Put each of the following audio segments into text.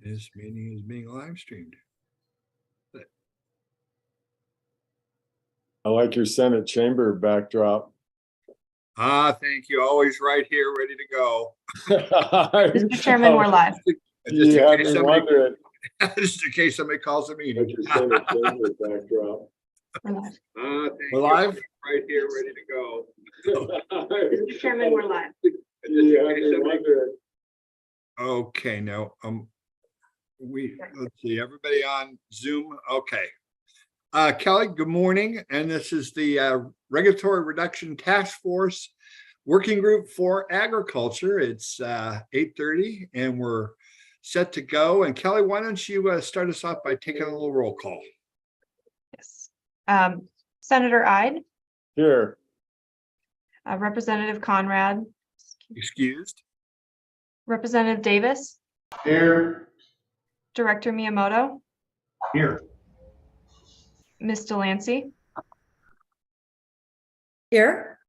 This meeting is being live streamed. I like your Senate chamber backdrop. Thank you. Always right here, ready to go. Mr. Chairman, we're live. Just You in had case me somebody, wondering. just in case somebody calls the Like meeting. your Senate chamber backdrop. We're live. We're live, right here, ready to go. Mr. Chairman, we're live. Just in You had case me somebody- wondering. Okay, now, let's see, everybody on Zoom, okay. Kelly, good morning, and this is the Regulatory Reduction Task Force Working Group for Agriculture. It's 8:30 and we're set to go. And Kelly, why don't you start us off by taking a little roll call? Yes. Senator Ide, Here, Representative Conrad, Excused? Representative Davis, Here. Director Miyamoto, Here. Ms. Delancey, Here.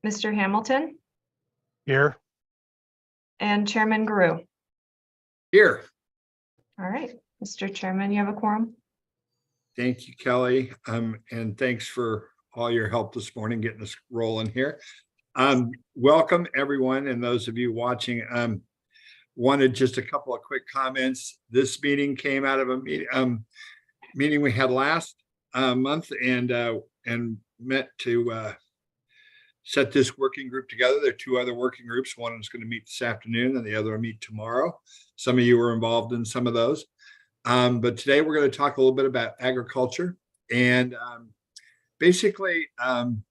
Mr. Hamilton, Here. and Chairman Guru. Here. All right, Mr. Chairman, you have a quorum. Thank you, Kelly. And thanks for all your help this morning, getting us rolling here. Welcome everyone, and those of you watching. Wanted just a couple of quick comments. This meeting came out of a meeting we had last month and met to set this working group together. There are two other working groups. One is going to meet this afternoon and the other will meet tomorrow. Some of you were involved in some of those. But today we're going to talk a little bit about agriculture. And basically, the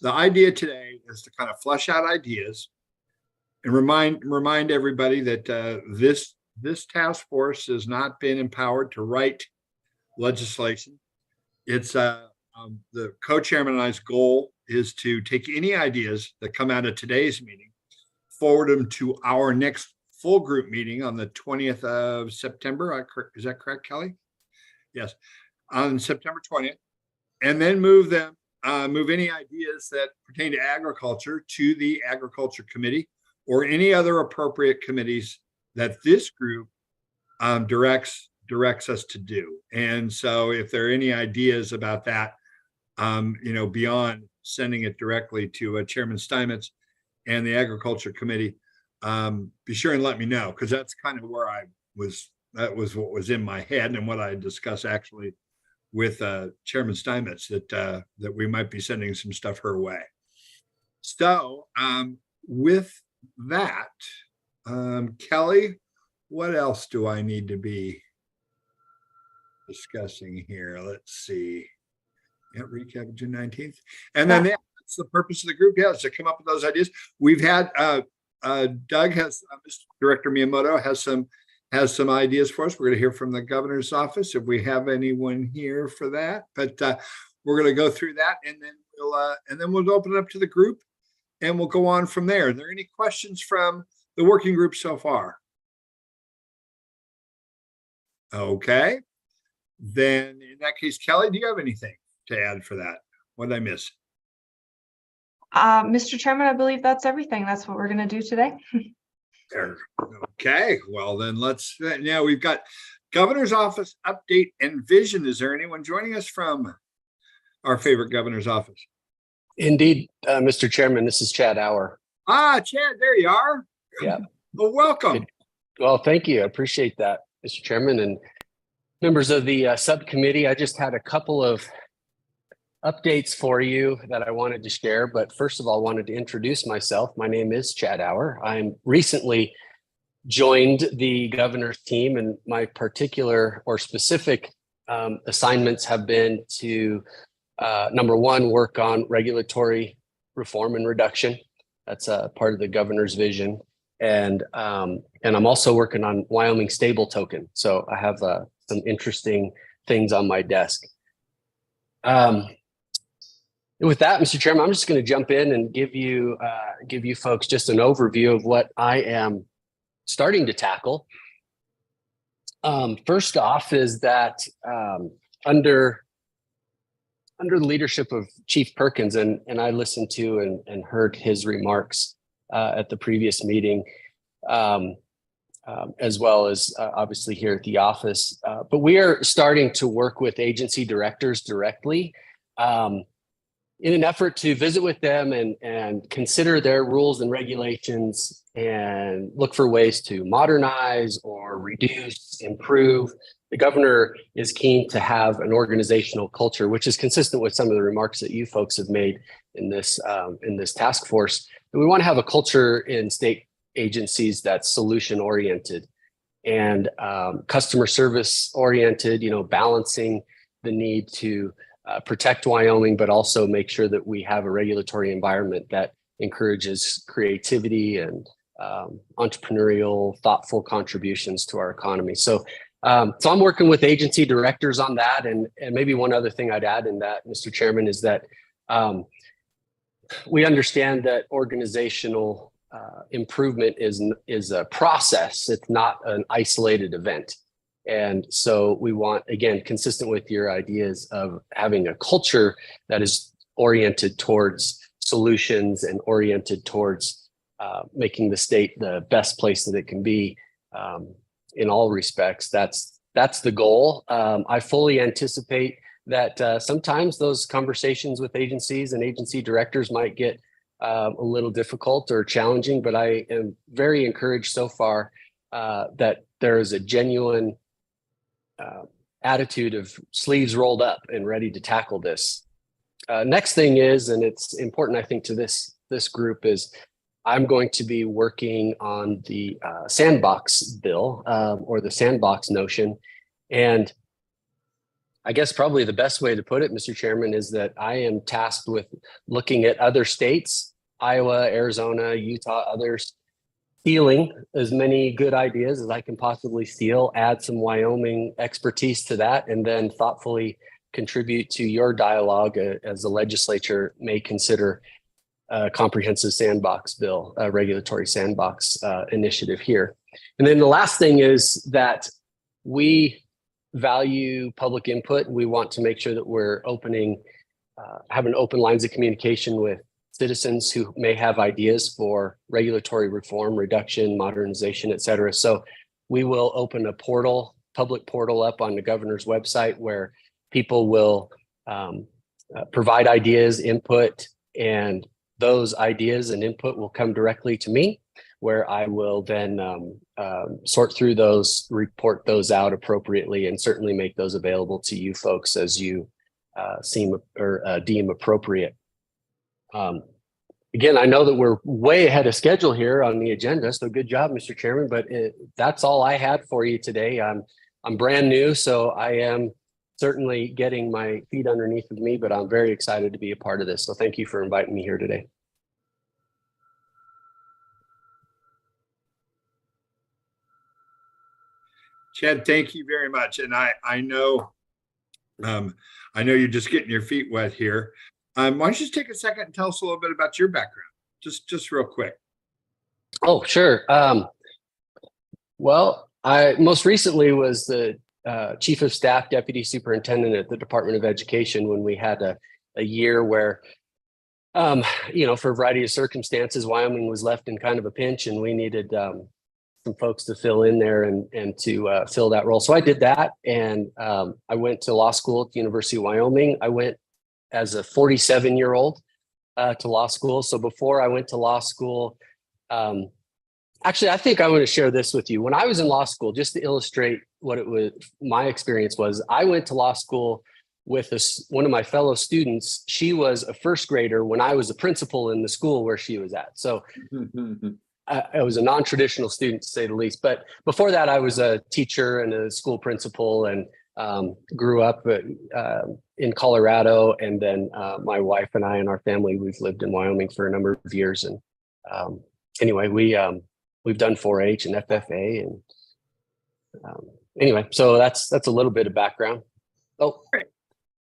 idea today is to kind of flesh out ideas and remind everybody that this task force has not been empowered to write legislation. It's the co-chairman and I's goal is to take any ideas that come out of today's meeting, forward them to our next full group meeting on the 20th of September. Is that correct, Kelly? Yes, on September 20th, and then move any ideas that pertain to agriculture to the Agriculture Committee or any other appropriate committees that this group directs us to do. And so if there are any ideas about that, beyond sending it directly to Chairman Steinmetz and the Agriculture Committee, be sure and let me know, because that's kind of where that was what was in my head and what I discussed actually with Chairman Steinmetz, that we might be sending some stuff her way. So with that, Kelly, what else do I need to be discussing here? Let's see. Yeah, recap of June 19th. And then that's the purpose of the group. Yeah, is to come up with those ideas. We've had Doug has Mr. Director Miyamoto has some ideas for us. We're going to hear from the governor's office if we have anyone here for that. But we're going to go through that, and then we'll open it up to the group, and we'll go on from there. Are there any questions from the working group so far? Okay. Then in that case, Kelly, do you have anything to add for that? What did I miss? Mr. Chairman, I believe that's everything. That's what we're going to do today. Okay, well then now we've got governor's office update and vision. Is there anyone joining us from our favorite governor's office? Indeed, Mr. Chairman, this is Chad Auer. Chad, there you are. Yeah. Well, welcome. Well, thank you. I appreciate that, Mr. Chairman, and members of the subcommittee. I just had a couple of updates for you that I wanted to share. But first of all, I wanted to introduce myself. My name is Chad Auer. I'm recently joined the governor's team, and my particular or specific assignments have been to, number one, work on regulatory reform and reduction. That's a part of the governor's vision. And I'm also working on Wyoming stable token. So I have some interesting things on my desk. With that, Mr. Chairman, I'm just going to jump in and give you folks just an overview of what I am starting to tackle. First off is that under the leadership of Chief Perkins, and I listened to and heard his remarks at the previous meeting, as well as obviously here at the office. But we are starting to work with agency directors directly in an effort to visit with them and consider their rules and regulations and look for ways to modernize or reduce, improve. The governor is keen to have an organizational culture, which is consistent with some of the remarks that you folks have made in this task force. And we want to have a culture in state agencies that's solution oriented and customer service oriented, balancing the need to protect Wyoming, but also make sure that we have a regulatory environment that encourages creativity and entrepreneurial, thoughtful contributions to our economy. So I'm working with agency directors on that. And maybe one other thing I'd add in that, Mr. Chairman, is that we understand that organizational improvement is a process. It's not an isolated event. And so we want, again, consistent with your ideas of having a culture that is oriented towards solutions and oriented towards making the state the best place that it can be in all respects. That's the goal. I fully anticipate that sometimes those conversations with agencies and agency directors might get a little difficult or challenging, but I am very encouraged so far that there is a genuine attitude of sleeves rolled up and ready to tackle this. Next thing is, and it's important, I think, to this group, is I'm going to be working on the sandbox bill or the sandbox notion. And I guess probably the best way to put it, Mr. Chairman, is that I am tasked with looking at other states, Iowa, Arizona, Utah, others, stealing as many good ideas as I can possibly steal, add some Wyoming expertise to that, and then thoughtfully contribute to your dialogue as the legislature may consider a comprehensive sandbox bill, a regulatory sandbox initiative here. And then the last thing is that we value public input. We want to make sure that we're having open lines of communication with citizens who may have ideas for regulatory reform, reduction, modernization, et cetera. So we will open a public portal up on the governor's website where people will provide ideas, input, and those ideas and input will come directly to me, where I will then sort through those, report those out appropriately, and certainly make those available to you folks as you deem appropriate. Again, I know that we're way ahead of schedule here on the agenda, so good job, Mr. Chairman, but that's all I had for you today. I'm brand new, so I am certainly getting my feet underneath of me, but I'm very excited to be a part of this. So thank you for inviting me here today. Chad, thank you very much. And I know you're just getting your feet wet here. Why don't you just take a second and tell us a little bit about your background, just real quick. Oh, sure. Well, I most recently was the Chief of Staff Deputy Superintendent at the Department of Education when we had a year where, for a variety of circumstances, Wyoming was left in kind of a pinch and we needed some folks to fill in there and to fill that role. So I did that, and I went to law school at the University of Wyoming. I went as a 47-year-old to law school. So before I went to law school, actually, I think I want to share this with you. When I was in law school, just to illustrate what my experience was, I went to law school with one of my fellow students. She was a first grader when I was a principal in the school where she was at. So I was a non-traditional student, to say the least. But before that, I was a teacher and a school principal, and grew up in Colorado. And then my wife and I and our family, we've lived in Wyoming for a number of years. And anyway, we've done 4-H and FFA. And anyway, so that's a little bit of background. Oh, Great.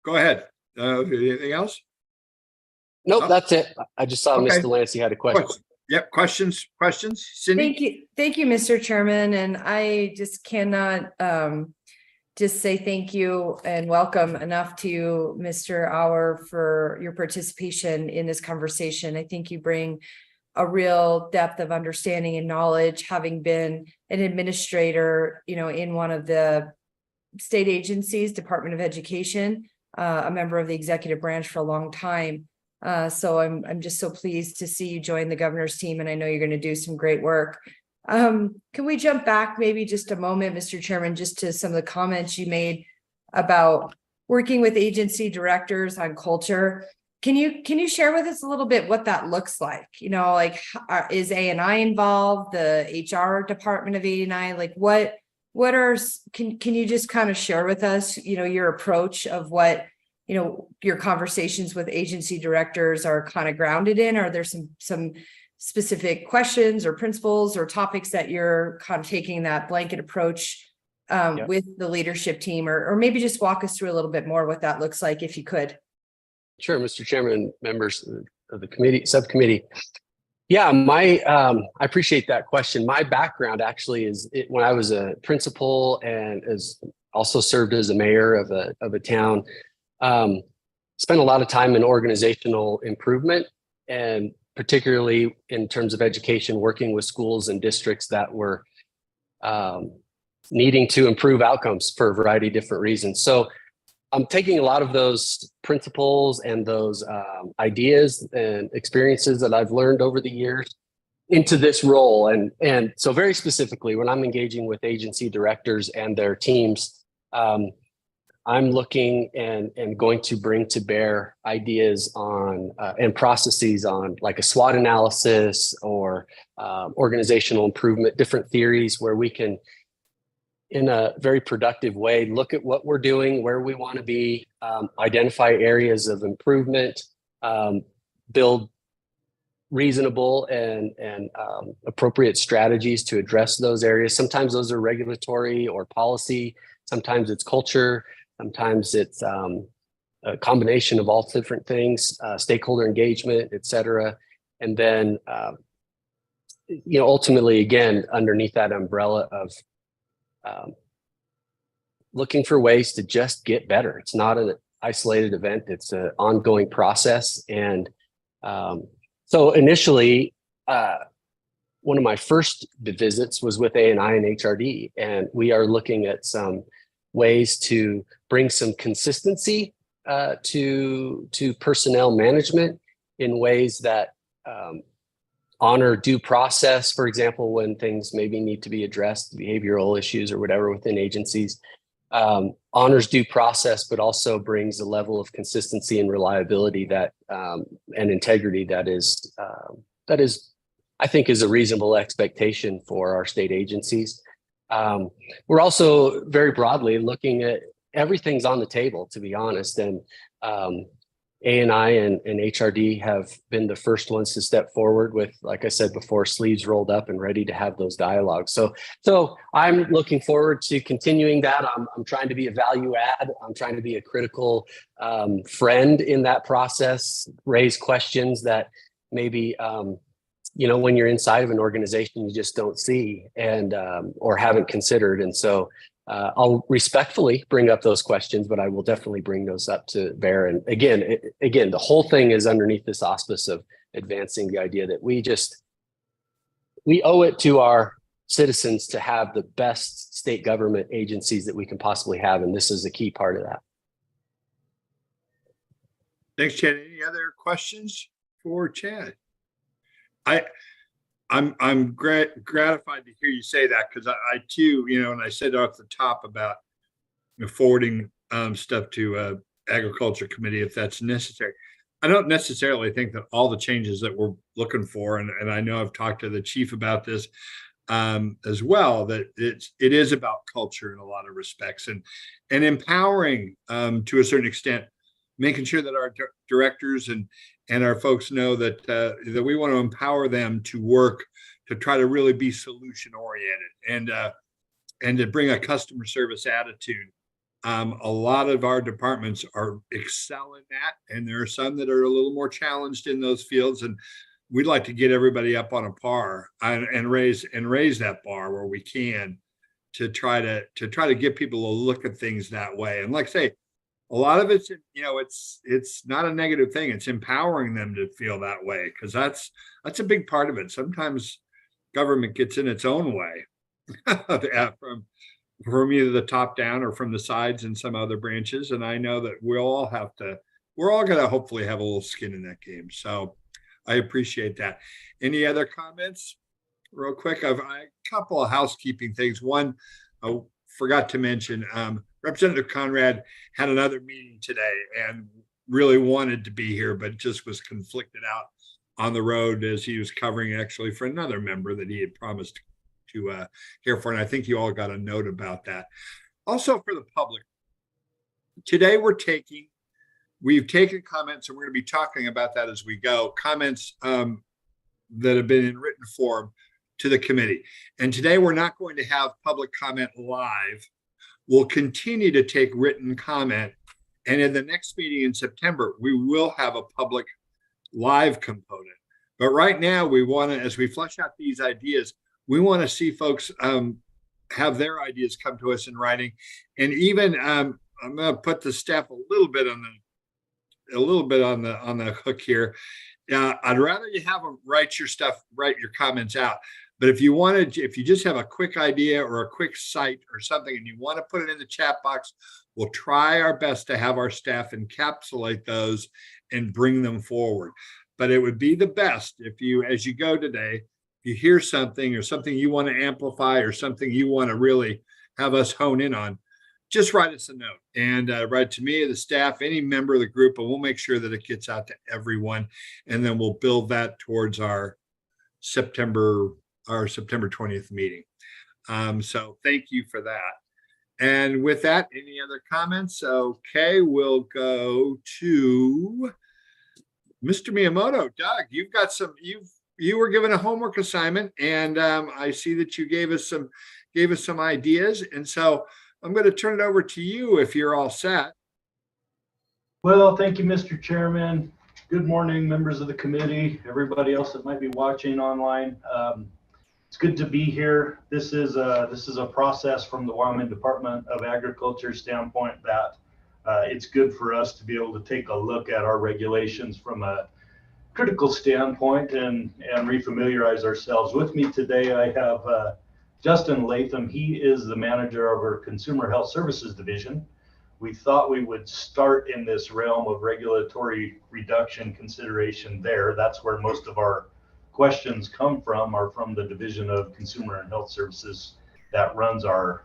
Go ahead. Anything else? Nope, Oh. That's it. I just saw Okay. Ms. Delancey had a question. Yep. Questions? Cindy? Thank you, Mr. Chairman. And I just cannot just say thank you and welcome enough to Mr. Auer for your participation in this conversation. I think you bring a real depth of understanding and knowledge, having been an administrator, in one of the state agencies, Department of Education, a member of the executive branch for a long time. So I'm just so pleased to see you join the governor's team, and I know you're going to do some great work. Can we jump back maybe just a moment, Mr. Chairman, just to some of the comments you made about working with agency directors on culture? Can you share with us a little bit what that looks like? Is A&I involved, the HR department of A&I? Can you just kind of share with us, your approach of what, your conversations with agency directors are kind of grounded in? Are there some specific questions or principles or topics that you're kind of taking that blanket approach with the leadership team, or maybe just walk us through a little bit more what that looks like, if you could? Sure, Mr. Chairman, members of the subcommittee. Yeah, I appreciate that question. My background actually is when I was a principal and also served as a mayor of a town. Spent a lot of time in organizational improvement, and particularly in terms of education, working with schools and districts that were needing to improve outcomes for a variety of different reasons. So I'm taking a lot of those principles and those ideas and experiences that I've learned over the years into this role. And so very specifically, when I'm engaging with agency directors and their teams, I'm looking and going to bring to bear ideas on and processes on like a SWOT analysis or organizational improvement, different theories where we can, in a very productive way, look at what we're doing, where we want to be, identify areas of improvement, build reasonable and appropriate strategies to address those areas. Sometimes those are regulatory or policy. Sometimes it's culture. Sometimes it's a combination of all different things, stakeholder engagement, et cetera. And then, ultimately, again, underneath that umbrella of looking for ways to just get better. It's not an isolated event. It's an ongoing process. And so initially, one of my first visits was with A&I and HRD, and we are looking at some ways to bring some consistency to personnel management in ways that honor due process, for example, when things maybe need to be addressed, behavioral issues or whatever within agencies, honors due process, but also brings a level of consistency and reliability that and integrity that is, I think, is a reasonable expectation for our state agencies. We're also very broadly looking at everything's on the table, to be honest, and A&I and HRD have been the first ones to step forward with, like I said before, sleeves rolled up and ready to have those dialogues. So I'm looking forward to continuing that. I'm trying to be a value add. I'm trying to be a critical friend in that process, raise questions that maybe, when you're inside of an organization, you just don't see and or haven't considered. And so I'll respectfully bring up those questions, but I will definitely bring those up to bear. And again, the whole thing is underneath this auspice of advancing the idea that we owe it to our citizens to have the best state government agencies that we can possibly have. And this is a key part of that. Thanks, Chad. Any other questions for Chad? I'm gratified to hear you say that, because I too, and I said off the top about forwarding stuff to Agriculture Committee if that's necessary. I don't necessarily think that all the changes that we're looking for, and I know I've talked to the chief about this as well, that it is about culture in a lot of respects and empowering to a certain extent, making sure that our directors and our folks know that we want to empower them to work to try to really be solution oriented and to bring a customer service attitude. A lot of our departments are excelling at, and there are some that are a little more challenged in those fields. And we'd like to get everybody up on a par and raise that bar where we can to try to get people to look at things that way. And like I say, a lot of it's, it's not a negative thing. It's empowering them to feel that way, because that's a big part of it. Sometimes government gets in its own way from either the top down or from the sides and some other branches. And I know that we're all going to hopefully have a little skin in that game. So I appreciate that. Any other comments? Real quick, a couple of housekeeping things. One, I forgot to mention, Representative Conrad had another meeting today and really wanted to be here, but just was conflicted out on the road as he was covering actually for another member that he had promised to hear for. And I think you all got a note about that. Also for the public, today we've taken comments, and we're going to be talking about that as we go, comments that have been in written form to the committee. And today we're not going to have public comment live. We'll continue to take written comment. And in the next meeting in September, we will have a public live component. But right now we want to, as we flesh out these ideas, we want to see folks have their ideas come to us in writing. And even I'm going to put the staff a little bit on the hook here. I'd rather you have them write your comments out. But if you just have a quick idea or a quick site or something and you want to put it in the chat box, we'll try our best to have our staff encapsulate those and bring them forward. But it would be the best if you, as you go today, if you hear something or something you want to amplify or something you want to really have us hone in on, just write us a note and write to me or the staff, any member of the group, and we'll make sure that it gets out to everyone. And then we'll build that towards our September 20th meeting. So thank you for that. And with that, any other comments? Okay, we'll go to Mr. Miyamoto. Doug, you've got you were given a homework assignment, and I see that you gave us some ideas. And so I'm going to turn it over to you if you're all set. Well, thank you, Mr. Chairman. Good morning, members of the committee, everybody else that might be watching online. It's good to be here. This is a process from the Wyoming Department of Agriculture standpoint that it's good for us to be able to take a look at our regulations from a critical standpoint and refamiliarize ourselves. With me today, I have Justin Latham. He is the manager of our Consumer Health Services Division. We thought we would start in this realm of regulatory reduction consideration there. That's where most of our questions come from, are from the Division of Consumer and Health Services that runs our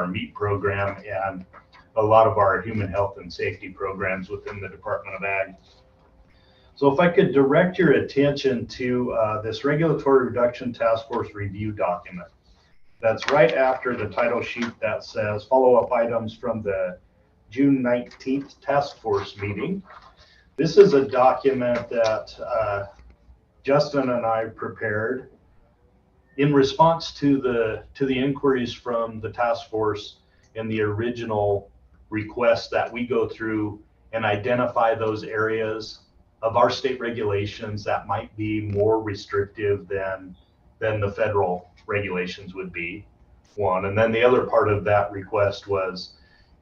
meat program and a lot of our human health and safety programs within the Department of Ag. So if I could direct your attention to this Regulatory Reduction Task Force Review document. That's right after the title sheet that says follow-up items from the June 19th task force meeting. This is a document that Justin and I prepared in response to the inquiries from the task force in the original request that we go through and identify those areas of our state regulations that might be more restrictive than the federal regulations would be, one. And then the other part of that request was,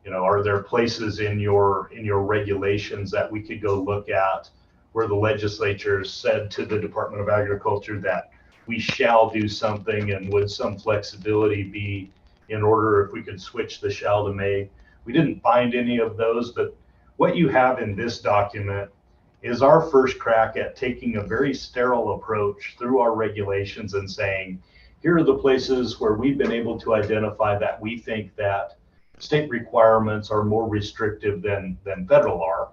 are there places in your regulations that we could go look at where the legislature said to the Department of Agriculture that we shall do something, and would some flexibility be in order if we could switch the shall to may? We didn't find any of those, but what you have in this document is our first crack at taking a very sterile approach through our regulations and saying, here are the places where we've been able to identify that we think that state requirements are more restrictive than federal are.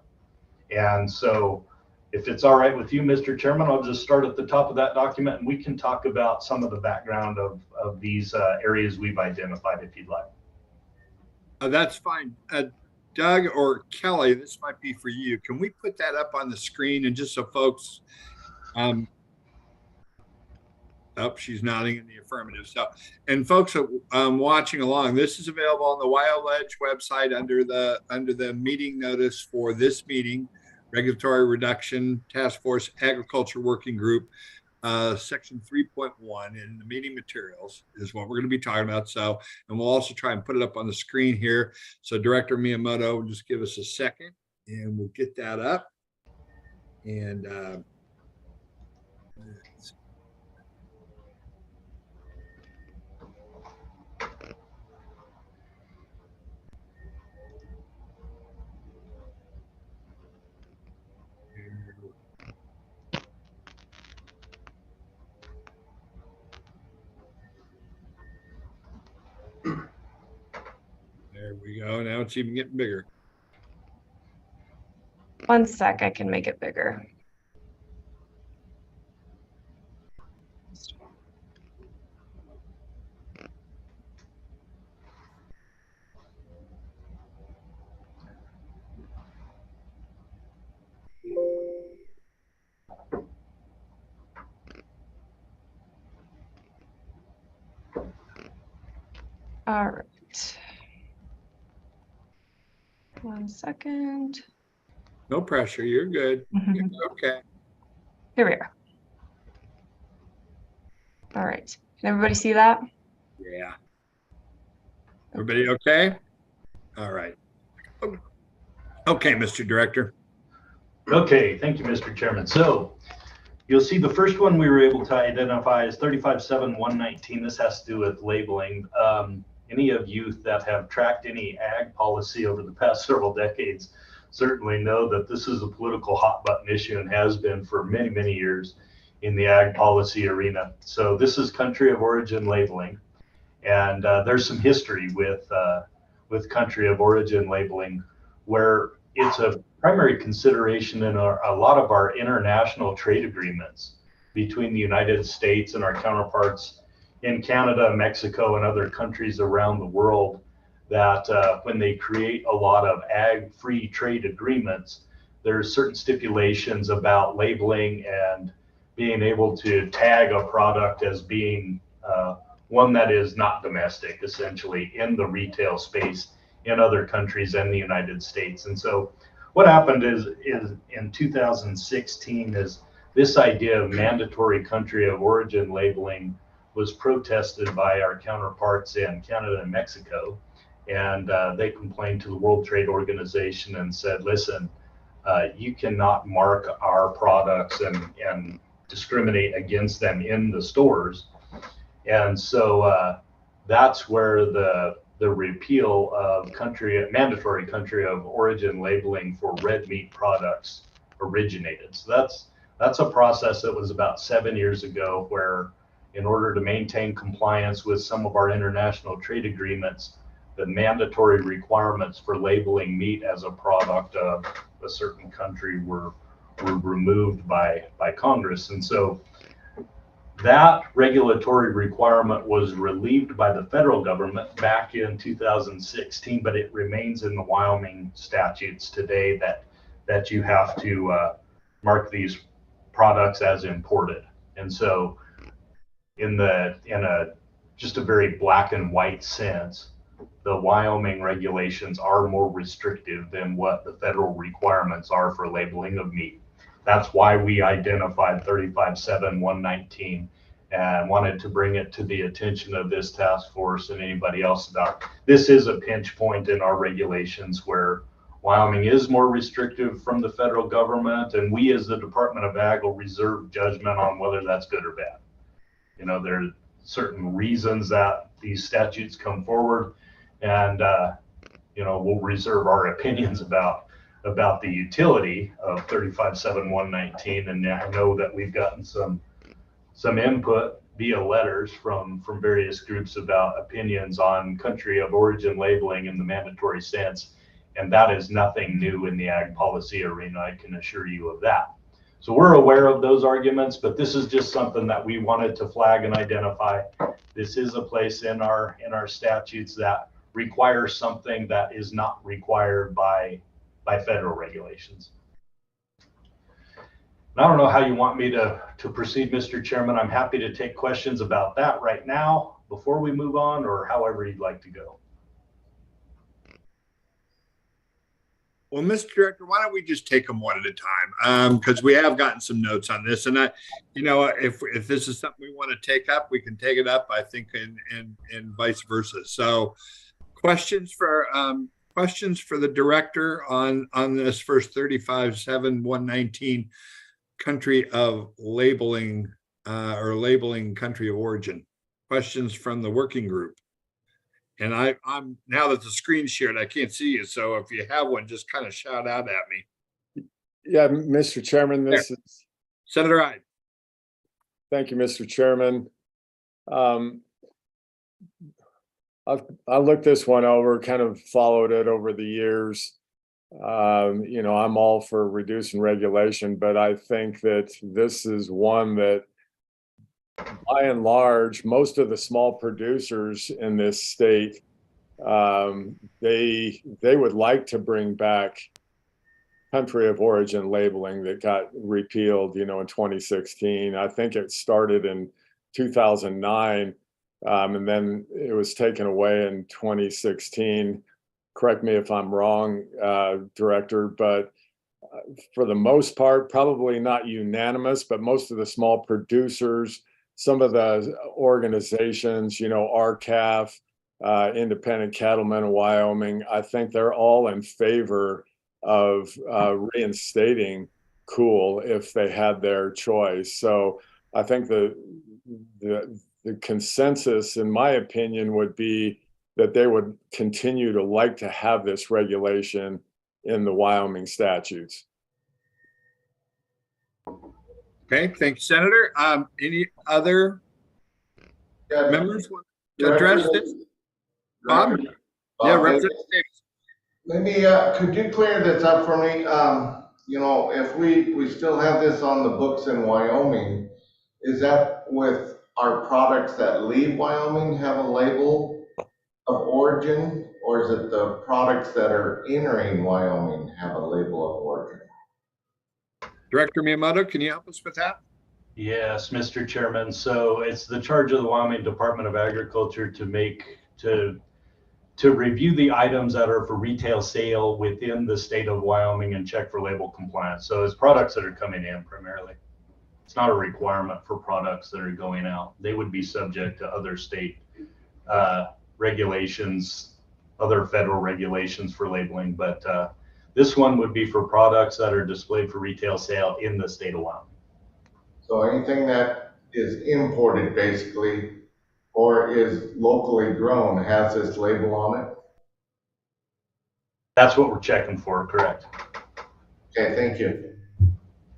And so if it's all right with you, Mr. Chairman, I'll just start at the top of that document and we can talk about some of the background of these areas we've identified, if you'd like. That's fine. Doug or Kelly, this might be for you. Can we put that up on the screen, and just so folks, she's nodding in the affirmative. So, and folks watching along, this is available on the WyoLedge website under the meeting notice for this meeting, Regulatory Reduction Task Force Agriculture Working Group. section 3.1 in the meeting materials is what we're going to be talking about. So, and we'll also try and put it up on the screen here. So Director Miyamoto, just give us a second and we'll get that up. And there we go. Now it's even getting bigger. 1 sec, I can make it bigger. All right. 1 second. No pressure. You're good. Okay. Here we are. All right. Can everybody see that? Yeah. Everybody okay? All right. Okay, Mr. Director. Okay, thank you, Mr. Chairman. So you'll see the first one we were able to identify is 357119. This has to do with labeling. Any of you that have tracked any ag policy over the past several decades certainly know that this is a political hot button issue and has been for many, many years in the ag policy arena. So this is country of origin labeling. And there's some history with country of origin labeling where it's a primary consideration in a lot of our international trade agreements between the United States and our counterparts in Canada, Mexico, and other countries around the world, that when they create a lot of ag-free trade agreements, there's certain stipulations about labeling and being able to tag a product as being one that is not domestic, essentially, in the retail space in other countries and the United States. And so what happened is in 2016 is this idea of mandatory country of origin labeling was protested by our counterparts in Canada and Mexico. And they complained to the World Trade Organization and said, listen, you cannot mark our products and discriminate against them in the stores. And so that's where the repeal of mandatory country of origin labeling for red meat products originated. So that's a process that was about 7 years ago, where in order to maintain compliance with some of our international trade agreements, the mandatory requirements for labeling meat as a product of a certain country were removed by Congress. And so that regulatory requirement was relieved by the federal government back in 2016, but it remains in the Wyoming statutes today that you have to mark these products as imported. And so in just a very black and white sense, the Wyoming regulations are more restrictive than what the federal requirements are for labeling of meat. That's why we identified 357119 and wanted to bring it to the attention of this task force and anybody else about this is a pinch point in our regulations where Wyoming is more restrictive from the federal government, and we as the Department of Ag will reserve judgment on whether that's good or bad. You know, there are certain reasons that these statutes come forward, and you know, we'll reserve our opinions about the utility of 357119. And I know that we've gotten some input via letters from various groups about opinions on country of origin labeling in the mandatory sense, and that is nothing new in the ag policy arena, I can assure you of that. So we're aware of those arguments, but this is just something that we wanted to flag and identify. This is a place in our statutes that requires something that is not required by federal regulations. And I don't know how you want me to proceed, Mr. Chairman. I'm happy to take questions about that right now before we move on, or however you'd like to go. Well, Mr. Director, why don't we just take them one at a time? Because we have gotten some notes on this, and if this is something we want to take up, we can take it up. I think, and vice versa. So, questions for the director on this first 35.7.119 country of labeling or labeling country of origin. Questions from the working group. And I'm now that the screen's shared, I can't see you. So if you have one, just kind of shout out at me. Yeah, Mr. Chairman, this is, Senator Ide. thank you, Mr. Chairman. I looked this one over, kind of followed it over the years. I'm all for reducing regulation, but I think that this is one that by and large, most of the small producers in this state, they would like to bring back country of origin labeling that got repealed, in 2016. I think it started in 2009, and then it was taken away in 2016. Correct me if I'm wrong, Director, but for the most part, probably not unanimous, but most of the small producers, some of the organizations, RCAF, Independent Cattlemen of Wyoming, I think they're all in favor of reinstating COOL if they had their choice. So I think the consensus, in my opinion, would be that they would continue to like to have this regulation in the Wyoming statutes. Okay, thank you, Senator. Any other members want to address this? Bob? Yeah, Representative Davis. Maybe, could you clear this up for me? If we still have this on the books in Wyoming, is that with our products that leave Wyoming have a label of origin, or is it the products that are entering Wyoming have a label of origin? Director Miyamoto, can you help us with that? Yes, Mr. Chairman. So it's the charge of the Wyoming Department of Agriculture to review the items that are for retail sale within the state of Wyoming and check for label compliance. So it's products that are coming in primarily. It's not a requirement for products that are going out. They would be subject to other state regulations, other federal regulations for labeling, but this one would be for products that are displayed for retail sale in the state of Wyoming. So anything that is imported basically, or is locally grown, has this label on it? That's what we're checking for, correct? Okay, thank you.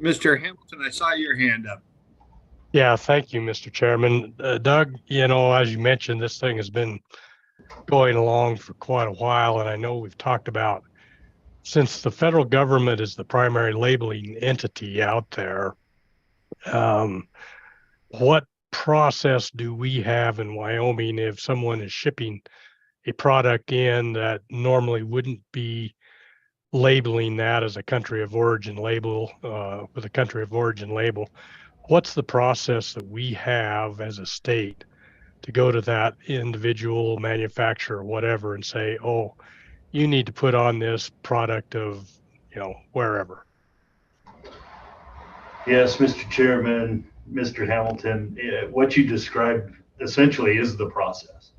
Mr. Hamilton, I saw your hand up. Yeah, thank you, Mr. Chairman. Doug, as you mentioned, this thing has been going along for quite a while, and I know we've talked about, since the federal government is the primary labeling entity out there, what process do we have in Wyoming if someone is shipping a product in that normally wouldn't be labeling that as a country of origin label, with a country of origin label? What's the process that we have as a state to go to that individual manufacturer or whatever and say, oh, you need to put on this product of, wherever? Yes, Mr. Chairman, Mr. Hamilton, what you described essentially is the process.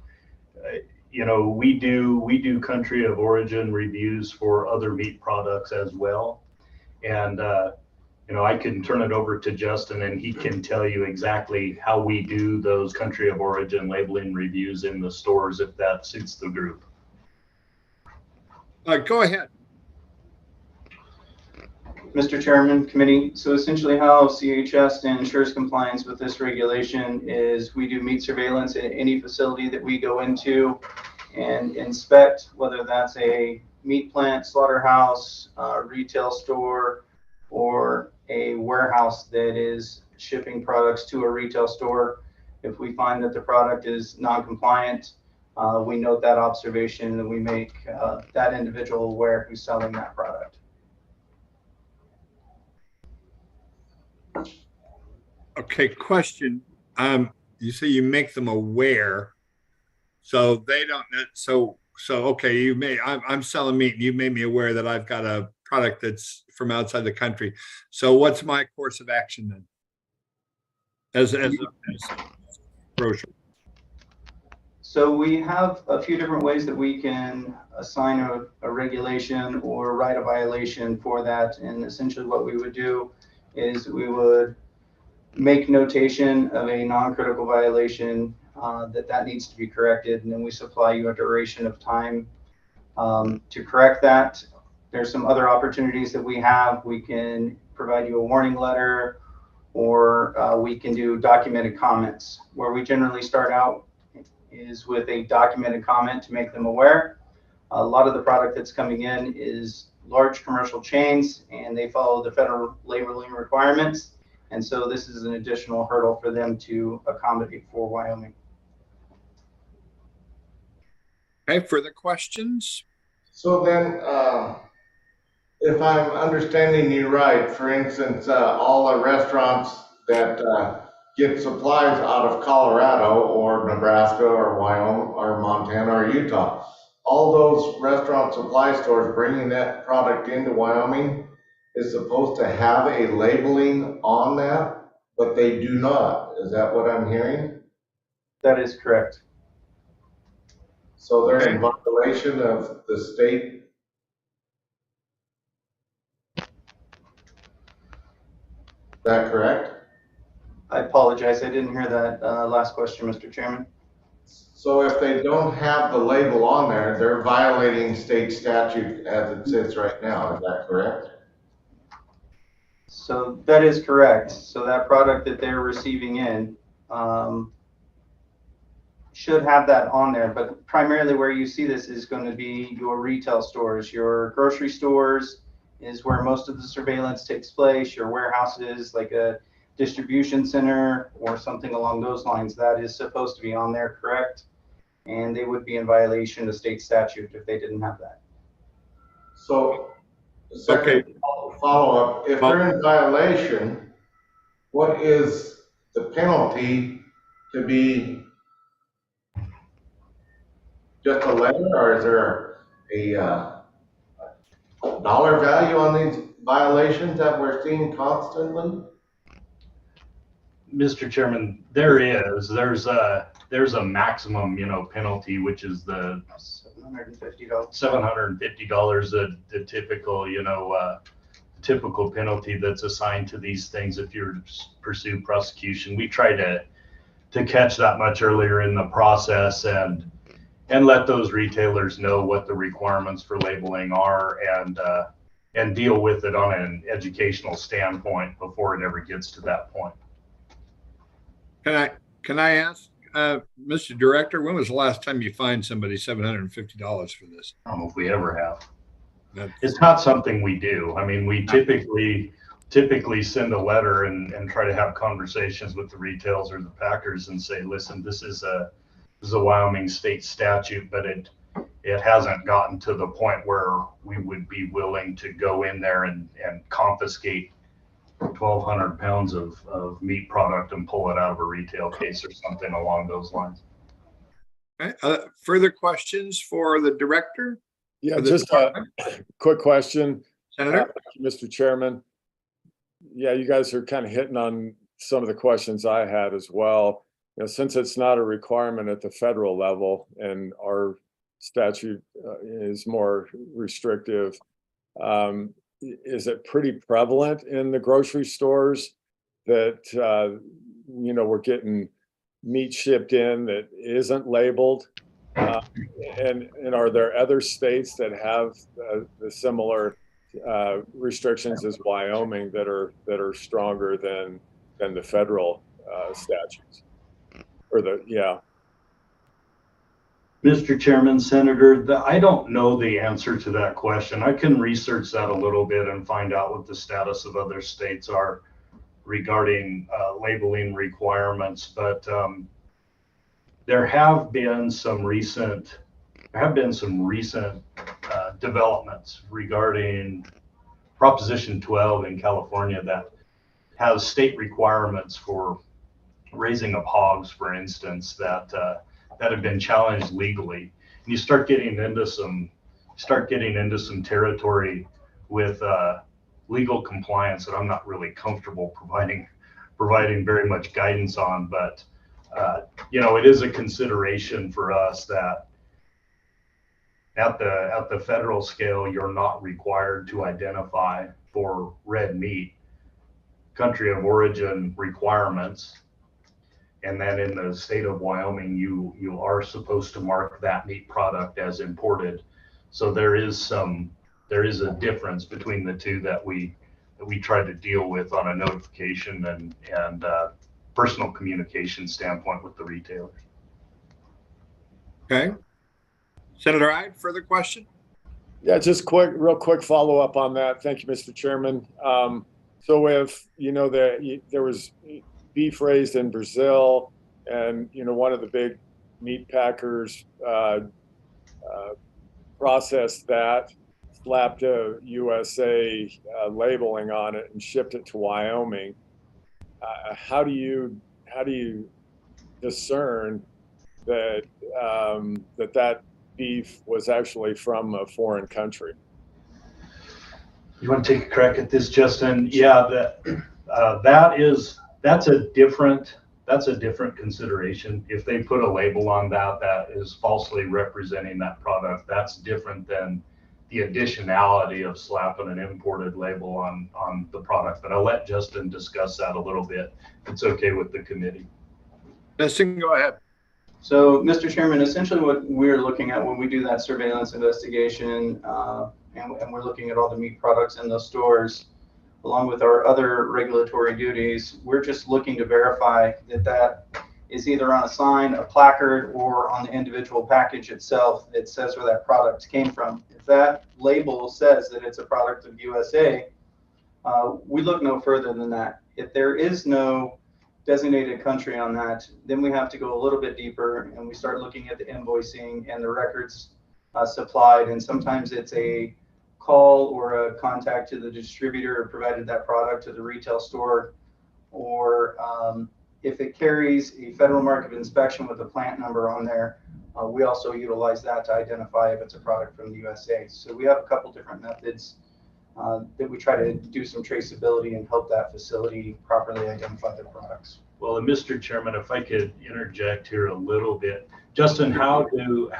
We do country of origin reviews for other meat products as well. And, I can turn it over to Justin and he can tell you exactly how we do those country of origin labeling reviews in the stores if that suits the group. Go ahead. Mr. Chairman, committee, so essentially how CHS ensures compliance with this regulation is we do meat surveillance in any facility that we go into and inspect, whether that's a meat plant, slaughterhouse, retail store, or a warehouse that is shipping products to a retail store. If we find that the product is non-compliant, we note that observation and we make that individual aware who's selling that product. Okay, question. You say you make them aware, so they don't. So okay, I'm selling meat and you made me aware that I've got a product that's from outside the country. So what's my course of action then? As a grocer? So we have a few different ways that we can assign a regulation or write a violation for that. And essentially what we would do is we would make notation of a non-critical violation that needs to be corrected. And then we supply you a duration of time to correct that. There's some other opportunities that we have. We can provide you a warning letter, or we can do documented comments. Where we generally start out is with a documented comment to make them aware. A lot of the product that's coming in is large commercial chains, and they follow the federal labeling requirements. And so this is an additional hurdle for them to accommodate for Wyoming. Okay, further questions? So then, if I'm understanding you right, for instance, all the restaurants that get supplies out of Colorado or Nebraska or Wyoming or Montana or Utah, all those restaurant supply stores bringing that product into Wyoming is supposed to have a labeling on that, but they do not. Is that what I'm hearing? That is correct. So they're in violation of the state. Is that correct? I apologize. I didn't hear that last question, Mr. Chairman. So if they don't have the label on there, they're violating state statute as it sits right now. Is that correct? So that is correct. So that product that they're receiving in should have that on there, but primarily where you see this is going to be your retail stores. Your grocery stores is where most of the surveillance takes place. Your warehouses, like a distribution center or something along those lines, that is supposed to be on there, correct? And they would be in violation of state statute if they didn't have that. So, second follow-up, if they're in violation, what is the penalty to be just a letter, or is there a dollar value on these violations that we're seeing constantly? Mr. Chairman, there's a maximum, penalty, which is the $750. $750, the typical, typical penalty that's assigned to these things if you pursue prosecution. We try to catch that much earlier in the process and let those retailers know what the requirements for labeling are and deal with it on an educational standpoint before it ever gets to that point. Can I ask, Mr. Director, when was the last time you fined somebody $750 for this? I don't know if we ever have. It's not something we do. I mean, we typically send a letter and try to have conversations with the retailers or the packers and say, listen, this is a Wyoming state statute, but it hasn't gotten to the point where we would be willing to go in there and confiscate 1,200 pounds of meat product and pull it out of a retail case or something along those lines. Okay. Further questions for the director? Yeah, just a quick question. Senator? Mr. Chairman. Yeah, you guys are kind of hitting on some of the questions I had as well. Since it's not a requirement at the federal level and our statute is more restrictive, is it pretty prevalent in the grocery stores that, we're getting meat shipped in that isn't labeled? And are there other states that have the similar restrictions as Wyoming that are stronger than the federal statutes? Mr. Chairman, Senator, I don't know the answer to that question. I can research that a little bit and find out what the status of other states are regarding labeling requirements. But there have been some recent developments regarding Proposition 12 in California that has state requirements for raising of hogs, for instance, that have been challenged legally. you start getting into some territory with legal compliance that I'm not really comfortable providing very much guidance on, but it is a consideration for us that at the federal scale, you're not required to identify for red meat country of origin requirements. And then in the state of Wyoming, you are supposed to mark that meat product as imported. So there is a difference between the two that we try to deal with on a notification and personal communication standpoint with the retailers. Okay. Senator Ide, further question? Yeah, just real quick follow up on that. Thank you, Mr. Chairman. So if, there was beef raised in Brazil and, one of the big meat packers processed that, slapped a USA labeling on it and shipped it to Wyoming, how do you discern that that beef was actually from a foreign country? You want to take a crack at this, Justin? Yeah, that's a different consideration. If they put a label on that is falsely representing that product, that's different than the additionality of slapping an imported label on the product. But I'll let Justin discuss that a little bit. It's okay with the committee. Justin, go ahead. So, Mr. Chairman, essentially what we're looking at when we do that surveillance investigation, and we're looking at all the meat products in those stores, along with our other regulatory duties, we're just looking to verify that is either on a sign, a placard, or on the individual package itself that says where that product came from. If that label says that it's a product of USA, we look no further than that. If there is no designated country on that, then we have to go a little bit deeper and we start looking at the invoicing and the records supplied. And sometimes it's a call or a contact to the distributor who provided that product to the retail store, or if it carries a federal mark of inspection with a plant number on there, we also utilize that to identify if it's a product from the USA. So we have a couple different methods that we try to do some traceability and help that facility properly identify their products. Well, and Mr. Chairman, if I could interject here a little bit, Justin, how do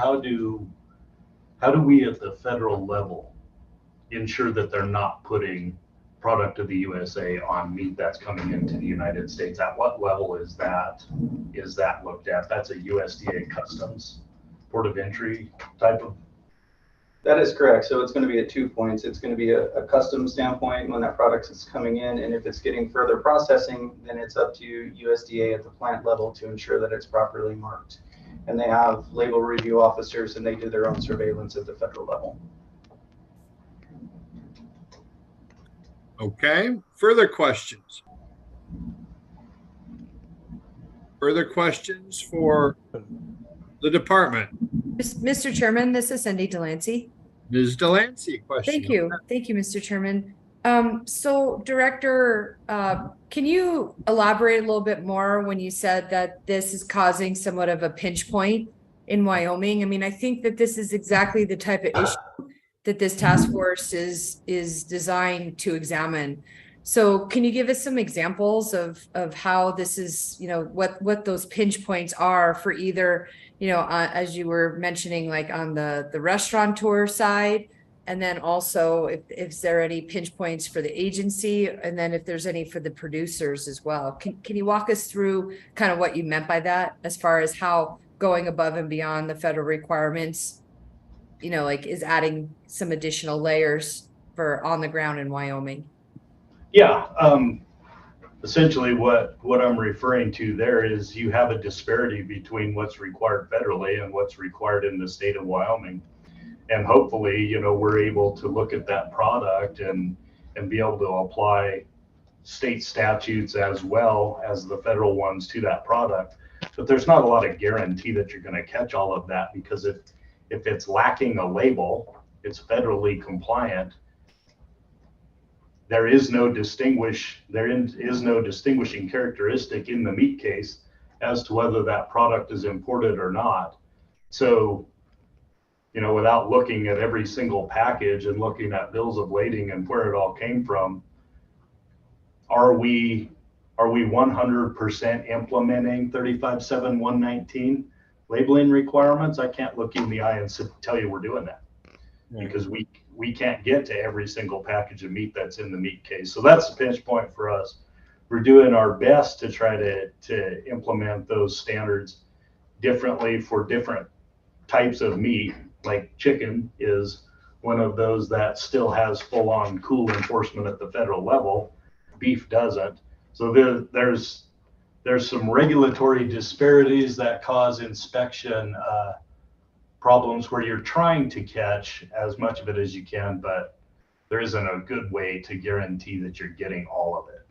we at the federal level ensure that they're not putting product of the USA on meat that's coming into the United States? At what level is that looked at? That's a USDA customs port of entry type of. That is correct. So it's going to be at 2 points. It's going to be a customs standpoint when that product is coming in, and if it's getting further processing, then it's up to USDA at the plant level to ensure that it's properly marked. And they have label review officers, and they do their own surveillance at the federal level. Okay, further questions? Further questions for the department? Mr. Chairman, this is Cindy Delancey. Ms. Delancey, question. Thank you. Thank you, Mr. Chairman. So Director, can you elaborate a little bit more when you said that this is causing somewhat of a pinch point in Wyoming? I mean, I think that this is exactly the type of issue that this task force is designed to examine. So can you give us some examples of how this is, what those pinch points are for either, as you were mentioning, like on the restaurateur side, and then also if there are any pinch points for the agency, and then if there's any for the producers as well. Can you walk us through kind of what you meant by that, as far as how going above and beyond the federal requirements, is adding some additional layers for on the ground in Wyoming? Yeah, essentially what I'm referring to there is you have a disparity between what's required federally and what's required in the state of Wyoming. And hopefully, we're able to look at that product and be able to apply state statutes as well as the federal ones to that product. But there's not a lot of guarantee that you're going to catch all of that, because if it's lacking a label, it's federally compliant. There is no distinguishing characteristic in the meat case as to whether that product is imported or not. So you know, without looking at every single package and looking at bills of lading and where it all came from, are we 100% implementing 35.7.119 labeling requirements? I can't look you in the eye and tell you we're doing that, because we can't get to every single package of meat that's in the meat case. So that's the pinch point for us. We're doing our best to try to implement those standards differently for different types of meat. Like chicken is one of those that still has full-on cool enforcement at the federal level. Beef doesn't. So there's some regulatory disparities that cause inspection problems where you're trying to catch as much of it as you can, but there isn't a good way to guarantee that you're getting all of it.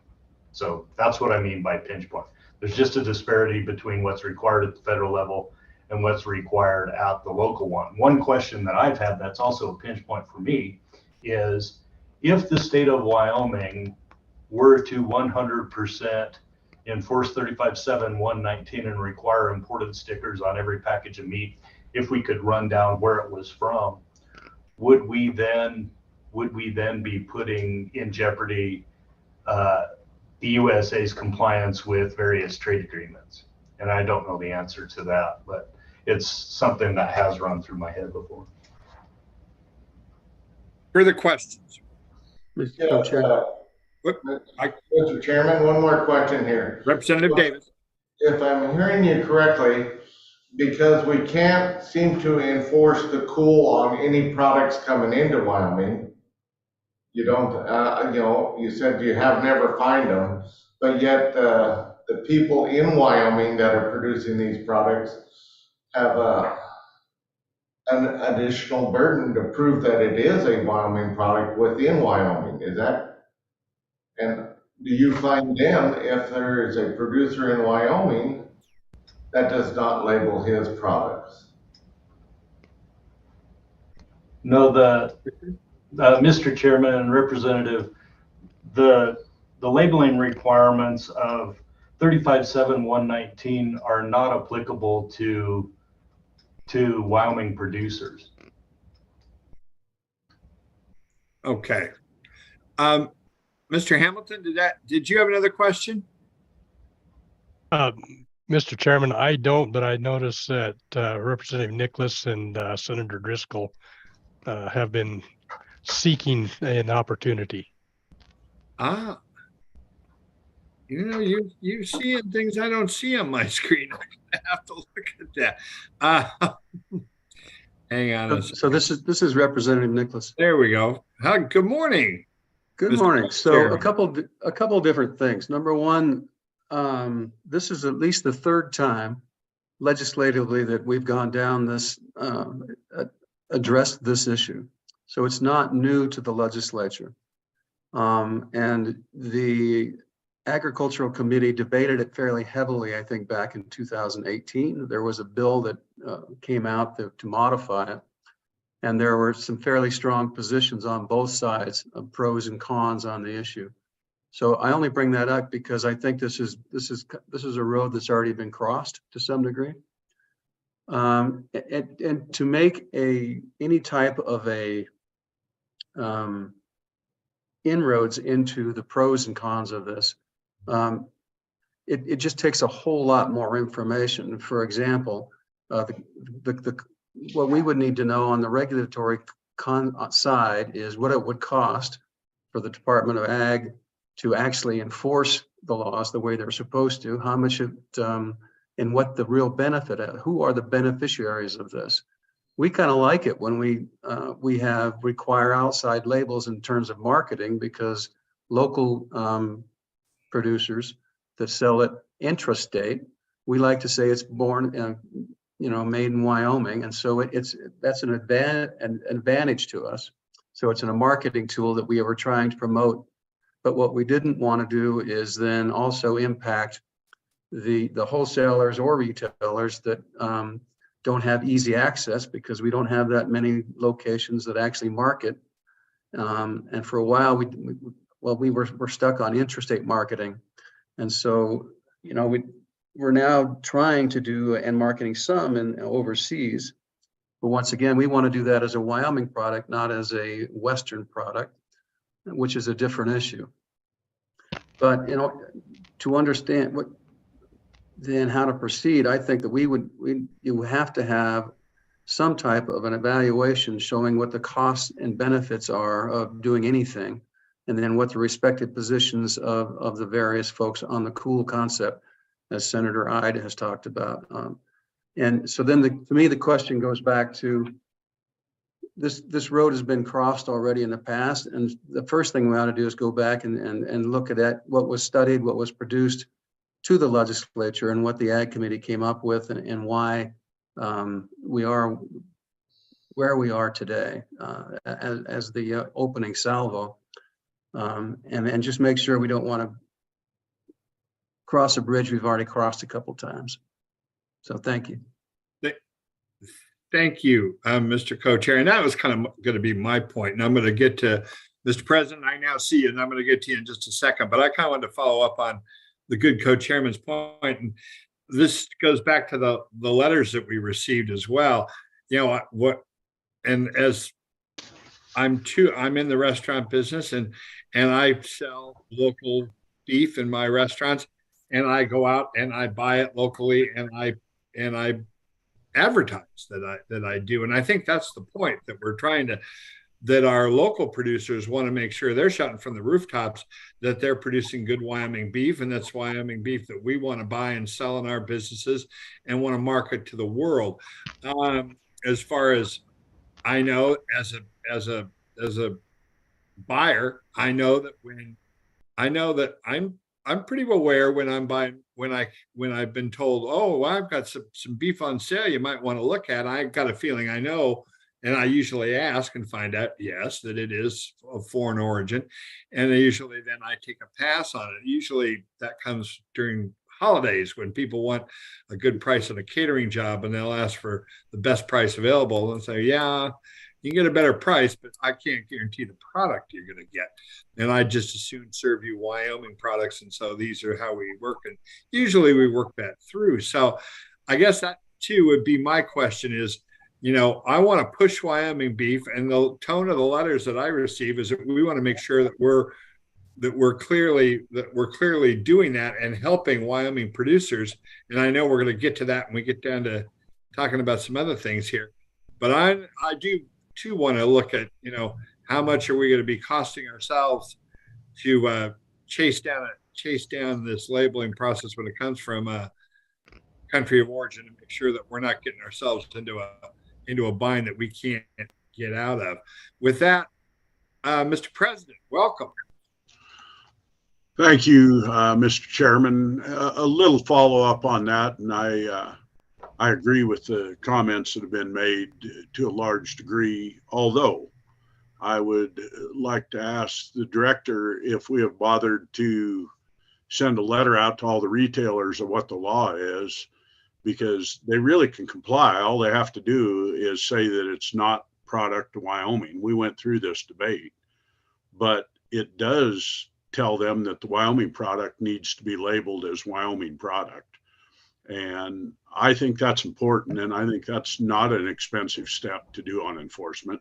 So that's what I mean by pinch point. There's just a disparity between what's required at the federal level and what's required at the local one. One question that I've had that's also a pinch point for me is, if the state of Wyoming were to 100% enforce 35.7.119 and require imported stickers on every package of meat, if we could run down where it was from, would we then be putting in jeopardy the USA's compliance with various trade agreements? And I don't know the answer to that, but it's something that has run through my head before. Further questions? Yeah, Mr. Chairman, one more question here. Representative Davis. If I'm hearing you correctly, because we can't seem to enforce the cool on any products coming into Wyoming, you don't, you know, you said you have never fined them, but yet the people in Wyoming that are producing these products have an additional burden to prove that it is a Wyoming product within Wyoming. Is that, and do you find them if there is a producer in Wyoming that does not label his products? No, Mr. Chairman and Representative, the labeling requirements of 35.7.119 are not applicable to Wyoming producers. Okay. Mr. Hamilton, did you have another question? Mr. Chairman, I don't, but I noticed that Representative Nicholas and Senator Driscoll have been seeking an opportunity. Ah, you know, you seeing things I don't see on my screen. I'm gonna have to look at that. Hang on. So this is Representative Nicholas. There we go. Good morning. Good Mr. morning. So Chairman. a couple different things. Number one, this is at least the third time legislatively that we've gone down this, addressed this issue. So it's not new to the legislature. And the Agricultural Committee debated it fairly heavily, I think, back in 2018. There was a bill that came out to modify it. And there were some fairly strong positions on both sides, of pros and cons on the issue. So I only bring that up because I think this is a road that's already been crossed to some degree. And to make any type of inroads into the pros and cons of this, it just takes a whole lot more information. For example, what we would need to know on the regulatory side is what it would cost for the Department of Ag to actually enforce the laws the way they're supposed to, how much it, and what the real benefit is, who are the beneficiaries of this. We kind of like it when we require outside labels in terms of marketing, because local producers that sell it intrastate, we like to say it's born, made in Wyoming, and so that's an advantage to us. So it's a marketing tool that we were trying to promote. But what we didn't want to do is then also impact the wholesalers or retailers that don't have easy access, because we don't have that many locations that actually market. And for a while, we were stuck on interstate marketing. And so, we're now trying to do and marketing some in overseas. But once again, we want to do that as a Wyoming product, not as a Western product, which is a different issue. But, you know, to understand what, then how to proceed, I think that you have to have some type of an evaluation showing what the costs and benefits are of doing anything, and then what the respective positions of the various folks on the cool concept, as Senator Ide has talked about. And so then to me, the question goes back to this road has been crossed already in the past. And the first thing we ought to do is go back and look at what was studied, what was produced to the legislature, and what the Ag Committee came up with, and why we are where we are today as the opening salvo. And just make sure we don't want to cross a bridge we've already crossed a couple times. So thank you. Thank you, Mr. Co-Chair. And that was kind of going to be my point. And I'm going to get to, Mr. President, I now see you, and I'm going to get to you in just a second. But I kind of wanted to follow up on the good co-chairman's point. And this goes back to the letters that we received as well. You know, and as I'm in the restaurant business, and I sell local beef in my restaurants, and I go out and I buy it locally, and I advertise that I do. And I think that's the point that we're trying to, that our local producers want to make sure they're shouting from the rooftops that they're producing good Wyoming beef, and that's Wyoming beef that we want to buy and sell in our businesses and want to market to the world. As far as I know, as a buyer, I know that I'm pretty aware when I'm buying, when I've been told, oh, well, I've got some beef on sale you might want to look at. I've got a feeling I know, and I usually ask and find out, yes, that it is of foreign origin. And usually then I take a pass on it. Usually that comes during holidays when people want a good price on a catering job, and they'll ask for the best price available and say, yeah, you can get a better price, but I can't guarantee the product you're going to get. And I just as soon serve you Wyoming products. And so these are how we work. And usually we work that through. So I guess that too would be my question is, you know, I want to push Wyoming beef, and the tone of the letters that I receive is that we want to make sure that we're clearly doing that and helping Wyoming producers. And I know we're going to get to that when we get down to talking about some other things here. But I do too want to look at, you know, how much are we going to be costing ourselves to chase down this labeling process when it comes from a country of origin, and make sure that we're not getting ourselves into a bind that we can't get out of. With that, Mr. President, welcome. Thank you, Mr. Chairman. A little follow-up on that, and I agree with the comments that have been made to a large degree, although I would like to ask the director if we have bothered to send a letter out to all the retailers of what the law is, because they really can comply. All they have to do is say that it's not product of Wyoming. We went through this debate, but it does tell them that the Wyoming product needs to be labeled as Wyoming product. And I think that's important. And I think that's not an expensive step to do on enforcement.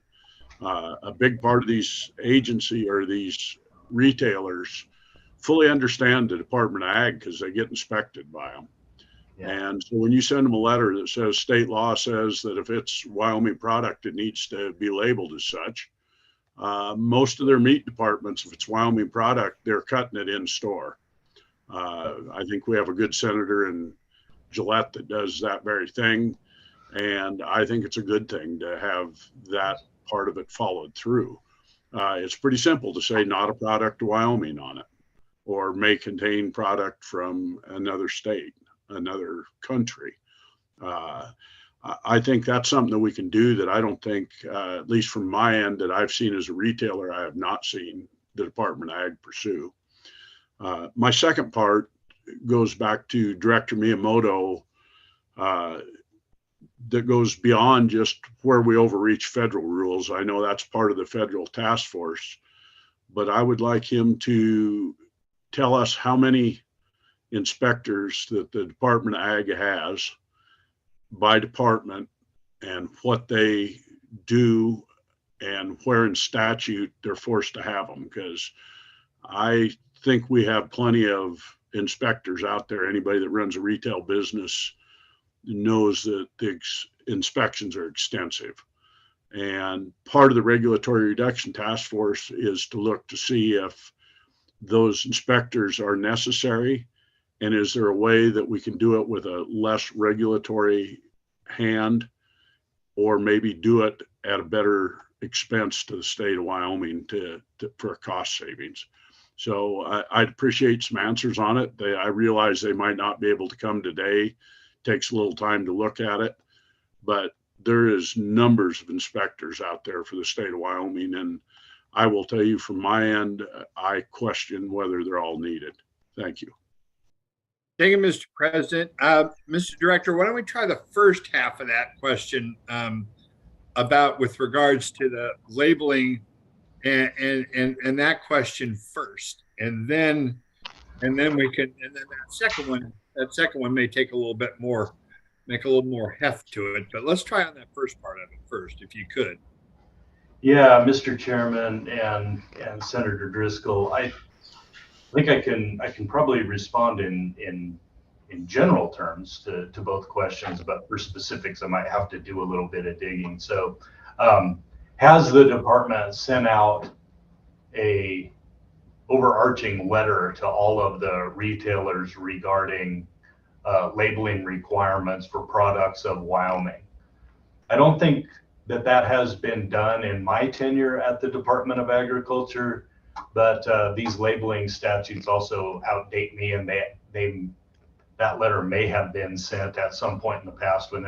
A big part of these agency or these retailers fully understand the Department of Ag because they get inspected by them. Yeah. And so when you send them a letter that says state law says that if it's Wyoming product, it needs to be labeled as such. Most of their meat departments, if it's Wyoming product, they're cutting it in store. I think we have a good senator in Gillette that does that very thing. And I think it's a good thing to have that part of it followed through. It's pretty simple to say not a product of Wyoming on it, or may contain product from another state, another country. I think that's something that we can do that I don't think, at least from my end, that I've seen as a retailer, I have not seen the Department of Ag pursue. My second part goes back to Director Miyamoto, that goes beyond just where we overreach federal rules. I know that's part of the federal task force, but I would like him to tell us how many inspectors that the Department of Ag has by department, and what they do and where in statute they're forced to have them, because I think we have plenty of inspectors out there. Anybody that runs a retail business knows that the inspections are extensive. And part of the regulatory reduction task force is to look to see if those inspectors are necessary, and is there a way that we can do it with a less regulatory hand, or maybe do it at a better expense to the state of Wyoming for cost savings. So I'd appreciate some answers on it. I realize they might not be able to come today. Takes a little time to look at it, but there is numbers of inspectors out there for the state of Wyoming. And I will tell you from my end, I question whether they're all needed. Thank you. Thank you, Mr. President. Mr. Director, why don't we try the first half of that question about with regards to the labeling and that question first, and then we can, and then that second one may take a little bit more, make a little more heft to it. But let's try on that first part of it first, if you could. Yeah, Mr. Chairman and Senator Driscoll, I think I can probably respond in general terms to both questions, but for specifics, I might have to do a little bit of digging. So, has the department sent out a overarching letter to all of the retailers regarding labeling requirements for products of Wyoming? I don't think that has been done in my tenure at the Department of Agriculture, but these labeling statutes also outdate me, and that letter may have been sent at some point in the past when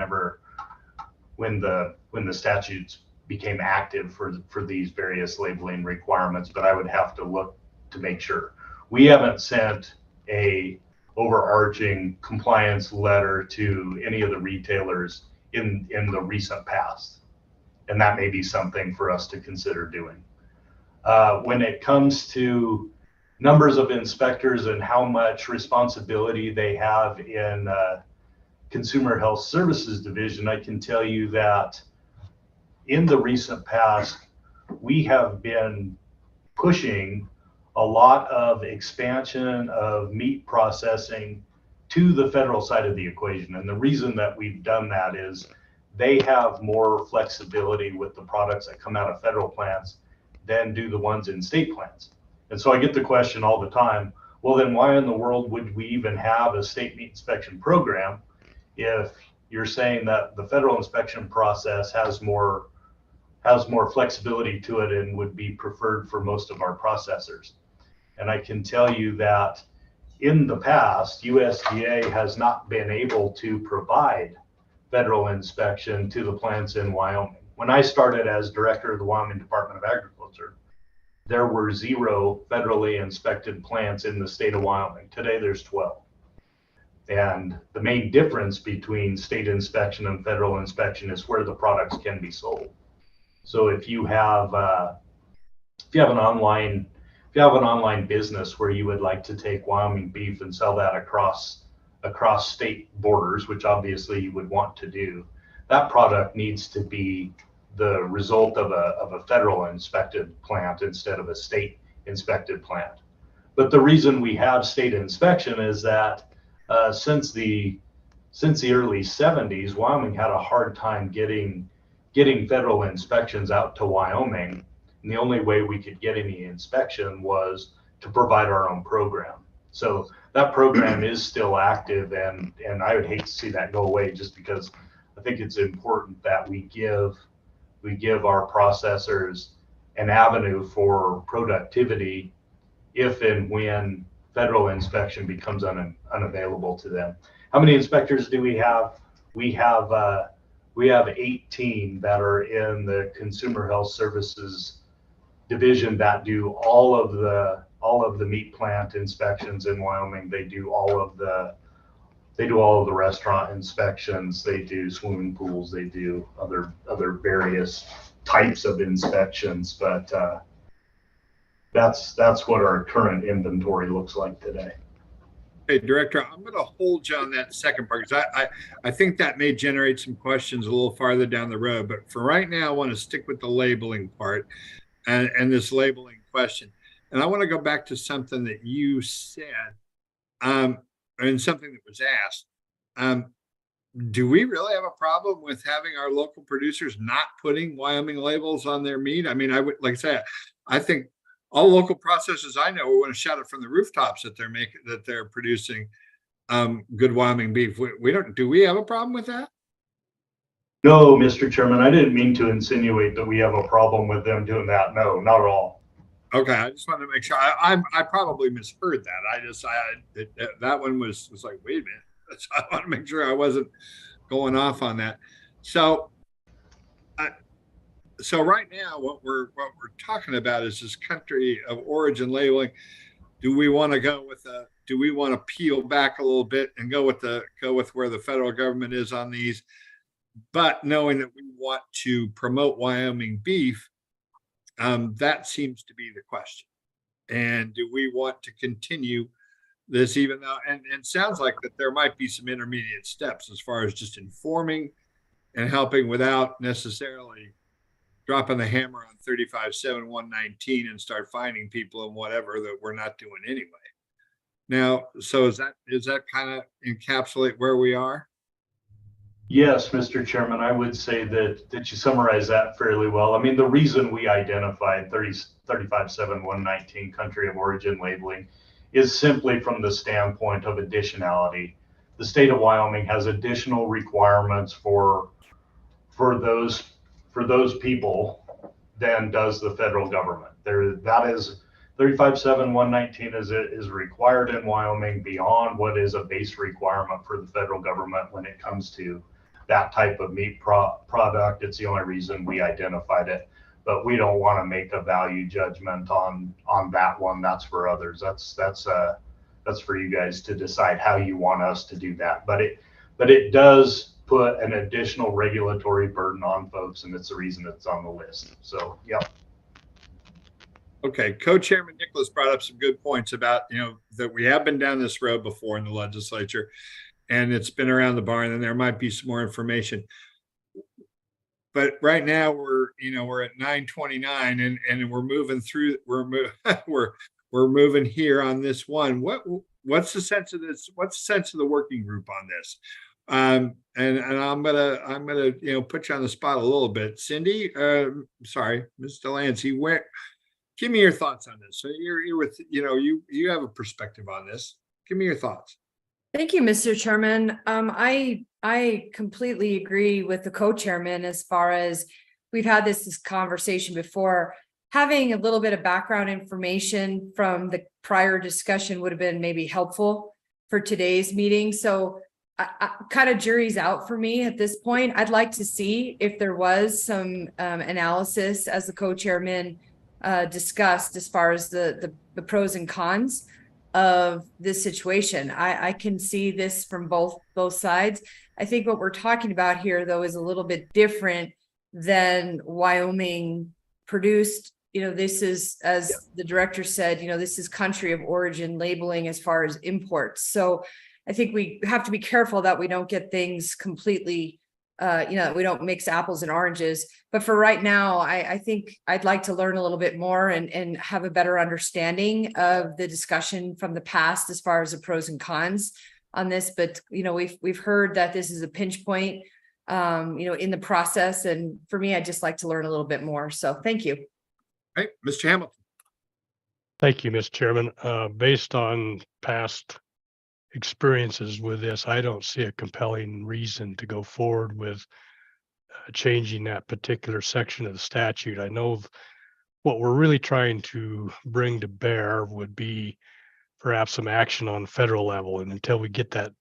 the statutes became active for these various labeling requirements, but I would have to look to make sure. We haven't sent a overarching compliance letter to any of the retailers in the recent past, and that may be something for us to consider doing. When it comes to numbers of inspectors and how much responsibility they have in Consumer Health Services Division, I can tell you that in the recent past, we have been pushing a lot of expansion of meat processing to the federal side of the equation. And the reason that we've done that is they have more flexibility with the products that come out of federal plants than do the ones in state plants. And so I get the question all the time, well, then why in the world would we even have a state meat inspection program if you're saying that the federal inspection process has more flexibility to it and would be preferred for most of our processors? And I can tell you that in the past, USDA has not been able to provide federal inspection to the plants in Wyoming. When I started as director of the Wyoming Department of Agriculture, there were 0 federally inspected plants in the state of Wyoming. Today there's 12. And the main difference between state inspection and federal inspection is where the products can be sold. So if you have an online business where you would like to take Wyoming beef and sell that across state borders, which obviously you would want to do, that product needs to be the result of a federal inspected plant instead of a state inspected plant. But the reason we have state inspection is that since the early 70s, Wyoming had a hard time getting federal inspections out to Wyoming. And the only way we could get any inspection was to provide our own program. So that program is still active, and I would hate to see that go away, just because I think it's important that we give our processors an avenue for productivity if and when federal inspection becomes unavailable to them. How many inspectors do we have? We have 18 that are in the Consumer Health Services Division that do all of the meat plant inspections in Wyoming. They do all of the restaurant inspections. They do swimming pools. They do other various types of inspections. But that's what our current inventory looks like today. Hey, Director, I'm going to hold you on that second part because I think that may generate some questions a little farther down the road. But for right now, I want to stick with the labeling part and this labeling question. And I want to go back to something that you said and something that was asked. Do we really have a problem with having our local producers not putting Wyoming labels on their meat? I mean, I would, like I said, I think all local processors I know want to shout it from the rooftops that they're producing good Wyoming beef. We don't, do we have a problem with that? No, Mr. Chairman, I didn't mean to insinuate that we have a problem with them doing that. No, not at all. Okay, I just wanted to make sure. I probably misheard that. That one was like, wait a minute. So I want to make sure I wasn't going off on that. So, so right now, what we're talking about is this country of origin labeling. Do we want to go with do we want to peel back a little bit and go with where the federal government is on these, but knowing that we want to promote Wyoming beef? That seems to be the question. And do we want to continue this, even though, and it sounds like that there might be some intermediate steps as far as just informing and helping without necessarily dropping the hammer on 35-7-119 and start finding people and whatever that we're not doing anyway. Now, so is that kind of encapsulate where we are? Yes, Mr. Chairman, I would say that you summarized that fairly well. I mean, the reason we identified 35-7-119 country of origin labeling is simply from the standpoint of additionality. The state of Wyoming has additional requirements for those people than does the federal government. That is 35-7-119 is required in Wyoming beyond what is a base requirement for the federal government when it comes to that type of meat product. It's the only reason we identified it, but we don't want to make a value judgment on that one. That's for others. That's for you guys to decide how you want us to do that. But it does put an additional regulatory burden on folks, and it's the reason it's on the list. So, yep. Okay, Co-Chairman Nicholas brought up some good points about, that we have been down this road before in the legislature, and it's been around the barn, and there might be some more information. But right now we're at 9:29, and we're moving through. We're moving here on this one. What's the sense of this? What's the sense of the working group on this? And I'm gonna put you on the spot a little bit, Cindy. Sorry, Ms. Delancey. Give me your thoughts on this. So you're with you have a perspective on this. Give me your thoughts. Thank you, Mr. Chairman. I completely agree with the co-chairman as far as we've had this conversation before. Having a little bit of background information from the prior discussion would have been maybe helpful for today's meeting. So I kind of jury's out for me at this point. I'd like to see if there was some analysis, as the co-chairman discussed, as far as the pros and cons of this situation. I can see this from both sides. I think what we're talking about here, though, is a little bit different than Wyoming produced. This is, as the director said, this is country of origin labeling as far as imports. So I think we have to be careful that we don't get things completely, we don't mix apples and oranges. But for right now, I think I'd like to learn a little bit more and have a better understanding of the discussion from the past as far as the pros and cons on this. But, we've heard that this is a pinch point, in the process. And for me, I'd just like to learn a little bit more. So thank you. Right, Mr. Hamilton. Thank you, Mr. Chairman. Based on past experiences with this, I don't see a compelling reason to go forward with changing that particular section of the statute. I know what we're really trying to bring to bear would be perhaps some action on the federal level. And until we get that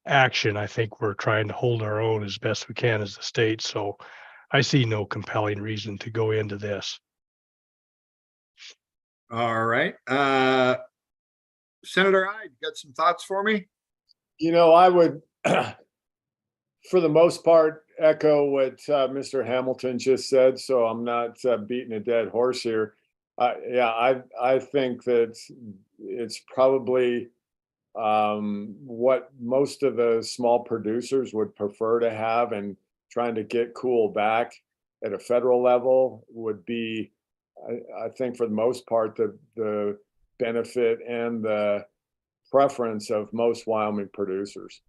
action, I think we're trying to hold our own as best we can as the state. So I see no compelling reason to go into this. All right. Senator Ide, you got some thoughts for me? I would, for the most part, echo what Mr. Hamilton just said. So I'm not beating a dead horse here. I think that it's probably what most of the small producers would prefer to have and trying to get cool back at a federal level would be, I think for the most part, the benefit and the preference of most Wyoming producers.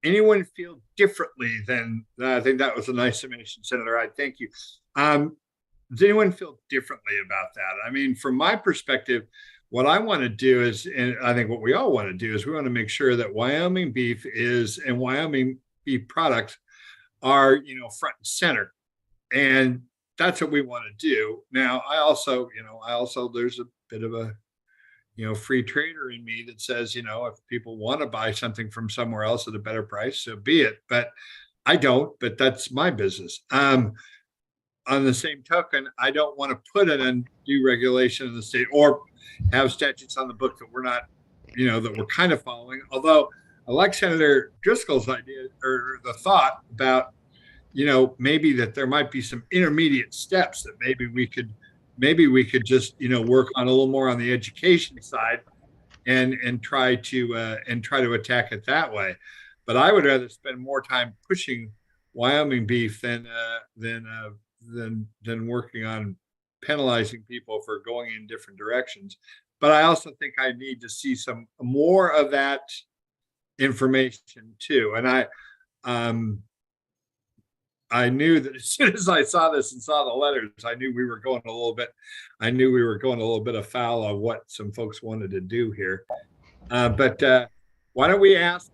Anyone feel differently than, I think that was a nice summation, Senator. I thank you. Does anyone feel differently about that? I mean, from my perspective, what I want to do is, and I think what we all want to do is we want to make sure that Wyoming beef is, and Wyoming beef products are, you know, front and center. And that's what we want to do. Now, I also, there's a bit of a, free trader in me that says, if people want to buy something from somewhere else at a better price, so be it. But I don't, but that's my business. On the same token, I don't want to put an undue regulation in the state or have statutes on the book that we're not, that we're kind of following. Although I like Senator Driscoll's idea or the thought about, maybe that there might be some intermediate steps that maybe we could just, work on a little more on the education side and try to attack it that way. But I would rather spend more time pushing Wyoming beef than working on penalizing people for going in different directions. But I also think I need to see some more of that information too. And I knew that as soon as I saw this and saw the letters, I knew we were going a little bit afoul of what some folks wanted to do here. But why don't we ask,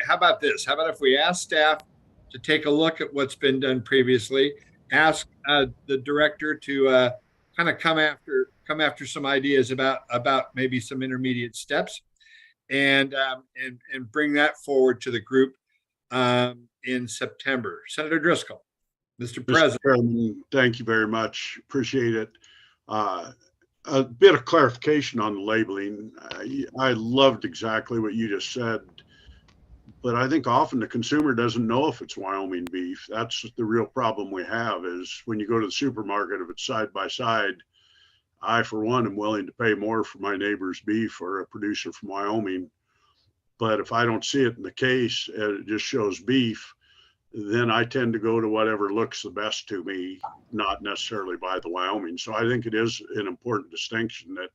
how about this? How about if we ask staff to take a look at what's been done previously, ask the director to kind of come after some ideas about maybe some intermediate steps and bring that forward to the group in September. Senator Driscoll, Mr. President. Chairman, thank you very much. Appreciate it. A bit of clarification on the labeling. I loved exactly what you just said, but I think often the consumer doesn't know if it's Wyoming beef. That's the real problem we have is when you go to the supermarket, if it's side by side, I, for one, am willing to pay more for my neighbor's beef or a producer from Wyoming. But if I don't see it in the case, it just shows beef, then I tend to go to whatever looks the best to me, not necessarily buy the Wyoming. So I think it is an important distinction that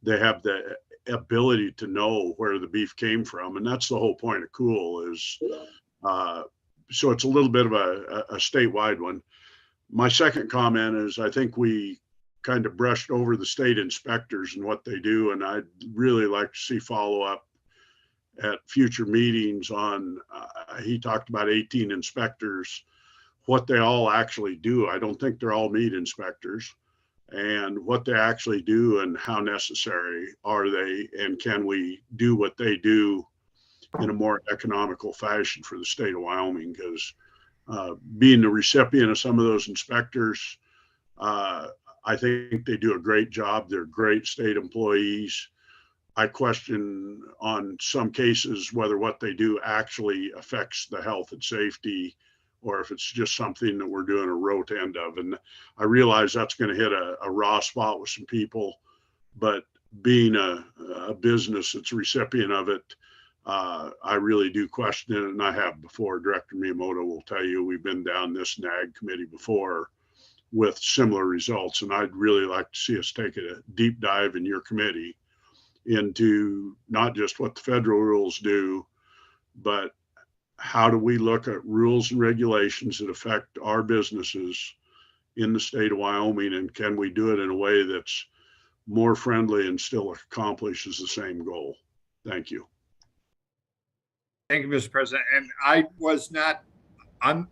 they have the ability to know where the beef came from. And that's the whole point of Cool is, so it's a little bit of a statewide one. My second comment is I think we kind of brushed over the state inspectors and what they do. And I'd really like to see follow up at future meetings on, he talked about 18 inspectors, what they all actually do. I don't think they're all meat inspectors, and what they actually do and how necessary are they, and can we do what they do in a more economical fashion for the state of Wyoming? Because being the recipient of some of those inspectors, I think they do a great job. They're great state employees. I question on some cases whether what they do actually affects the health and safety, or if it's just something that we're doing a rote end of. And I realize that's going to hit a raw spot with some people, but being a business that's a recipient of it, I really do question it. And I have before. Director Miyamoto will tell you, we've been down this NAG committee before with similar results. And I'd really like to see us take a deep dive in your committee into not just what the federal rules do, but how do we look at rules and regulations that affect our businesses in the state of Wyoming, and can we do it in a way that's more friendly and still accomplishes the same goal? Thank you. Thank you, Mr. President. And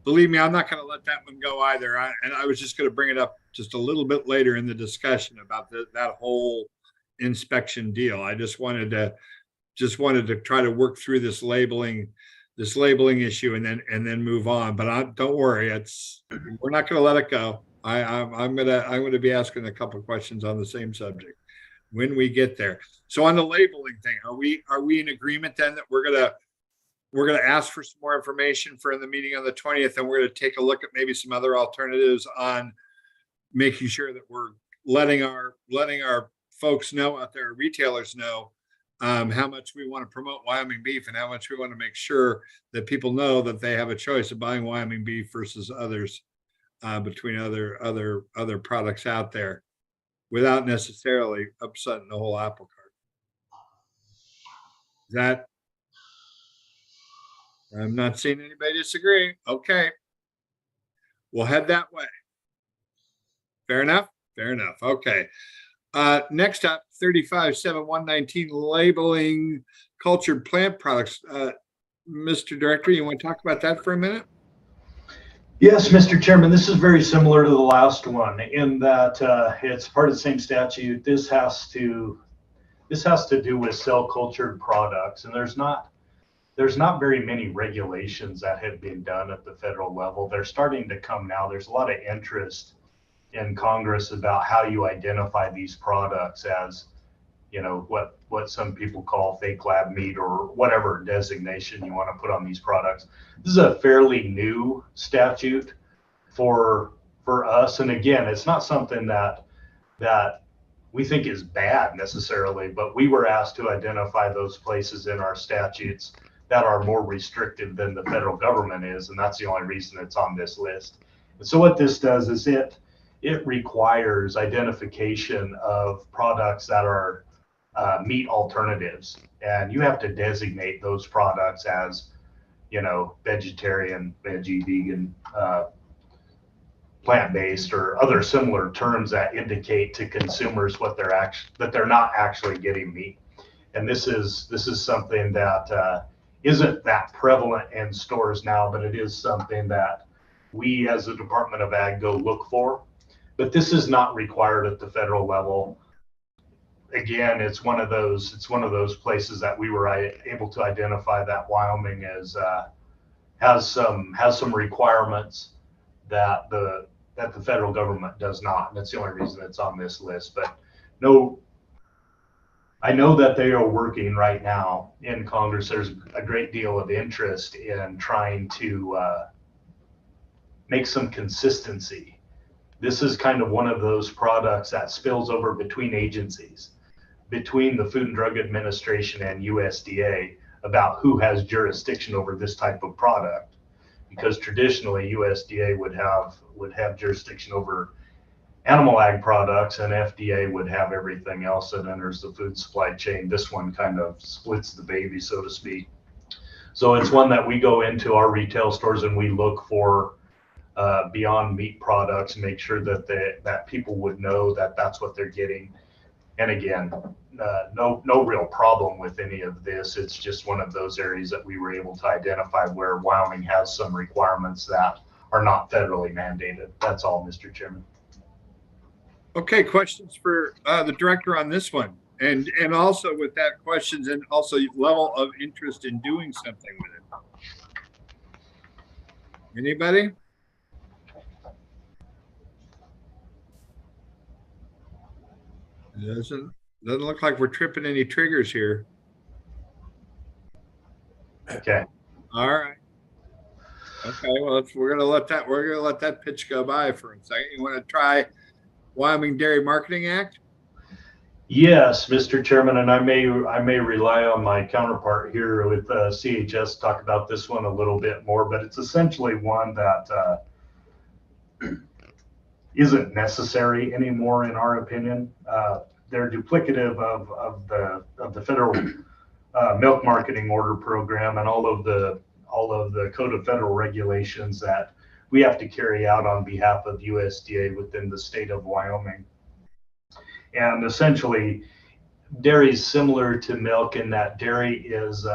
believe me, I'm not going to let that one go either. I was just going to bring it up just a little bit later in the discussion about that whole inspection deal. I just wanted to try to work through this labeling issue and then move on. But don't worry, we're not going to let it go. I'm going to be asking a couple of questions on the same subject when we get there. So on the labeling thing, are we in agreement then that we're going to ask for some more information for in the meeting on the 20th, and we're going to take a look at maybe some other alternatives on making sure that we're letting our folks know out there, retailers know how much we want to promote Wyoming beef and how much we want to make sure that people know that they have a choice of buying Wyoming beef versus others, between other products out there, without necessarily upsetting the whole apple cart. That, I'm not seeing anybody disagree. Okay. We'll head that way. Fair enough? Fair enough. Okay. Next up, 35-7-119, labeling cultured plant products. Mr. Director, you want to talk about that for a minute? Yes, Mr. Chairman, this is very similar to the last one in that it's part of the same statute. This has to do with cell cultured products, and there's not very many regulations that have been done at the federal level. They're starting to come now. There's a lot of interest in Congress about how you identify these products as, you know, what some people call fake lab meat or whatever designation you want to put on these products. This is a fairly new statute for us. And again, it's not something that we think is bad necessarily, but we were asked to identify those places in our statutes that are more restrictive than the federal government is. And that's the only reason it's on this list. And so what this does is it requires identification of products that are meat alternatives, and you have to designate those products as, you know, vegetarian, veggie, vegan, plant-based, or other similar terms that indicate to consumers what that they're not actually getting meat. And this is something that isn't that prevalent in stores now, but it is something that we as the Department of Ag go look for. But this is not required at the federal level. Again, it's one of those places that we were able to identify that Wyoming has some requirements that the federal government does not, and that's the only reason it's on this list. But no, I know that they are working right now in Congress. There's a great deal of interest in trying to make some consistency. This is kind of one of those products that spills over between agencies, between the Food and Drug Administration and USDA, about who has jurisdiction over this type of product. Because traditionally USDA would have jurisdiction over animal ag products, and FDA would have everything else that enters the food supply chain. This one kind of splits the baby, so to speak. So it's one that we go into our retail stores and we look for Beyond Meat products, make sure that people would know that that's what they're getting. And again, no real problem with any of this. It's just one of those areas that we were able to identify where Wyoming has some requirements that are not federally mandated. That's all, Mr. Chairman. Okay, questions for the director on this one, and also with that, questions and also level of interest in doing something with it. Anybody? Doesn't look like we're tripping any triggers here. Okay. All right. Okay. Well, we're gonna let that pitch go by for a second. You want to try Wyoming Dairy Marketing Act? Yes, Mr. Chairman, and I may rely on my counterpart here with CHS to talk about this one a little bit more, but it's essentially one that isn't necessary anymore in our opinion. They're duplicative of the federal milk marketing order program and all of the Code of Federal Regulations that we have to carry out on behalf of USDA within the state of Wyoming. And essentially, dairy is similar to milk in that dairy is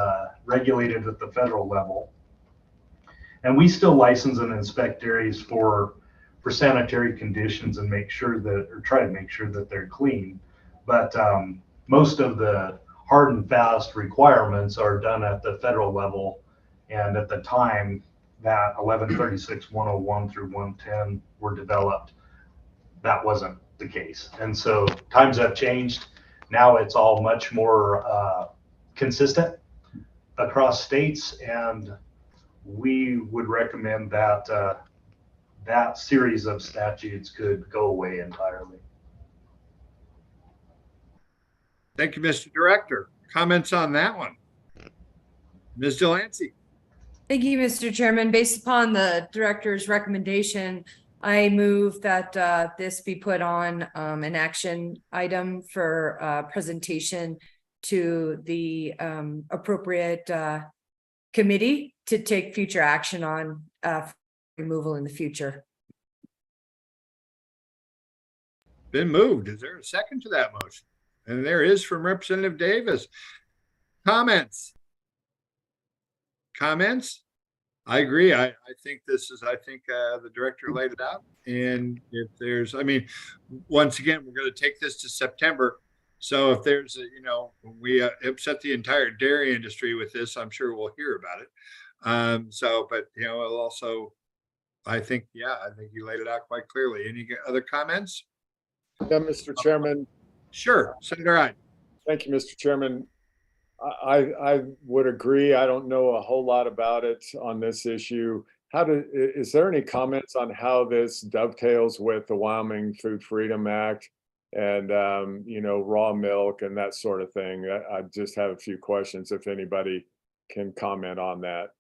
regulated at the federal level. And we still license and inspect dairies for sanitary conditions and try to make sure that they're clean. But most of the hard and fast requirements are done at the federal level. And at the time that 1136-101 through 110 were developed, that wasn't the case. And so times have changed. Now it's all much more consistent across states, and we would recommend that that series of statutes could go away entirely. Thank you, Mr. Director. Comments on that one? Ms. Delancey? Thank you, Mr. Chairman. Based upon the director's recommendation, I move that this be put on an action item for presentation to the appropriate committee to take future action on removal in the future. Been moved. Is there a second to that motion? And there is from Representative Davis. Comments? Comments? I agree. I think the director laid it out. And if there's, I mean, once again, we're going to take this to September. So if there's, we upset the entire dairy industry with this, I'm sure we'll hear about it. But it'll also, I think you laid it out quite clearly. Any other comments? Yeah, Mr. Chairman. Sure, Senator Ide. Thank you, Mr. Chairman. I would agree. I don't know a whole lot about it on this issue. Is there any comments on how this dovetails with the Wyoming Food Freedom Act and, raw milk and that sort of thing? I just have a few questions if anybody can comment on that.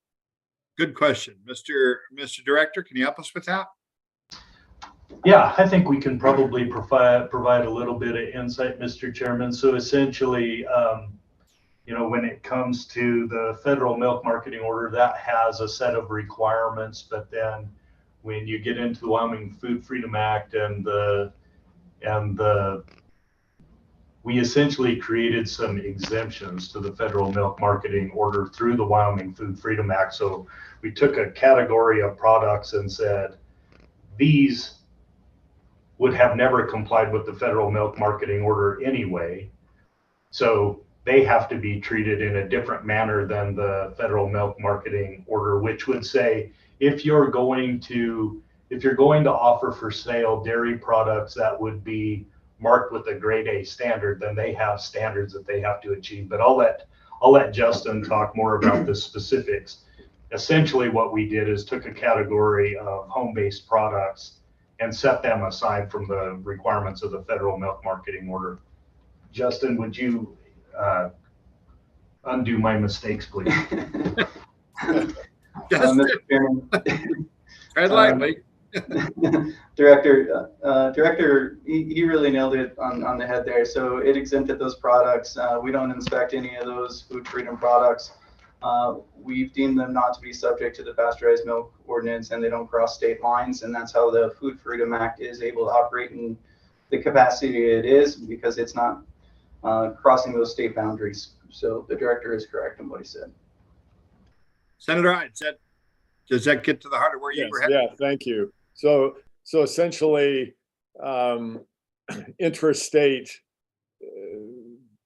Good question. Mr. Director, can you help us with that? Yeah, I think we can probably provide a little bit of insight, Mr. Chairman. So essentially, when it comes to the federal milk marketing order, that has a set of requirements. But then when you get into the Wyoming Food Freedom Act we essentially created some exemptions to the federal milk marketing order through the Wyoming Food Freedom Act. So we took a category of products and said, these would have never complied with the federal milk marketing order anyway. So they have to be treated in a different manner than the federal milk marketing order, which would say, if you're going to offer for sale dairy products that would be marked with a grade A standard, then they have standards that they have to achieve. But I'll let Justin talk more about the specifics. Essentially what we did is took a category of home-based products and set them aside from the requirements of the federal milk marketing order. Justin, would you undo my mistakes, please? Justin, Mr. Chairman. tread lightly. Director, he really nailed it on the head there. So it exempted those products. We don't inspect any of those food freedom products. We've deemed them not to be subject to the pasteurized milk ordinance, and they don't cross state lines. And that's how the Food Freedom Act is able to operate in the capacity it is, because it's not crossing those state boundaries. So the director is correct in what he said. Senator Ide, does that get to the heart of where you were headed? Yeah, thank you. So essentially, intrastate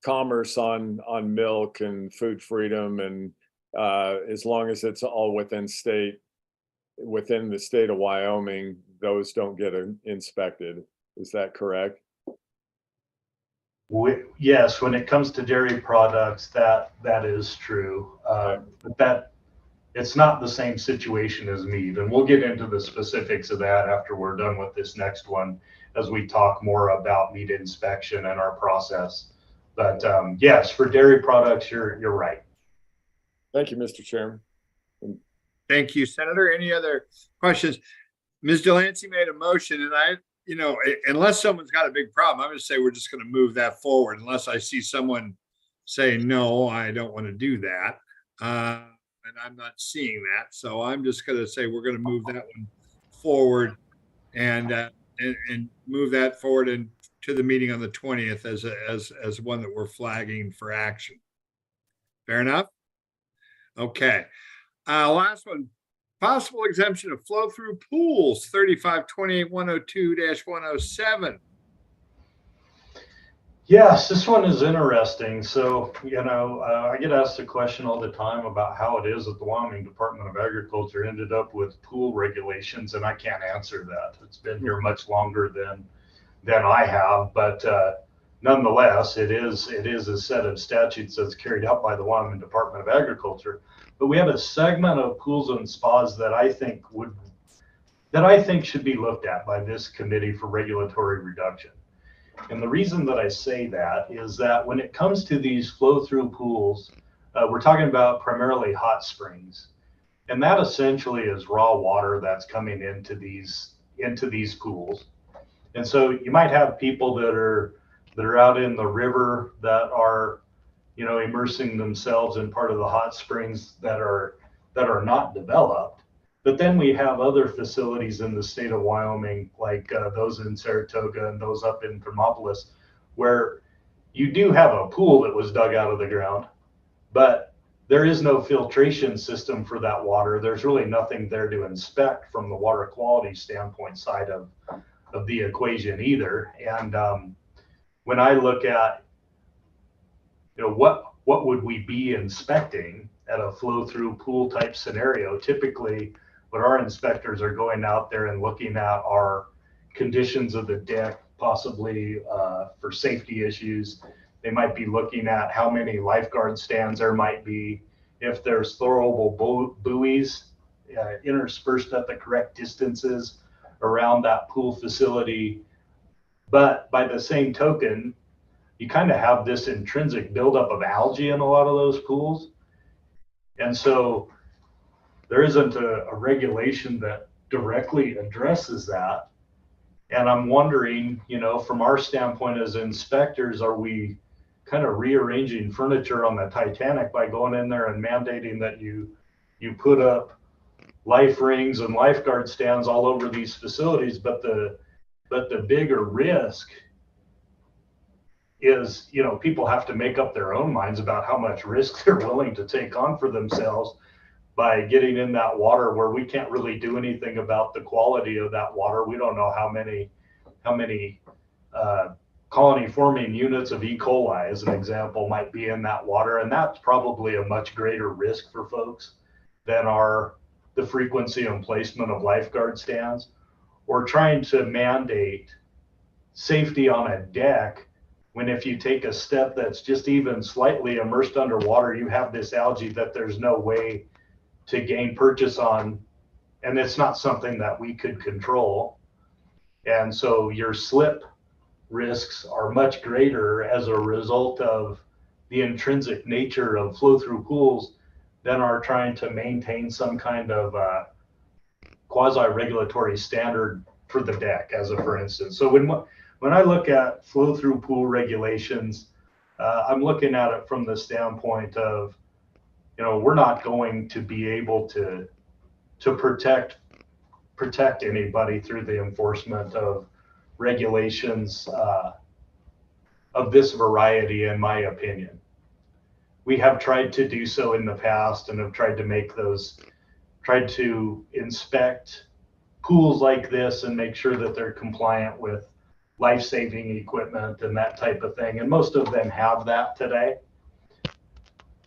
commerce on milk and food freedom, and as long as it's all within the state of Wyoming, those don't get inspected. Is that correct? Yes, when it comes to dairy products, that is true. But it's not the same situation as meat, and we'll get into the specifics of that after we're done with this next one, as we talk more about meat inspection and our process. But yes, for dairy products, you're right. Thank you, Mr. Chairman. Thank you, Senator. Any other questions? Ms. Delancey made a motion, and unless someone's got a big problem, I'm going to say we're just going to move that forward unless I see someone say, no, I don't want to do that. And I'm not seeing that. So I'm just going to say we're going to move that one forward and move that forward and to the meeting on the 20th as one that we're flagging for action. Fair enough? Okay. Last one. Possible exemption of flow-through pools, 3528-102-107. Yes, this one is interesting. So, I get asked a question all the time about how it is that the Wyoming Department of Agriculture ended up with pool regulations, and I can't answer that. It's been here much longer than I have, but nonetheless, it is a set of statutes that's carried out by the Wyoming Department of Agriculture. But we have a segment of pools and spas that I think should be looked at by this committee for regulatory reduction. And the reason that I say that is that when it comes to these flow-through pools, we're talking about primarily hot springs. And that essentially is raw water that's coming into these pools. And so you might have people that are out in the river that are, you know, immersing themselves in part of the hot springs that are not developed. But then we have other facilities in the state of Wyoming, like those in Saratoga and those up in Thermopolis, where you do have a pool that was dug out of the ground, but there is no filtration system for that water. There's really nothing there to inspect from the water quality standpoint side of the equation either. And when I look at, you know, what would we be inspecting at a flow through pool type scenario? Typically, what our inspectors are going out there and looking at are conditions of the deck, possibly for safety issues. They might be looking at how many lifeguard stands there might be, if there's throwable buoys interspersed at the correct distances around that pool facility. But by the same token, you kind of have this intrinsic buildup of algae in a lot of those pools. And so there isn't a regulation that directly addresses that. And I'm wondering, you know, from our standpoint as inspectors, are we kind of rearranging furniture on the Titanic by going in there and mandating that you put up life rings and lifeguard stands all over these facilities? But the bigger risk is, you know, people have to make up their own minds about how much risk they're willing to take on for themselves by getting in that water where we can't really do anything about the quality of that water. We don't know how many colony forming units of E. coli, as an example, might be in that water. And that's probably a much greater risk for folks than the frequency and placement of lifeguard stands, or trying to mandate safety on a deck when if you take a step that's just even slightly immersed underwater, you have this algae that there's no way to gain purchase on, and it's not something that we could control. And so your slip risks are much greater as a result of the intrinsic nature of flow through pools than are trying to maintain some kind of quasi-regulatory standard for the deck, as a for instance. So when I look at flow through pool regulations, I'm looking at it from the standpoint of, you know, we're not going to be able to protect anybody through the enforcement of regulations of this variety, in my opinion. We have tried to do so in the past and have tried to inspect pools like this and make sure that they're compliant with life-saving equipment and that type of thing. And most of them have that today.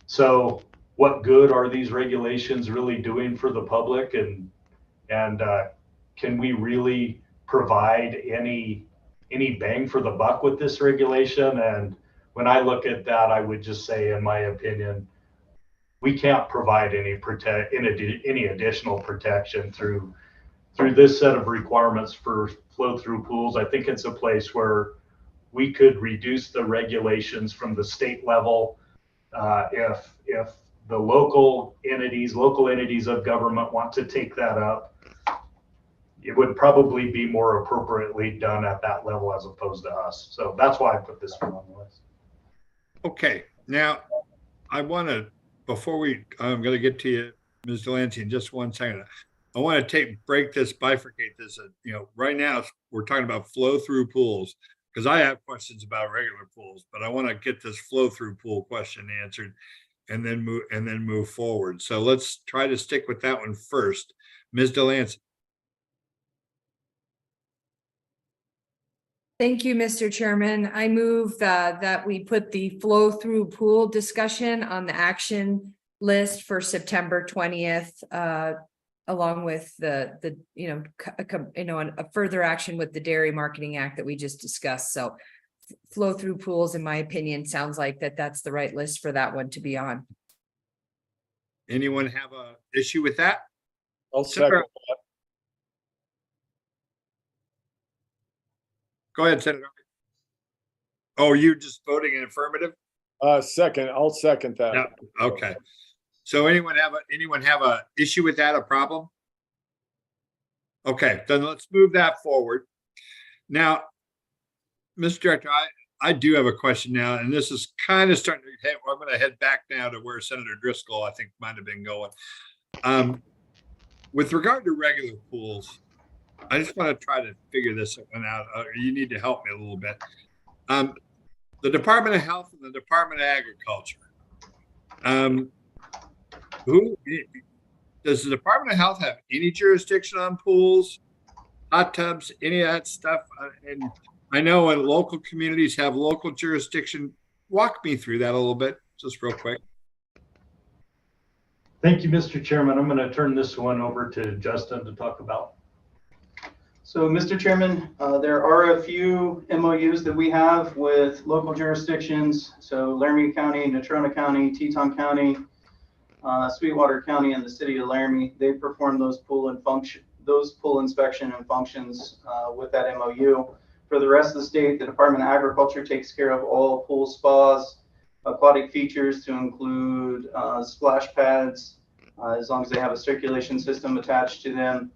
So what good are these regulations really doing for the public? And can we really provide any bang for the buck with this regulation? And when I look at that, I would just say, in my opinion, we can't provide any additional protection through this set of requirements for flow through pools. I think it's a place where we could reduce the regulations from the state level. If the local entities of government want to take that up, it would probably be more appropriately done at that level as opposed to us. So that's why I put this one on the list. Okay, now I want to, I'm going to get to you, Ms. Delancey, in just 1 second. I want to bifurcate this. You know, right now we're talking about flow through pools, because I have questions about regular pools, but I want to get this flow through pool question answered and then move forward. So let's try to stick with that one first. Ms. Delancey. Thank you, Mr. Chairman. I move that we put the flow through pool discussion on the action list for September 20th, along with a further action with the Dairy Marketing Act that we just discussed. So flow through pools, in my opinion, sounds like that's the right list for that one to be on. Anyone have a issue with that? I'll second that. Go ahead, Senator. Oh, you just voting in affirmative? Second, I'll second that. Yeah, okay. So anyone have a issue with that, a problem? Okay, then let's move that forward. Now, Mr. Director, I do have a question now, and this is kind of starting to head, I'm gonna head back now to where Senator Driscoll, I think, might have been going. With regard to regular pools, I just want to try to figure this one out. You need to help me a little bit. The Department of Health and the Department of Agriculture. Who does the Department of Health have any jurisdiction on pools, hot tubs, any of that stuff? And I know when local communities have local jurisdiction. Walk me through that a little bit, just real quick. Thank you, Mr. Chairman. I'm going to turn this one over to Justin to talk about. So, Mr. Chairman, there are a few MOUs that we have with local jurisdictions. So Laramie County, Natrona County, Teton County, Sweetwater County, and the city of Laramie. They perform those pool inspection and functions with that MOU. For the rest of the state, the Department of Agriculture takes care of all pool spas, aquatic features to include splash pads, as long as they have a circulation system attached to them.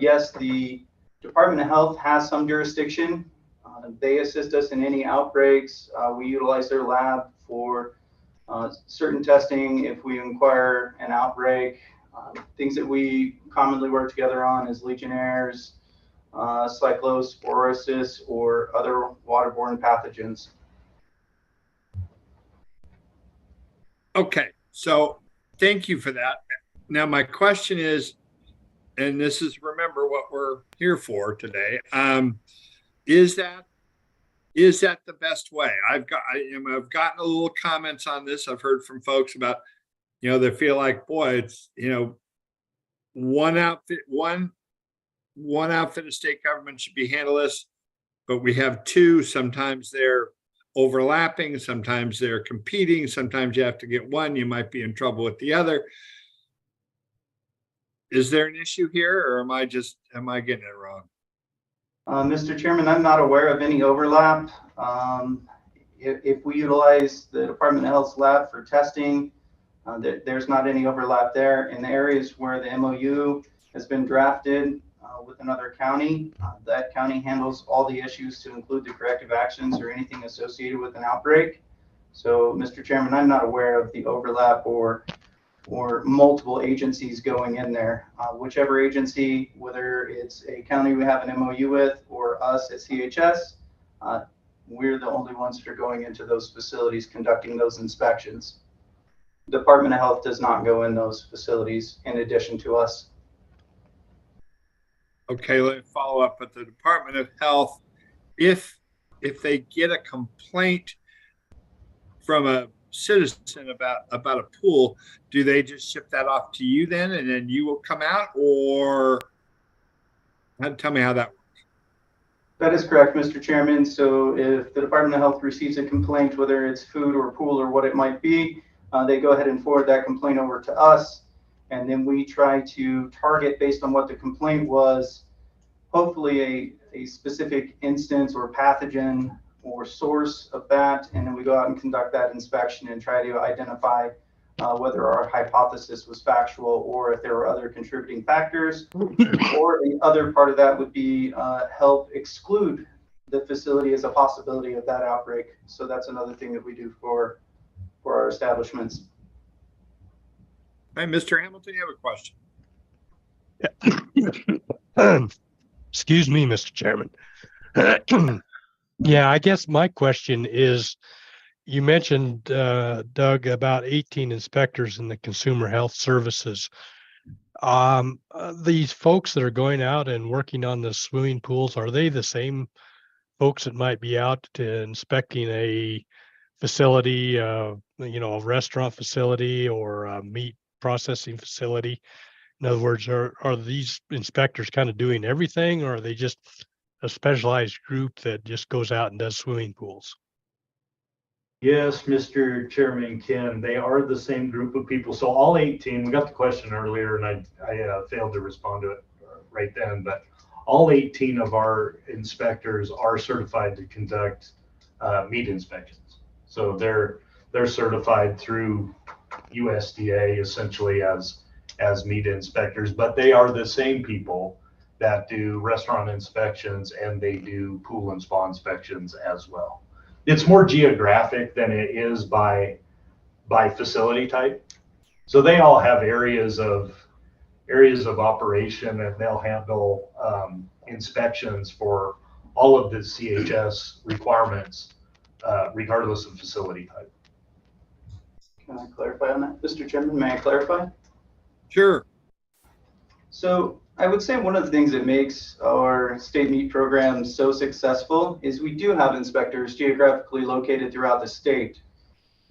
Yes, the Department of Health has some jurisdiction. They assist us in any outbreaks. We utilize their lab for certain testing if we inquire an outbreak. Things that we commonly work together on is Legionnaires, cyclosporosis, or other waterborne pathogens. Okay, so thank you for that. Now, my question is, and this is, remember what we're here for today. Is that the best way? I've gotten a little comments on this. I've heard from folks about, they feel like, boy, it's, one outfit of state government should be handle this, but we have two. Sometimes they're overlapping, sometimes they're competing, sometimes you have to get one, you might be in trouble with the other. Is there an issue here, or am I getting it wrong? Mr. Chairman, I'm not aware of any overlap. If we utilize the Department of Health's lab for testing, there's not any overlap there. In the areas where the MOU has been drafted with another county, that county handles all the issues to include the corrective actions or anything associated with an outbreak. So, Mr. Chairman, I'm not aware of the overlap or multiple agencies going in there. Whichever agency, whether it's a county we have an MOU with or us at CHS, we're the only ones that are going into those facilities conducting those inspections. Department of Health does not go in those facilities in addition to us. Okay, let me follow up with the Department of Health. If they get a complaint from a citizen about a pool, do they just ship that off to you then, and then you will come out, or tell me how that works? That is correct, Mr. Chairman. So if the Department of Health receives a complaint, whether it's food or pool or what it might be, they go ahead and forward that complaint over to us, and then we try to target based on what the complaint was, hopefully a specific instance or pathogen or source of that, and then we go out and conduct that inspection and try to identify whether our hypothesis was factual or if there were other contributing factors. Or the other part of that would be help exclude the facility as a possibility of that outbreak. So that's another thing that we do for our establishments. Hey, Mr. Hamilton, you have a question? Excuse me, Mr. Chairman. Yeah, I guess my question is, you mentioned, Doug, about 18 inspectors in the consumer health services. These folks that are going out and working on the swimming pools, are they the same folks that might be out to inspecting a facility, a restaurant facility or a meat processing facility? In other words, are these inspectors kind of doing everything, or are they just a specialized group that just goes out and does swimming pools? Yes, Mr. Chairman, Ken, they are the same group of people. So all 18, we got the question earlier and I failed to respond to it right then, but all 18 of our inspectors are certified to conduct meat inspections. So they're certified through USDA essentially as meat inspectors, but they are the same people that do restaurant inspections and they do pool and spa inspections as well. It's more geographic than it is by facility type. So they all have areas of operation, and they'll handle inspections for all of the CHS requirements, regardless of facility type. Can I clarify on that? Mr. Chairman, may I clarify? Sure. So I would say one of the things that makes our state meat program so successful is we do have inspectors geographically located throughout the state.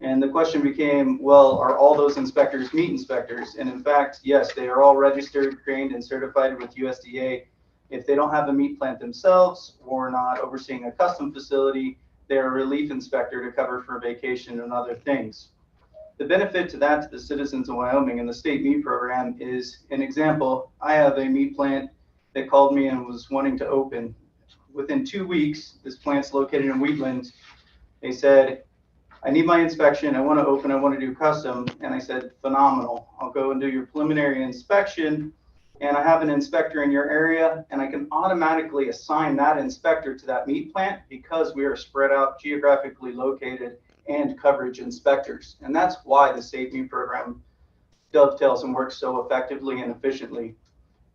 And the question became, well, are all those inspectors meat inspectors? And in fact, yes, they are all registered, trained, and certified with USDA. If they don't have a meat plant themselves or not overseeing a custom facility, they're a relief inspector to cover for vacation and other things. The benefit to that to the citizens of Wyoming and the state meat program is an example. I have a meat plant that called me and was wanting to open. Within 2 weeks, this plant's located in Wheatland. They said, I need my inspection. I want to open. I want to do custom. And I said, phenomenal. I'll go and do your preliminary inspection. And I have an inspector in your area, and I can automatically assign that inspector to that meat plant because we are spread out, geographically located, and coverage inspectors. And that's why the state meat program dovetails and works so effectively and efficiently.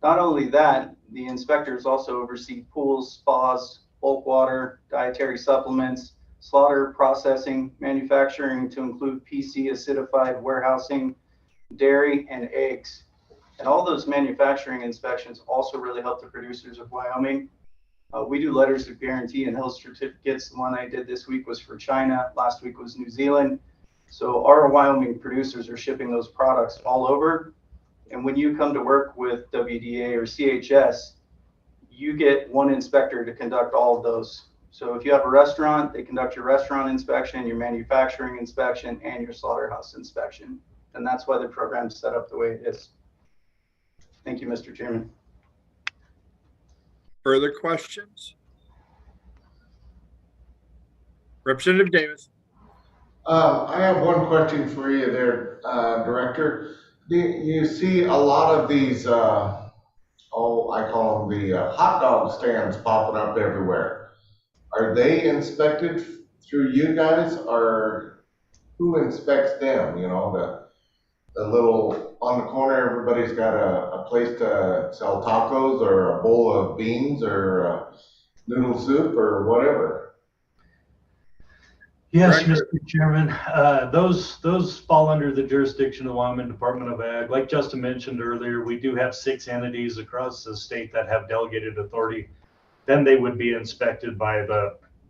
Not only that, the inspectors also oversee pools, spas, bulk water, dietary supplements, slaughter, processing, manufacturing to include PC, acidified, warehousing, dairy, and eggs. And all those manufacturing inspections also really help the producers of Wyoming. We do letters of guarantee and health certificates. The one I did this week was for China. Last week was New Zealand. So our Wyoming producers are shipping those products all over. And when you come to work with WDA or CHS, you get one inspector to conduct all of those. So if you have a restaurant, they conduct your restaurant inspection, your manufacturing inspection, and your slaughterhouse inspection. And that's why the program's set up the way it is. Thank you, Mr. Chairman. Further questions? Representative Davis. I have one question for you there, Director. You see a lot of these, I call them the hot dog stands popping up everywhere. Are they inspected through you guys, or who inspects them? You know, the little on the corner, everybody's got a place to sell tacos or a bowl of beans or noodle soup or whatever. Yes, Director. Mr. Chairman, those fall under the jurisdiction of the Wyoming Department of Ag. Like Justin mentioned earlier, we do have 6 entities across the state that have delegated authority. Then they would be inspected by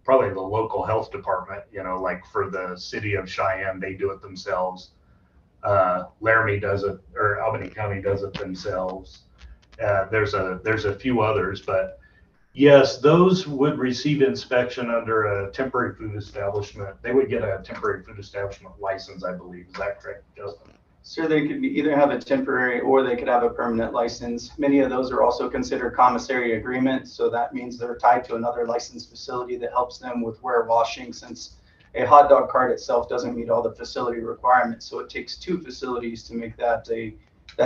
probably the local health department, you know, like for the city of Cheyenne, they do it themselves. Laramie does it, or Albany County does it themselves. There's a few others, but yes, those would receive inspection under a temporary food establishment. They would get a temporary food establishment license, I believe. Is that correct, Justin? So they could either have a temporary or they could have a permanent license. Many of those are also considered commissary agreements. So that means they're tied to another licensed facility that helps them with warewashing, since a hot dog cart itself doesn't meet all the facility requirements. So it takes 2 facilities to make that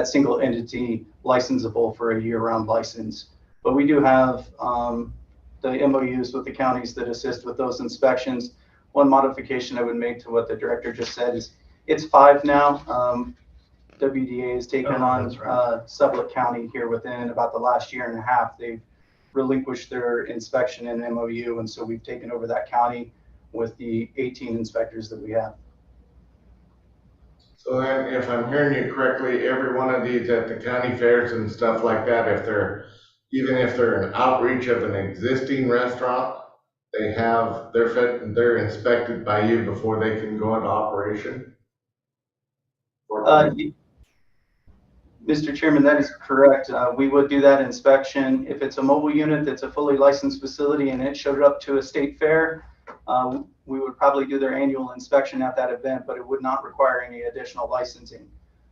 single entity licensable for a year-round license. But we do have the MOUs with the counties that assist with those inspections. One modification I would make to what the director just said is it's 5 now. WDA has taken on Sublette County here within about the last year and a half. They've relinquished their inspection and MOU, and so we've taken over that county with the 18 inspectors that we have. So then, if I'm hearing you correctly, every one of these at the county fairs and stuff like that, even if they're an outreach of an existing restaurant, they're inspected by you before they can go into operation? Mr. Chairman, that is correct. We would do that inspection. If it's a mobile unit that's a fully licensed facility and it showed up to a state fair, we would probably do their annual inspection at that event, but it would not require any additional licensing.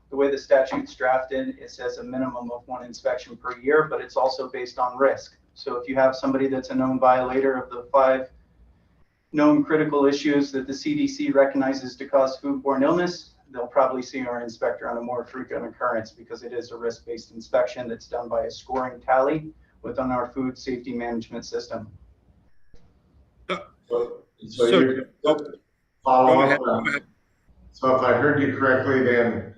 The way the statute's drafted, it says a minimum of 1 inspection per year, but it's also based on risk. So if you have somebody that's a known violator of the 5 known critical issues that the CDC recognizes to cause foodborne illness, they'll probably see our inspector on a more frequent occurrence because it is a risk-based inspection that's done by a scoring tally within our food safety management system. So So- you Go follow ahead. up. Go ahead. So if I heard you correctly, then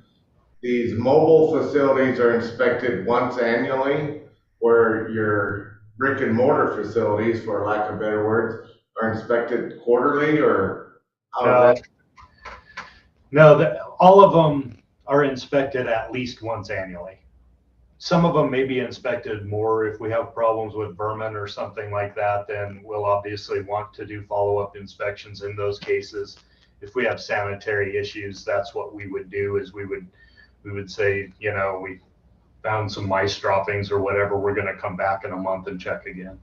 these mobile facilities are inspected once annually, where your brick and mortar facilities, for lack of better words, are inspected quarterly, or how is that? No, all of them are inspected at least once annually. Some of them may be inspected more if we have problems with vermin or something like that, then we'll obviously want to do follow-up inspections in those cases. If we have sanitary issues, that's what we would do, is we would say, you know, we found some mice droppings or whatever, we're gonna come back in a month and check again.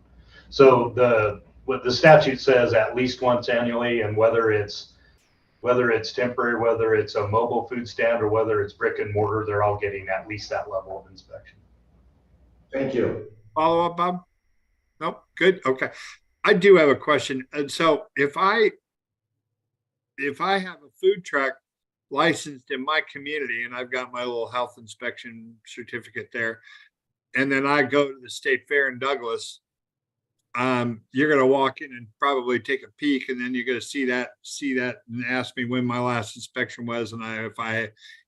So what the statute says, at least once annually, and whether it's temporary, whether it's a mobile food stand, or whether it's brick and mortar, they're all getting at least that level of inspection. Thank you. Follow up, Bob? Nope, good, okay. I do have a question. And so if I have a food truck licensed in my community and I've got my little health inspection certificate there, and then I go to the state fair in Douglas, you're gonna walk in and probably take a peek, and then you're gonna see that and ask me when my last inspection was. And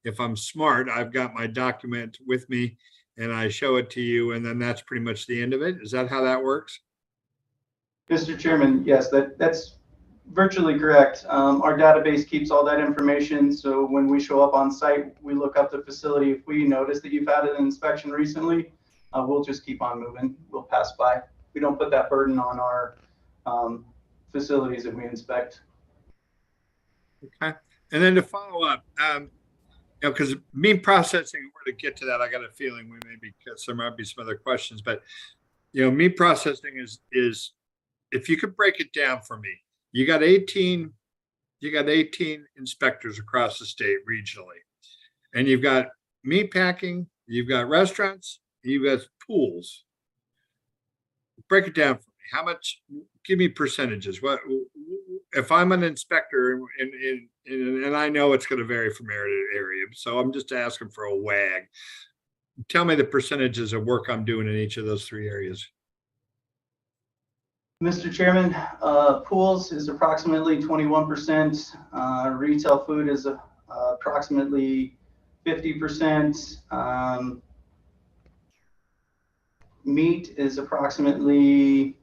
if I'm smart, I've got my document with me and I show it to you, and then that's pretty much the end of it. Is that how that works? Mr. Chairman, yes, that's virtually correct. Our database keeps all that information. So when we show up on site, we look up the facility. If we notice that you've had an inspection recently, we'll just keep on moving. We'll pass by. We don't put that burden on our facilities that we inspect. Okay. And then to follow up, you know, because meat processing, where to get to that, I got a feeling we maybe, there might be some other questions, but you know, meat processing is, if you could break it down for me, you got 18 inspectors across the state regionally, and you've got meat packing, you've got restaurants, you've got pools. Break it down for me. How much, give me percentages. What, if I'm an inspector and I know it's going to vary from area to area, so I'm just asking for a wag. Tell me the percentages of work I'm doing in each of those three areas. Mr. Chairman, pools is approximately 21%. Retail food is approximately 50%. Meat is approximately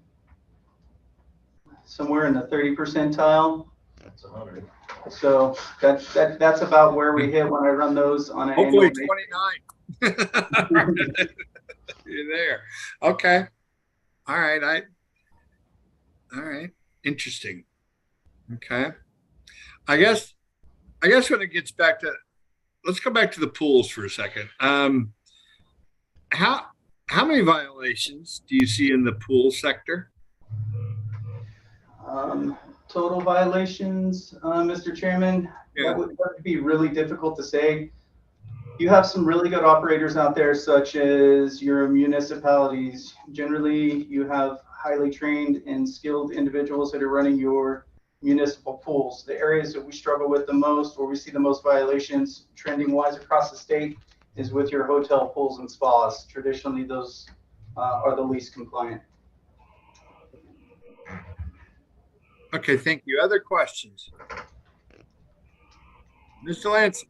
somewhere in the 30 percentile. That's 100. So that's about where we hit when I run those on an Hopefully annual 29. You're there. Okay. All right. All right. Interesting. Okay. I guess when it gets back to, let's go back to the pools for a second. How many violations do you see in the pool sector? Total violations, Mr. Chairman, Yeah. that would be really difficult to say. You have some really good operators out there, such as your municipalities. Generally, you have highly trained and skilled individuals that are running your municipal pools. The areas that we struggle with the most, where we see the most violations trending wise across the state, is with your hotel pools and spas. Traditionally, those are the least compliant. Okay, thank you. Other questions? Mr. Lance?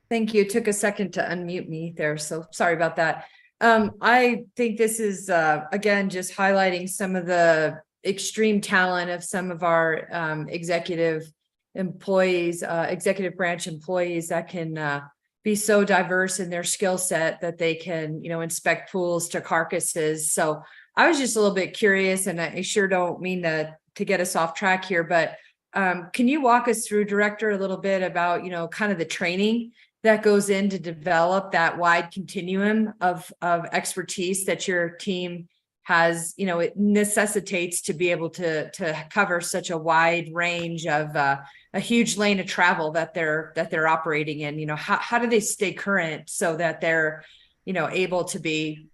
Thank you. It took a second to unmute me there, so sorry about that. I think this is, again, just highlighting some of the extreme talent of some of our executive employees, executive branch employees that can be so diverse in their skill set that they can, inspect pools to carcasses. So I was just a little bit curious, and I sure don't mean to get us off track here, but can you walk us through, Director, a little bit about, kind of the training that goes in to develop that wide continuum of expertise that your team has, it necessitates to be able to cover such a wide range of a huge lane of travel that they're operating in. How do they stay current so that they're, able to be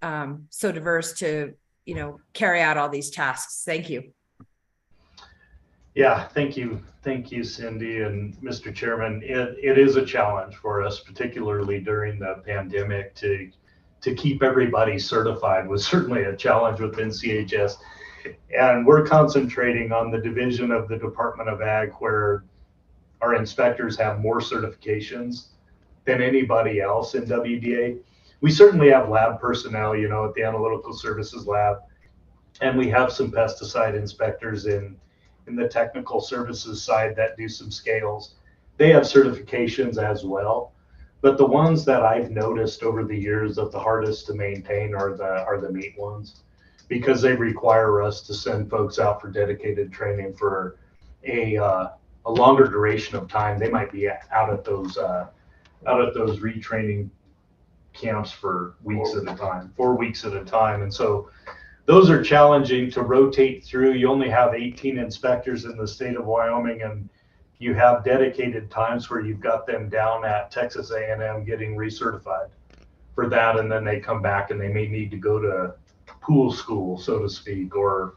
so diverse to, carry out all these tasks. Thank you. Yeah, thank you. Thank you, Cindy and Mr. Chairman. It is a challenge for us, particularly during the pandemic, to keep everybody certified was certainly a challenge within CHS. And we're concentrating on the division of the Department of Ag where our inspectors have more certifications than anybody else in WDA. We certainly have lab personnel, at the Analytical Services Lab, and we have some pesticide inspectors in the technical services side that do some scales. They have certifications as well, but the ones that I've noticed over the years of the hardest to maintain are the meat ones, because they require us to send folks out for dedicated training for a longer duration of time. They might be out at those retraining camps for weeks at a time, 4 weeks at a time, and so those are challenging to rotate through. You only have 18 inspectors in the state of Wyoming, and you have dedicated times where you've got them down at Texas A&M getting recertified for that, and then they come back and they may need to go to pool school, so to speak, or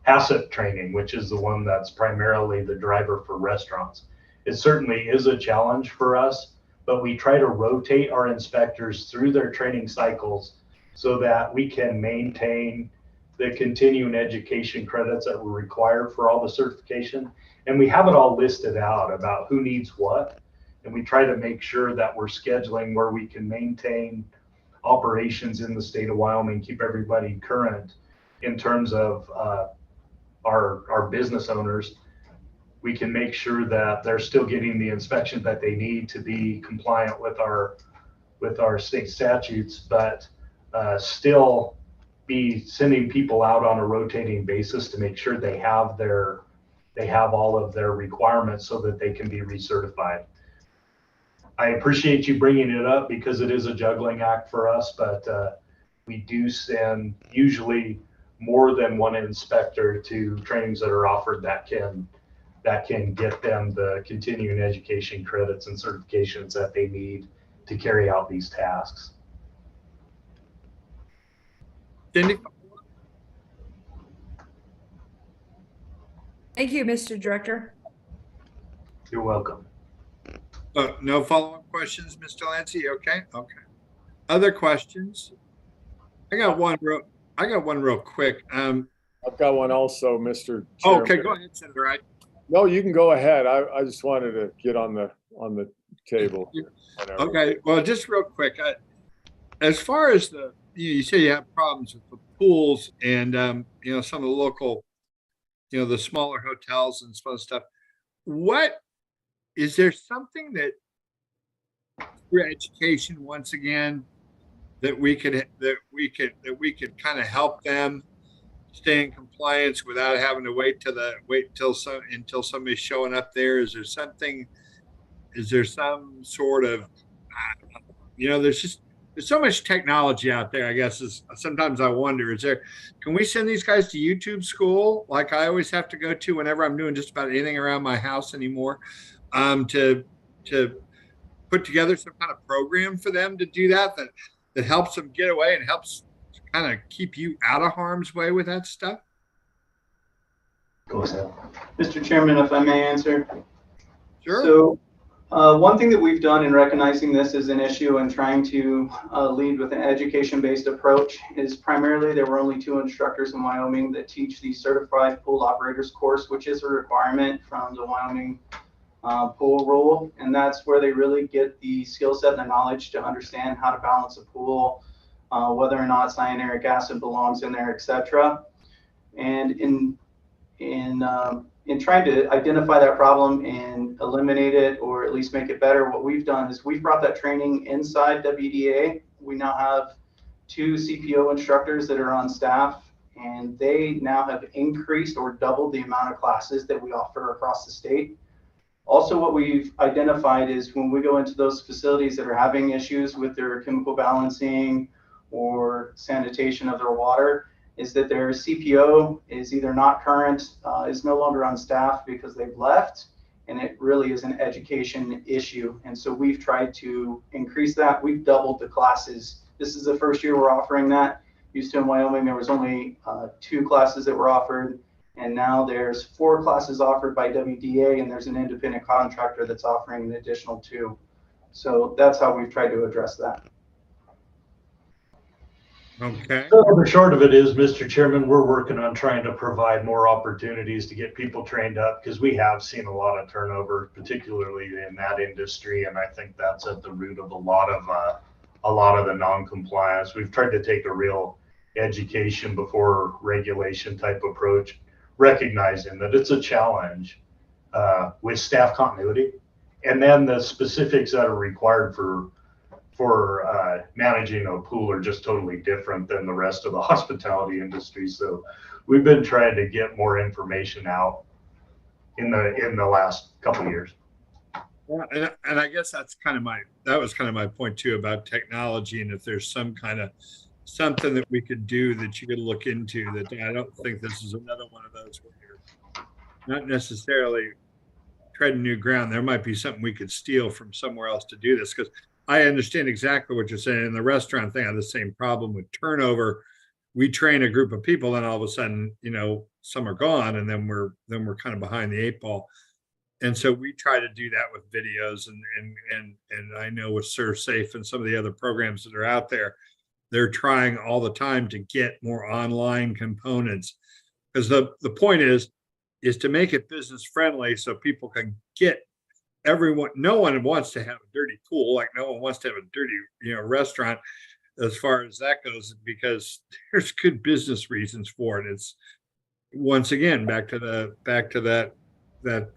asset training, which is the one that's primarily the driver for restaurants. It certainly is a challenge for us, but we try to rotate our inspectors through their training cycles so that we can maintain the continuing education credits that were required for all the certification. And we have it all listed out about who needs what. And we try to make sure that we're scheduling where we can maintain operations in the state of Wyoming, keep everybody current in terms of our business owners. We can make sure that they're still getting the inspection that they need to be compliant with our state statutes, but still be sending people out on a rotating basis to make sure they have all of their requirements so that they can be recertified. I appreciate you bringing it up because it is a juggling act for us, but we do send usually more than one inspector to trainings that are offered that can get them the continuing education credits and certifications that they need to carry out these tasks. Cindy? Thank you, Mr. Director. You're welcome. No follow-up questions, Mr. Lancy? Okay. Other questions? I got one real quick. I've got one also, Mr. Chairman. Okay, go ahead, Senator Wright. No, you can go ahead. I just wanted to get on the table. Okay, well, just real quick, as far as you say you have problems with the pools and some of the local, the smaller hotels and some stuff. What is there something that through education once again that we could kind of help them stay in compliance without having to wait until somebody's showing up there? Is there some sort of there's so much technology out there, I guess, is sometimes I wonder, can we send these guys to YouTube school like I always have to go to whenever I'm doing just about anything around my house anymore, to put together some kind of program for them to do that helps them get away and helps kind of keep you out of harm's way with that stuff? Go ahead. Mr. Chairman, if I may answer. Sure. So one thing that we've done in recognizing this as an issue and trying to lead with an education-based approach is primarily there were only 2 instructors in Wyoming that teach the Certified Pool Operators course, which is a requirement from the Wyoming pool rule. And that's where they really get the skill set and the knowledge to understand how to balance a pool, whether or not cyanuric acid belongs in there, etc. And in trying to identify that problem and eliminate it, or at least make it better, what we've done is we've brought that training inside WDA. We now have 2 CPO instructors that are on staff, and they now have increased or doubled the amount of classes that we offer across the state. Also, what we've identified is when we go into those facilities that are having issues with their chemical balancing or sanitation of their water, is that their CPO is either not current, is no longer on staff because they've left, and it really is an education issue. And so we've tried to increase that. We've doubled the classes. This is the first year we're offering that. Used to in Wyoming, there was only 2 classes that were offered, and now there's 4 classes offered by WDA, and there's an independent contractor that's offering an additional 2. So that's how we've tried to address that. Okay. So the short of it is, Mr. Chairman, we're working on trying to provide more opportunities to get people trained up, because we have seen a lot of turnover, particularly in that industry. And I think that's at the root of a lot of the non-compliance. We've tried to take a real education before regulation type approach, recognizing that it's a challenge with staff continuity, and then the specifics that are required for managing a pool are just totally different than the rest of the hospitality industry. So we've been trying to get more information out in the last couple of years. Well, and I guess that was kind of my point too about technology, and if there's something that we could do that you could look into. That I don't think this is another one of those where you're not necessarily treading new ground. There might be something we could steal from somewhere else to do this, because I understand exactly what you're saying. In the restaurant thing, I have the same problem with turnover. We train a group of people, then all of a sudden, some are gone, and then we're kind of behind the 8 ball. And so we try to do that with videos, and I know with ServSafe and some of the other programs that are out there, they're trying all the time to get more online components, because the point is to make it business friendly so people can get everyone. No one wants to have a dirty pool, like no one wants to have a dirty restaurant as far as that goes, because there's good business reasons for it. It's once again back to that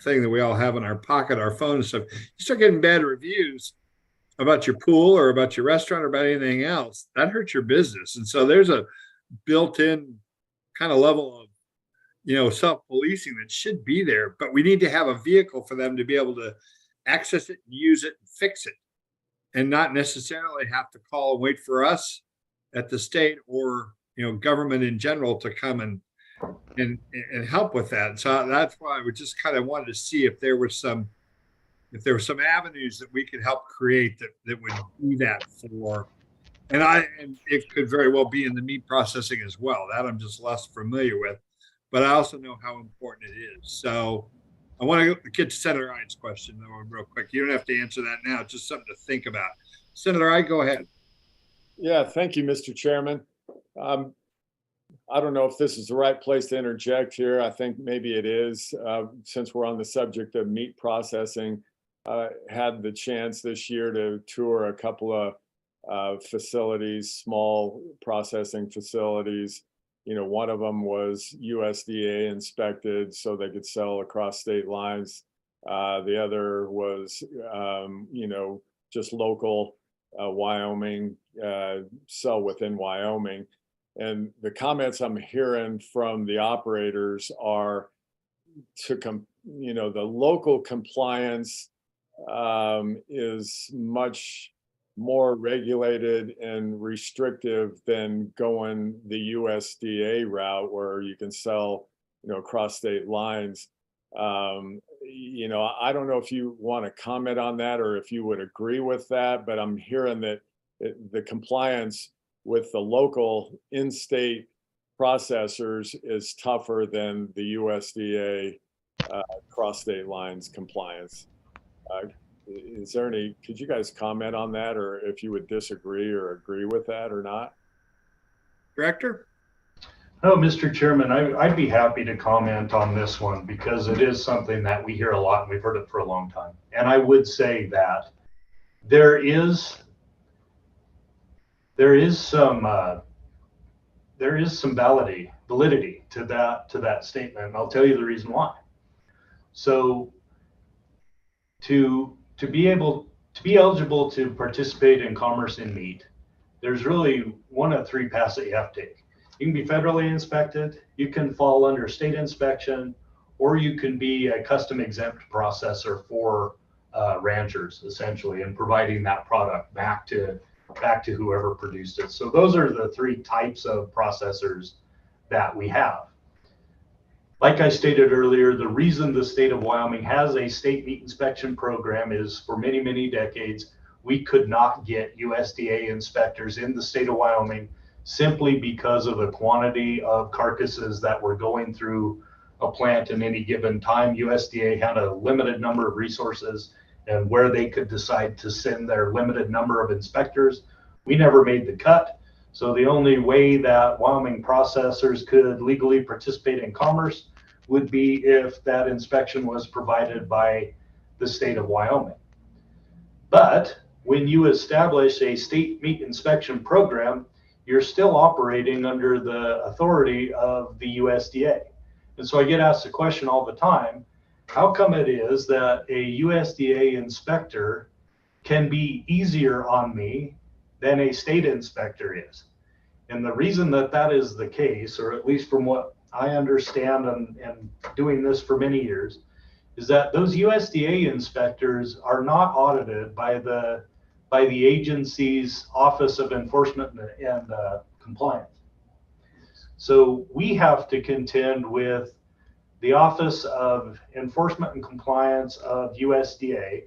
thing that we all have in our pocket, our phone and stuff. You start getting bad reviews about your pool or about your restaurant or about anything else, that hurts your business. And so there's a built-in kind of level of self-policing that should be there, but we need to have a vehicle for them to be able to access it, use it, and fix it, and not necessarily have to call and wait for us at the state or government in general to come and help with that. So that's why we just kind of wanted to see if there were some avenues that we could help create that would do that for. And it could very well be in the meat processing as well. That I'm just less familiar with, but I also know how important it is. So I want to get to Senator Ide's question though, real quick. You don't have to answer that now, just something to think about. Senator Ide, go ahead. Yeah, thank you, Mr. Chairman. I don't know if this is the right place to interject here. I think maybe it is, since we're on the subject of meat processing. Had the chance this year to tour a couple of facilities, small processing facilities. One of them was USDA inspected so they could sell across state lines. The other was, just local Wyoming, sell within Wyoming. And the comments I'm hearing from the operators are the local compliance is much more regulated and restrictive than going the USDA route where you can sell, across state lines. I don't know if you want to comment on that or if you would agree with that, but I'm hearing that the compliance with the local in-state processors is tougher than the USDA cross state lines compliance. Could you guys comment on that, or if you would disagree or agree with that or not? Director? Oh, Mr. Chairman, I'd be happy to comment on this one because it is something that we hear a lot and we've heard it for a long time. And I would say that there is some validity to that statement. And I'll tell you the reason why. So to be eligible to participate in commerce in meat, there's really one of 3 paths that you have to take. You can be federally inspected, you can fall under state inspection, or you can be a custom exempt processor for ranchers, essentially, and providing that product back to whoever produced it. So those are the 3 types of processors that we have. Like I stated earlier, the reason the state of Wyoming has a state meat inspection program is for many, many decades, we could not get USDA inspectors in the state of Wyoming simply because of the quantity of carcasses that were going through a plant in any given time. USDA had a limited number of resources and where they could decide to send their limited number of inspectors. We never made the cut. So the only way that Wyoming processors could legally participate in commerce would be if that inspection was provided by the state of Wyoming. But when you establish a state meat inspection program, you're still operating under the authority of the USDA. And so I get asked the question all the time, how come it is that a USDA inspector can be easier on me than a state inspector is? And the reason that that is the case, or at least from what I understand and doing this for many years, is that those USDA inspectors are not audited by the agency's Office of Enforcement and Compliance. So we have to contend with the Office of Enforcement and Compliance of USDA.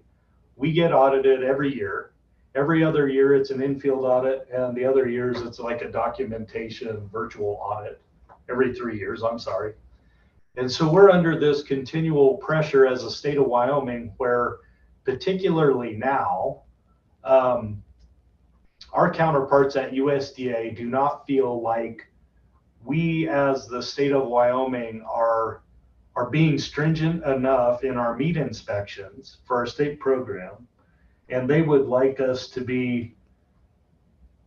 We get audited every year. Every other year it's an infield audit, and the other years it's like a documentation virtual audit. Every 3 years, I'm sorry. And so we're under this continual pressure as a state of Wyoming, where particularly now, our counterparts at USDA do not feel like we as the state of Wyoming are being stringent enough in our meat inspections for our state program, and they would like us to be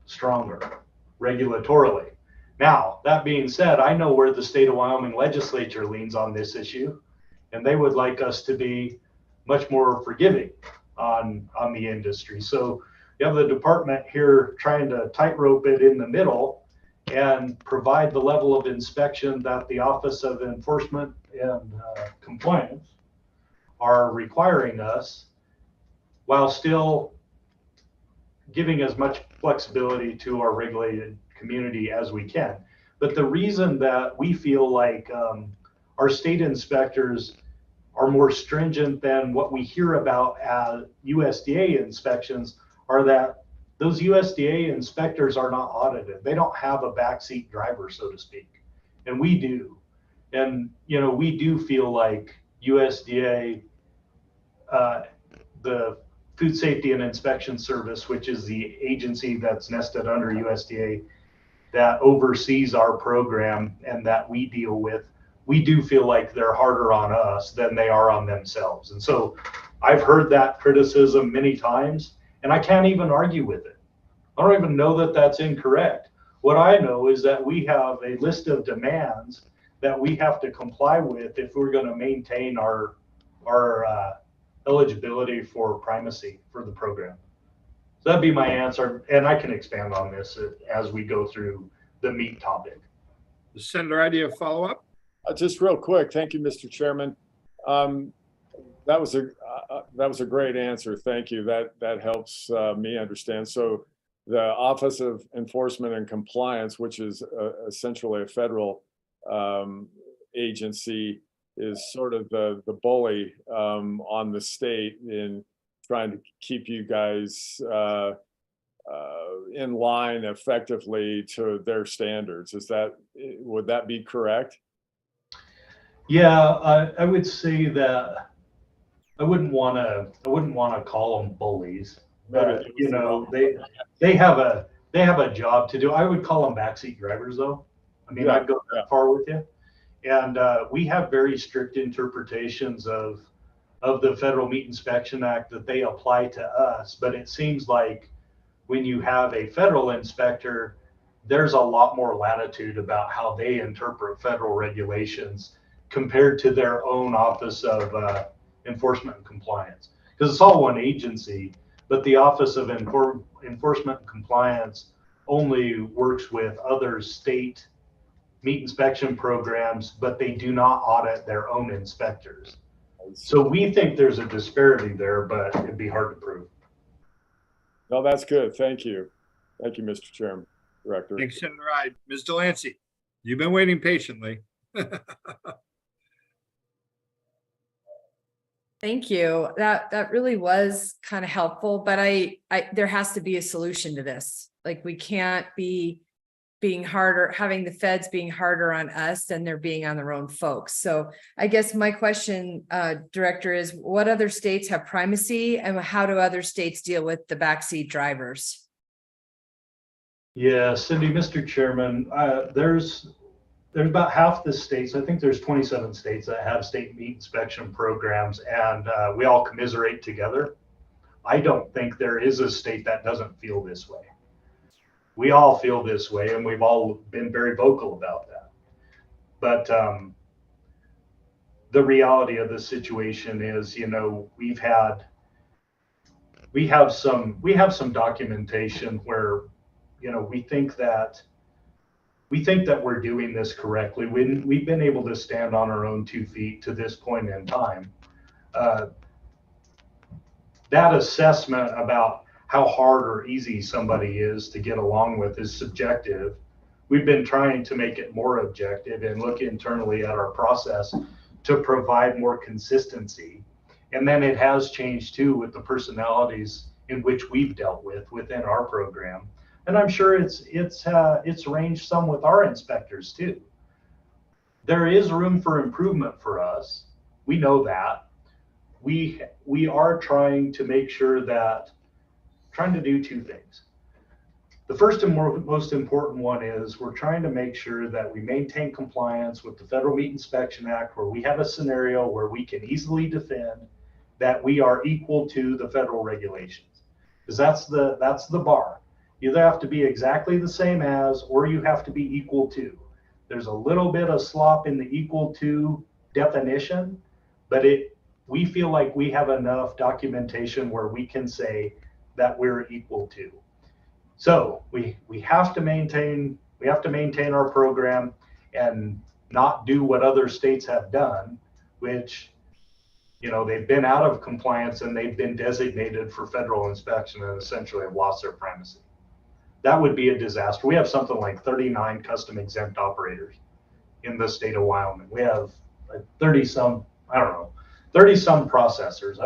stronger regulatorily. Now, that being said, I know where the state of Wyoming legislature leans on this issue, and they would like us to be much more forgiving on the industry. So you have the department here trying to tightrope it in the middle and provide the level of inspection that the Office of Enforcement and Compliance are requiring us, while still giving as much flexibility to our regulated community as we can. But the reason that we feel like our state inspectors are more stringent than what we hear about as USDA inspections are that those USDA inspectors are not audited. They don't have a backseat driver, so to speak, and we do. And you know, we do feel like USDA, the Food Safety and Inspection Service, which is the agency that's nested under USDA that oversees our program and that we deal with, we do feel like they're harder on us than they are on themselves. And so I've heard that criticism many times, and I can't even argue with it. I don't even know that that's incorrect. What I know is that we have a list of demands that we have to comply with if we're going to maintain our eligibility for primacy for the program. So that'd be my answer, and I can expand on this as we go through the meat topic. Senator, I do have a follow-up. Just real quick, thank you, Mr. Chairman. That was a great answer. Thank you. That helps me understand. So the Office of Enforcement and Compliance, which is essentially a federal agency, is sort of the bully on the state in trying to keep you guys in line effectively to their standards. Would that be correct? Yeah, I would say that I wouldn't want to call them bullies, but you know, they have a job to do. I would call them backseat drivers, though. I mean, I'd go that far with you. And we have very strict interpretations of the Federal Meat Inspection Act that they apply to us. But it seems like when you have a federal inspector, there's a lot more latitude about how they interpret federal regulations compared to their own Office of Enforcement and Compliance. Because it's all one agency, but the Office of Enforcement and Compliance only works with other state meat inspection programs, but they do not audit their own inspectors. So we think there's a disparity there, but it'd be hard to prove. No, that's good. Thank you. Thank you, Mr. Chairman, Director. Thanks, Senator Ide. Ms. Delancey, you've been waiting patiently. Thank you. That really was kind of helpful, but I there has to be a solution to this. Like, we can't be being harder, having the feds being harder on us than they're being on their own folks. So I guess my question, Director, is what other states have primacy and how do other states deal with the backseat drivers? Yeah, Cindy, Mr. Chairman, there's about half the states, I think there's 27 states that have state meat inspection programs, and we all commiserate together. I don't think there is a state that doesn't feel this way. We all feel this way, and we've all been very vocal about that. But the reality of the situation is, you know, we have some documentation where, you know, we think that we're doing this correctly. We've been able to stand on our own 2 feet to this point in time. That assessment about how hard or easy somebody is to get along with is subjective. We've been trying to make it more objective and look internally at our process to provide more consistency. And then it has changed too with the personalities in which we've dealt with within our program. And I'm sure it's ranged some with our inspectors too. There is room for improvement for us. We know that. We are trying to make sure that, trying to do 2 things. The first and most important one is we're trying to make sure that we maintain compliance with the Federal Meat Inspection Act, where we have a scenario where we can easily defend that we are equal to the federal regulations. Because that's the bar. You either have to be exactly the same as, or you have to be equal to. There's a little bit of slop in the equal to definition, but we feel like we have enough documentation where we can say that we're equal to. So we have to maintain our program and not do what other states have done, which, you know, they've been out of compliance and they've been designated for federal inspection and essentially have lost their primacy. That would be a disaster. We have something like 39 custom exempt operators in the state of Wyoming. We have 30 some processors.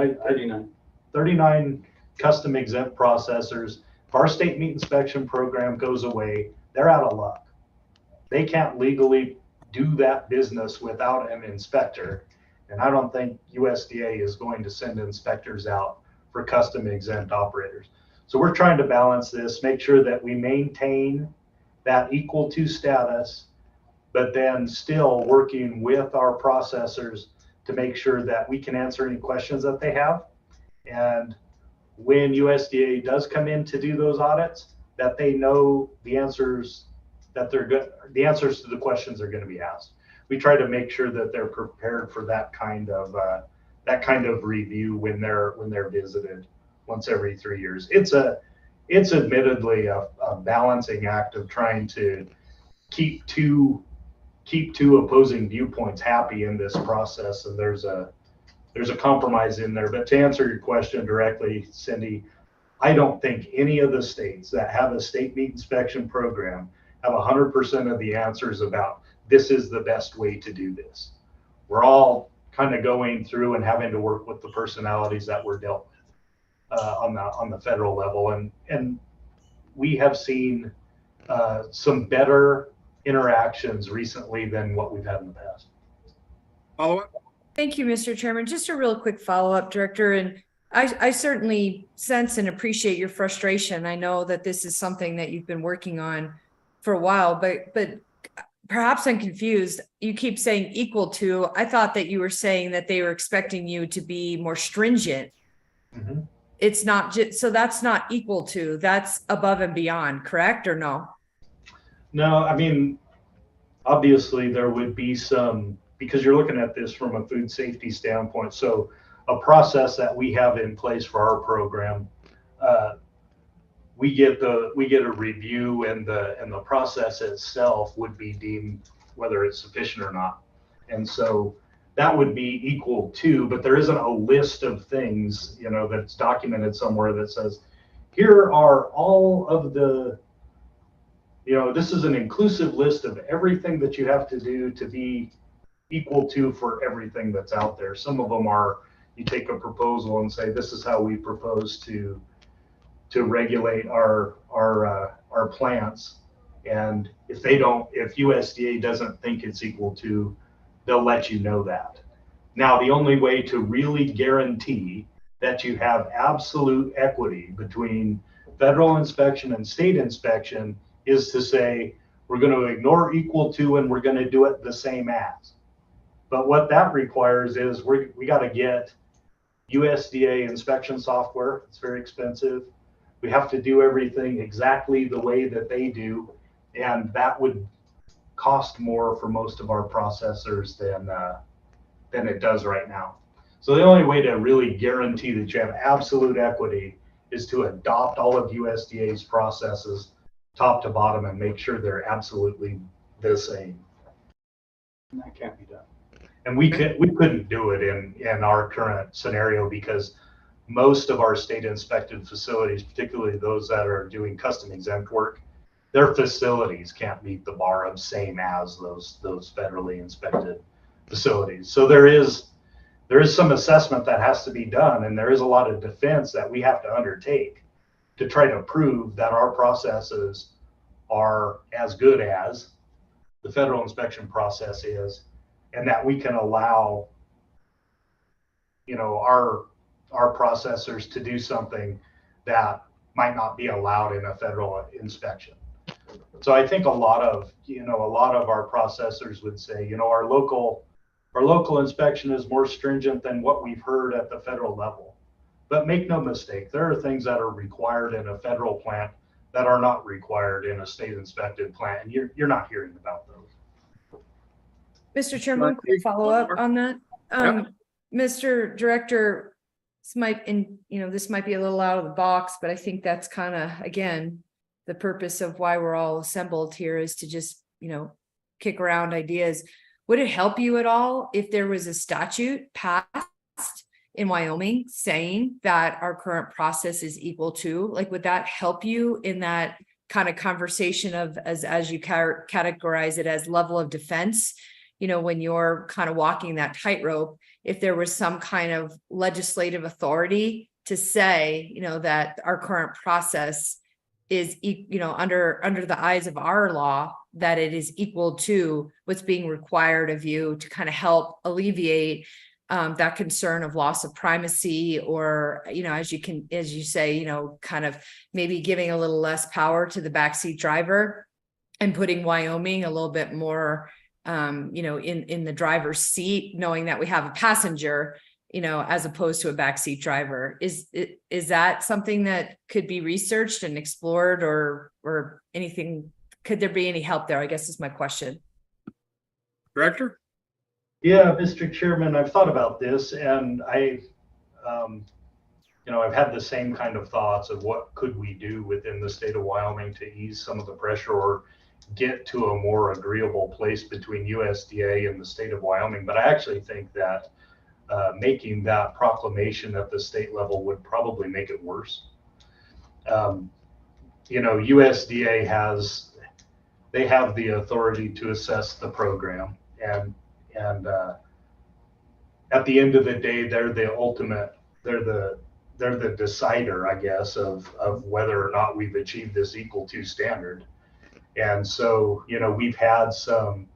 39 custom exempt processors. If our state meat inspection program goes away, they're out of luck. They can't legally do that business without an inspector. And I don't think USDA is going to send inspectors out for custom exempt operators. So we're trying to balance this, make sure that we maintain that equal to status, but then still working with our processors to make sure that we can answer any questions that they have. And when USDA does come in to do those audits, that they know the answers that the answers to the questions are going to be asked. We try to make sure that they're prepared for that kind of review when they're visited once every 3 years. It's admittedly a balancing act of trying to keep two opposing viewpoints happy in this process, and there's a compromise in there. But to answer your question directly, Cindy, I don't think any of the states that have a state meat inspection program have 100% of the answers about this is the best way to do this. We're all kind of going through and having to work with the personalities that were dealt with on the federal level, and we have seen some better interactions recently than what we've had in the past. Follow up? Thank you, Mr. Chairman. Just a real quick follow-up, Director, and I certainly sense and appreciate your frustration. I know that this is something that you've been working on for a while, but perhaps I'm confused. You keep saying equal to. I thought that you were saying that they were expecting you to be more stringent. Mm-hmm. It's not just, so that's not equal to, that's above and beyond, correct or no? No, I mean, obviously there would be some, because you're looking at this from a food safety standpoint. So a process that we have in place for our program, we get a review, and the process itself would be deemed whether it's sufficient or not. And so that would be equal to, but there isn't a list of things, you know, that's documented somewhere that says, here are all of the, you know, this is an inclusive list of everything that you have to do to be equal to for everything that's out there. Some of them are, you take a proposal and say, this is how we propose to regulate our plants. And if USDA doesn't think it's equal to, they'll let you know that. Now, the only way to really guarantee that you have absolute equity between federal inspection and state inspection is to say, we're going to ignore equal to and we're going to do it the same as. But what that requires is we got to get USDA inspection software. It's very expensive. We have to do everything exactly the way that they do. And that would cost more for most of our processors than it does right now. So the only way to really guarantee that you have absolute equity is to adopt all of USDA's processes top to bottom and make sure they're absolutely the same. And that can't be done. And we couldn't do it in our current scenario because most of our state inspected facilities, particularly those that are doing custom exempt work, their facilities can't meet the bar of same as those federally inspected facilities. So there is some assessment that has to be done, and there is a lot of defense that we have to undertake to try to prove that our processes are as good as the federal inspection process is, and that we can allow, our processors to do something that might not be allowed in a federal inspection. So I think a lot of our processors would say, our local inspection is more stringent than what we've heard at the federal level. But make no mistake, there are things that are required in a federal plant that are not required in a state inspected plant, and you're not hearing about those. Mr. Chairman, quick follow up on that. Mr. Director, this might be a little out of the box, but I think that's kind of, again, the purpose of why we're all assembled here is to just, kick around ideas. Would it help you at all if there was a statute passed in Wyoming saying that our current process is equal to, would that help you in that kind of conversation of, as you categorize it as level of defense, when you're kind of walking that tightrope, if there was some kind of legislative authority to say, that our current process is, under the eyes of our law, that it is equal to what's being required of you to kind of help alleviate that concern of loss of primacy, or, as you say, kind of maybe giving a little less power to the backseat driver and putting Wyoming a little bit more, in the driver's seat, knowing that we have a passenger, as opposed to a backseat driver. Is that something that could be researched and explored, or anything? Could there be any help there? I guess is my question. Director? Yeah, Mr. Chairman, I've thought about this, and I've had the same kind of thoughts of what could we do within the state of Wyoming to ease some of the pressure or get to a more agreeable place between USDA and the state of Wyoming. But I actually think that making that proclamation at the state level would probably make it worse. USDA have the authority to assess the program, and at the end of the day, they're the decider, I guess, of whether or not we've achieved this equal to standard. And so, we've had some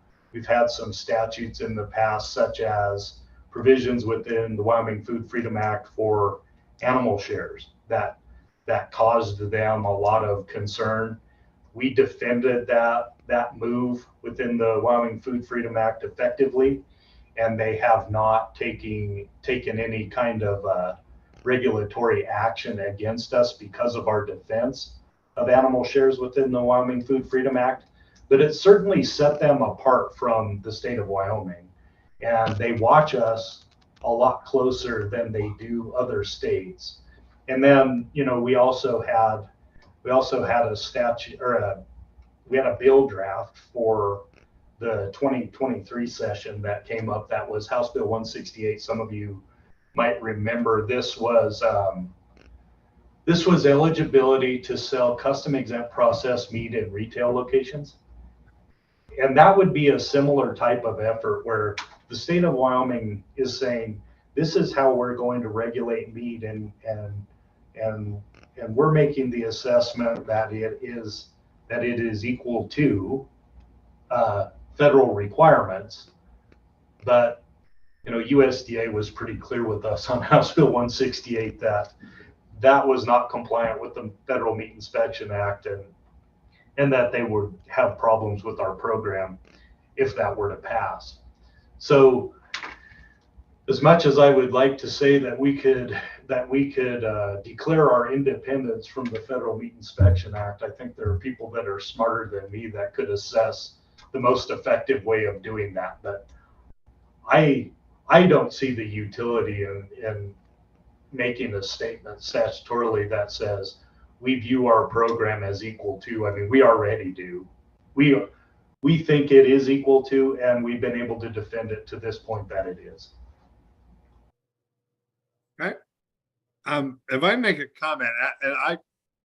statutes in the past, such as provisions within the Wyoming Food Freedom Act for animal shares that caused them a lot of concern. We defended that move within the Wyoming Food Freedom Act effectively, and they have not taken any kind of regulatory action against us because of our defense of animal shares within the Wyoming Food Freedom Act. But it certainly set them apart from the state of Wyoming, and they watch us a lot closer than they do other states. And then, we also had a statute, or we had a bill draft for the 2023 session that came up. That was House Bill 168. Some of you might remember this was eligibility to sell custom exempt processed meat in retail locations. And that would be a similar type of effort where the state of Wyoming is saying, this is how we're going to regulate meat, and we're making the assessment that it is that it is equal to federal requirements. But, you know, USDA was pretty clear with us on House Bill 168 that that was not compliant with the Federal Meat Inspection Act, and that they would have problems with our program if that were to pass. So as much as I would like to say that we could declare our independence from the Federal Meat Inspection Act, I think there are people that are smarter than me that could assess the most effective way of doing that. But I don't see the utility in making a statement statutorily that says we view our program as equal to. I mean, we already do. We think it is equal to, and we've been able to defend it to this point that it is. If I make a comment,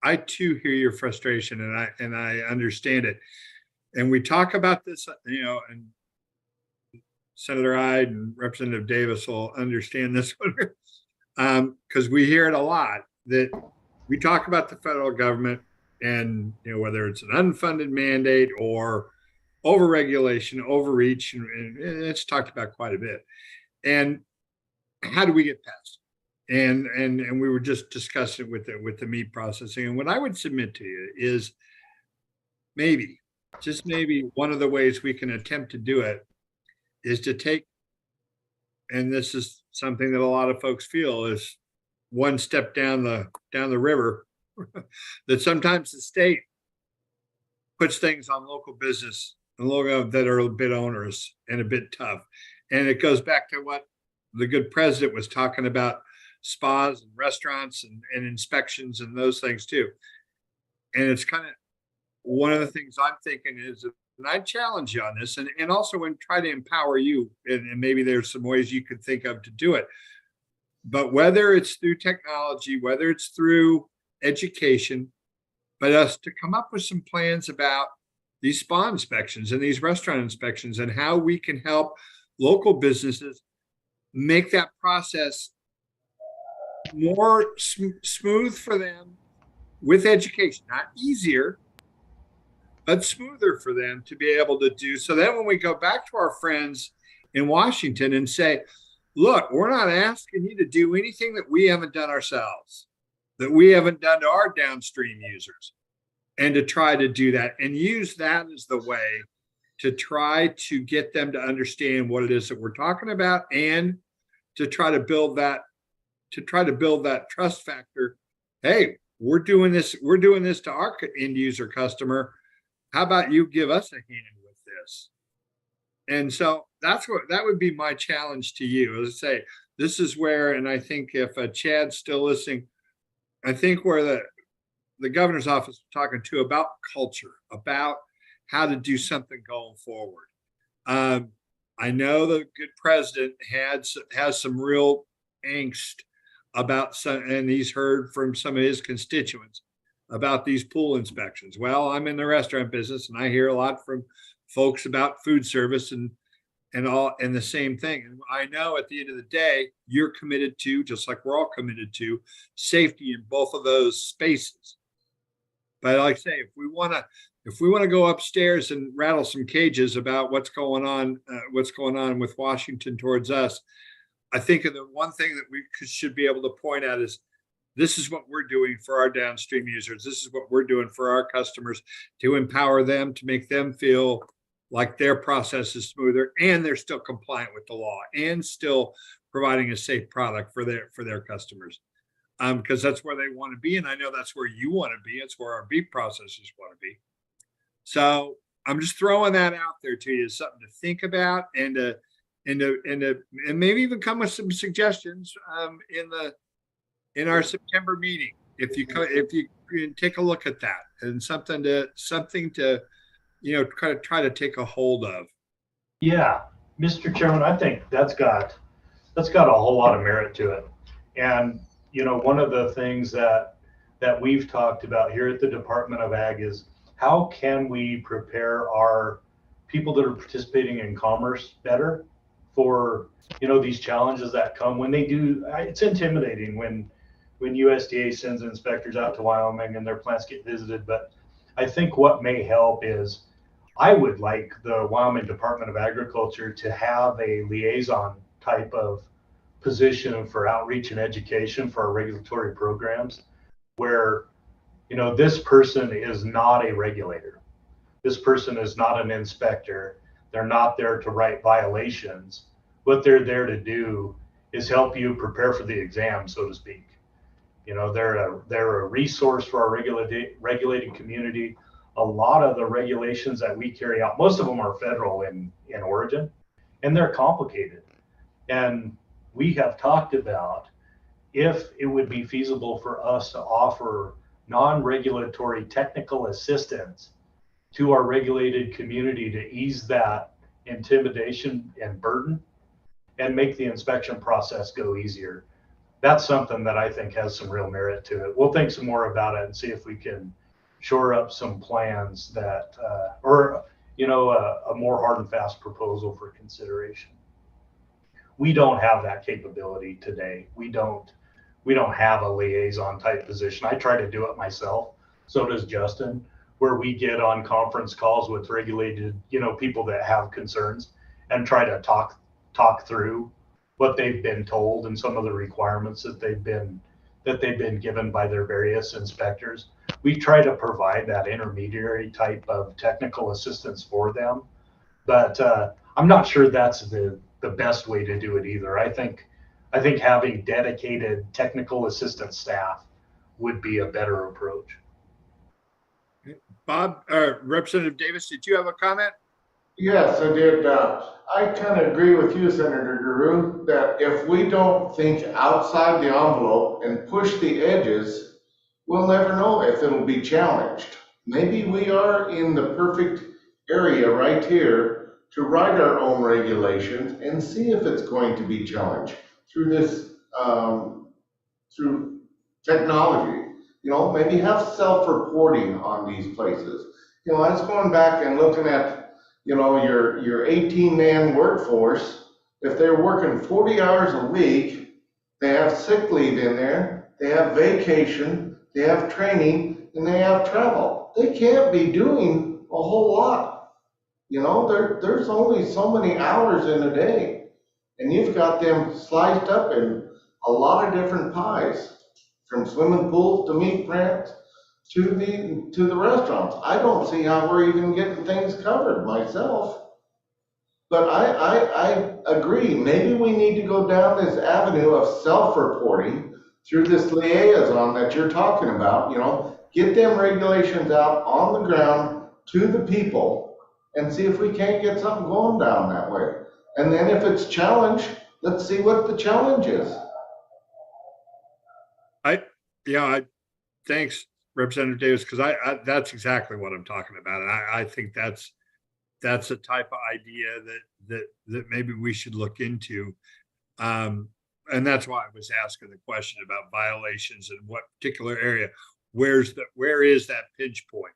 I too hear your frustration, and I understand it. And we talk about this, you know, and Senator Ide and Representative Davis will understand this one, because we hear it a lot, that we talk about the federal government and, you know, whether it's an unfunded mandate or overregulation, overreach, and it's talked about quite a bit. And how do we get past it? And we were just discussing it with the meat processing. And what I would submit to you is maybe, just maybe, one of the ways we can attempt to do it is to take, and this is something that a lot of folks feel, is one step down the river, that sometimes the state puts things on local business and local that are a bit onerous and a bit tough. And it goes back to what the good president was talking about, spas and restaurants and inspections and those things too. And it's kind of one of the things I'm thinking is, and I challenge you on this, and also when try to empower you, and maybe there's some ways you could think of to do it. But whether it's through technology, whether it's through education, but us to come up with some plans about these spa inspections and these restaurant inspections and how we can help local businesses make that process more smooth for them with education, not easier, but smoother for them to be able to do. So then when we go back to our friends in Washington and say, look, we're not asking you to do anything that we haven't done ourselves, that we haven't done to our downstream users, and to try to do that and use that as the way to try to get them to understand what it is that we're talking about, and to try to build that trust factor. Hey, we're doing this to our end user customer. How about you give us a hand with this? And so that would be my challenge to you. As I say, this is where, and I think if Chad's still listening, I think where the governor's office is talking to about culture, about how to do something going forward. I know the good president has some real angst about some, and he's heard from some of his constituents about these pool inspections. Well, I'm in the restaurant business, and I hear a lot from folks about food service and the same thing. And I know at the end of the day, you're committed to, just like we're all committed to, safety in both of those spaces. But like I say, if we want to go upstairs and rattle some cages about what's going on with Washington towards us, I think the one thing that we should be able to point out is, this is what we're doing for our downstream users. This is what we're doing for our customers, to empower them, to make them feel like their process is smoother and they're still compliant with the law and still providing a safe product for their customers. Because that's where they want to be. And I know that's where you want to be. It's where our beef processors want to be. So I'm just throwing that out there to you as something to think about, and maybe even come with some suggestions in our September meeting. If you can take a look at that, and something to try to take a hold of. Yeah, Mr. Chairman, I think that's got a whole lot of merit to it. And one of the things that we've talked about here at the Department of Ag is, how can we prepare our people that are participating in commerce better for these challenges that come when they do. It's intimidating when USDA sends inspectors out to Wyoming and their plants get visited, but I think what may help is I would like the Wyoming Department of Agriculture to have a liaison type of position for outreach and education for our regulatory programs, where, you know, this person is not a regulator. This person is not an inspector. They're not there to write violations. What they're there to do is help you prepare for the exam, so to speak. You know, they're a resource for our regulated community. A lot of the regulations that we carry out, most of them are federal in origin, and they're complicated. And we have talked about if it would be feasible for us to offer non-regulatory technical assistance to our regulated community to ease that intimidation and burden and make the inspection process go easier. That's something that I think has some real merit to it. We'll think some more about it and see if we can shore up some plans that, or, you know, a more hard and fast proposal for consideration. We don't have that capability today. We don't have a liaison type position. I try to do it myself. So does Justin, where we get on conference calls with regulated, you know, people that have concerns and try to talk through what they've been told and some of the requirements that they've been given by their various inspectors. We try to provide that intermediary type of technical assistance for them, but I'm not sure that's the best way to do it either. I think having dedicated technical assistance staff would be a better approach. Bob, Representative Davis, did you have a comment? Yes, I did. I kind of agree with you, Senator Giroux, that if we don't think outside the envelope and push the edges, we'll never know if it'll be challenged. Maybe we are in the perfect area right here to write our own regulations and see if it's going to be challenged through this, through technology. You know, maybe have self-reporting on these places. You know, I was going back and looking at, you know, your 18-man workforce. If they're working 40 hours a week, they have sick leave in there, they have vacation, they have training, and they have travel. They can't be doing a whole lot. You know, there's only so many hours in a day, and you've got them sliced up in a lot of different pies, from swimming pools to meat plants to the restaurants. I don't see how we're even getting things covered myself. But I agree, maybe we need to go down this avenue of self-reporting through this liaison that you're talking about. You know, get them regulations out on the ground to the people and see if we can't get something going down that way. And then if it's challenged, let's see what the challenge is. Thanks, Representative Davis, because I that's exactly what I'm talking about. And I think that's a type of idea that maybe we should look into. And that's why I was asking the question about violations and what particular area. Where is that pinch point?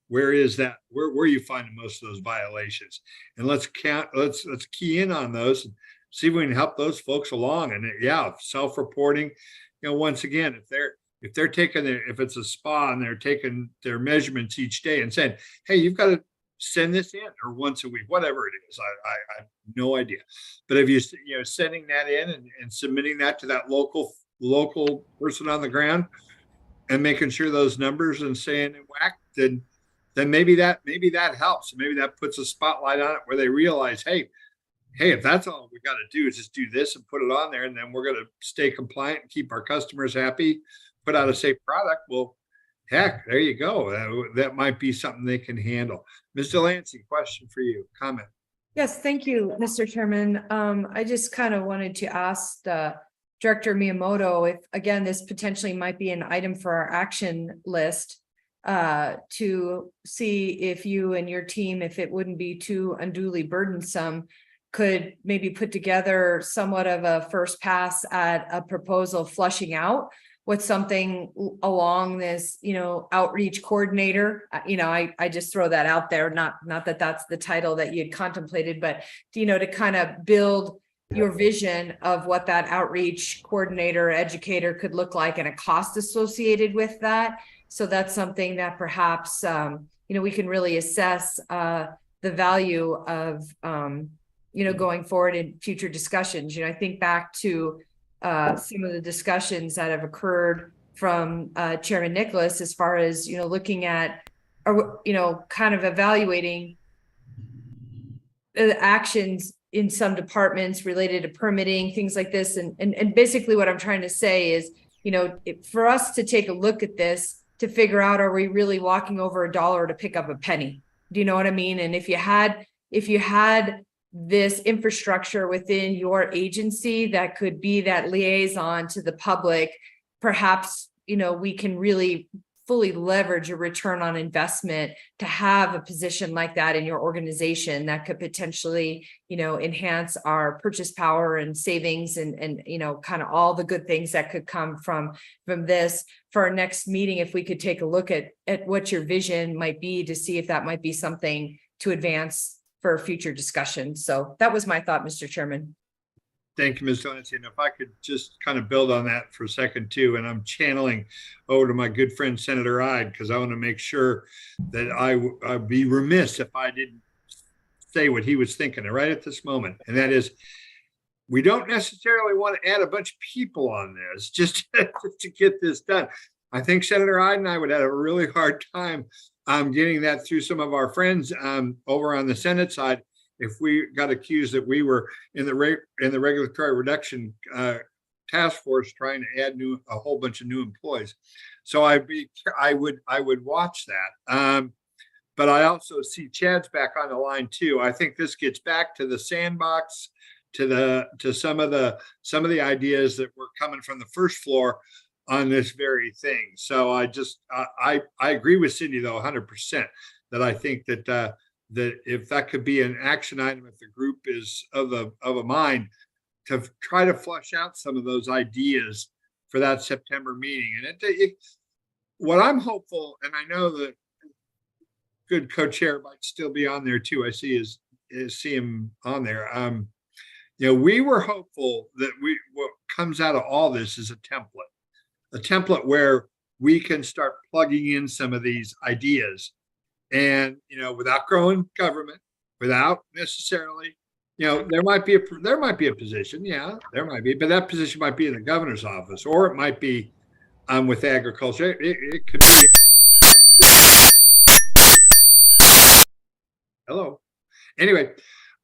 Where are you finding most of those violations? And let's key in on those and see if we can help those folks along. And yeah, self-reporting, you know, once again, if they're taking if it's a spa and they're taking their measurements each day and saying, hey, you've got to send this in, or once a week, whatever it is, I have no idea. But if you know, sending that in and submitting that to that local person on the ground and making sure those numbers and staying in whack, then maybe that helps. Maybe that puts a spotlight on it where they realize, hey, if that's all we got to do is just do this and put it on there, and then we're going to stay compliant and keep our customers happy, put out a safe product. Well, heck, there you go. That might be something they can handle. Ms. Delancey, question for you, comment. Yes, thank you, Mr. Chairman. I just kind of wanted to ask Director Miyamoto if, again, this potentially might be an item for our action list to see if you and your team, if it wouldn't be too unduly burdensome, could maybe put together somewhat of a first pass at a proposal flushing out with something along this, you know, outreach coordinator. You know, I just throw that out there, not that that's the title that you had contemplated, but, you know, to kind of build your vision of what that outreach coordinator, educator could look like and a cost associated with that. So that's something that perhaps, we can really assess the value of, going forward in future discussions. I think back to some of the discussions that have occurred from Chairman Nicholas as far as, looking at, or, kind of evaluating the actions in some departments related to permitting, things like this. And basically what I'm trying to say is, for us to take a look at this, to figure out, are we really walking over $1 to pick up a penny? Do you know what I mean? And if you had this infrastructure within your agency that could be that liaison to the public, perhaps, we can really fully leverage a return on investment to have a position like that in your organization that could potentially, enhance our purchase power and savings and kind of all the good things that could come from this. For our next meeting, if we could take a look at what your vision might be to see if that might be something to advance for future discussion. So that was my thought, Mr. Chairman. Thank you, Ms. Delancey. And if I could just kind of build on that for a second too, and I'm channeling over to my good friend, Senator Ide, because I want to make sure that I'd be remiss if I didn't say what he was thinking right at this moment. And that is, we don't necessarily want to add a bunch of people on this just to get this done. I think Senator Ide and I would have a really hard time getting that through some of our friends over on the Senate side if we got accused that we were in the regulatory reduction task force trying to add a whole bunch of new employees. So I would watch that. But I also see Chad's back on the line too. I think this gets back to the sandbox, to some of the ideas that were coming from the first floor on this very thing. So I agree with Cindy though 100% that I think that if that could be an action item, if the group is of a mind to try to flush out some of those ideas for that September meeting. And what I'm hopeful, and I know that good co-chair might still be on there too. I see him on there. We were hopeful that what comes out of all this is a template where we can start plugging in some of these ideas. And, without growing government, without necessarily, there might be a position. Yeah, there might be, but that position might be in the governor's office, or it might be with agriculture. It could be. Hello. Anyway,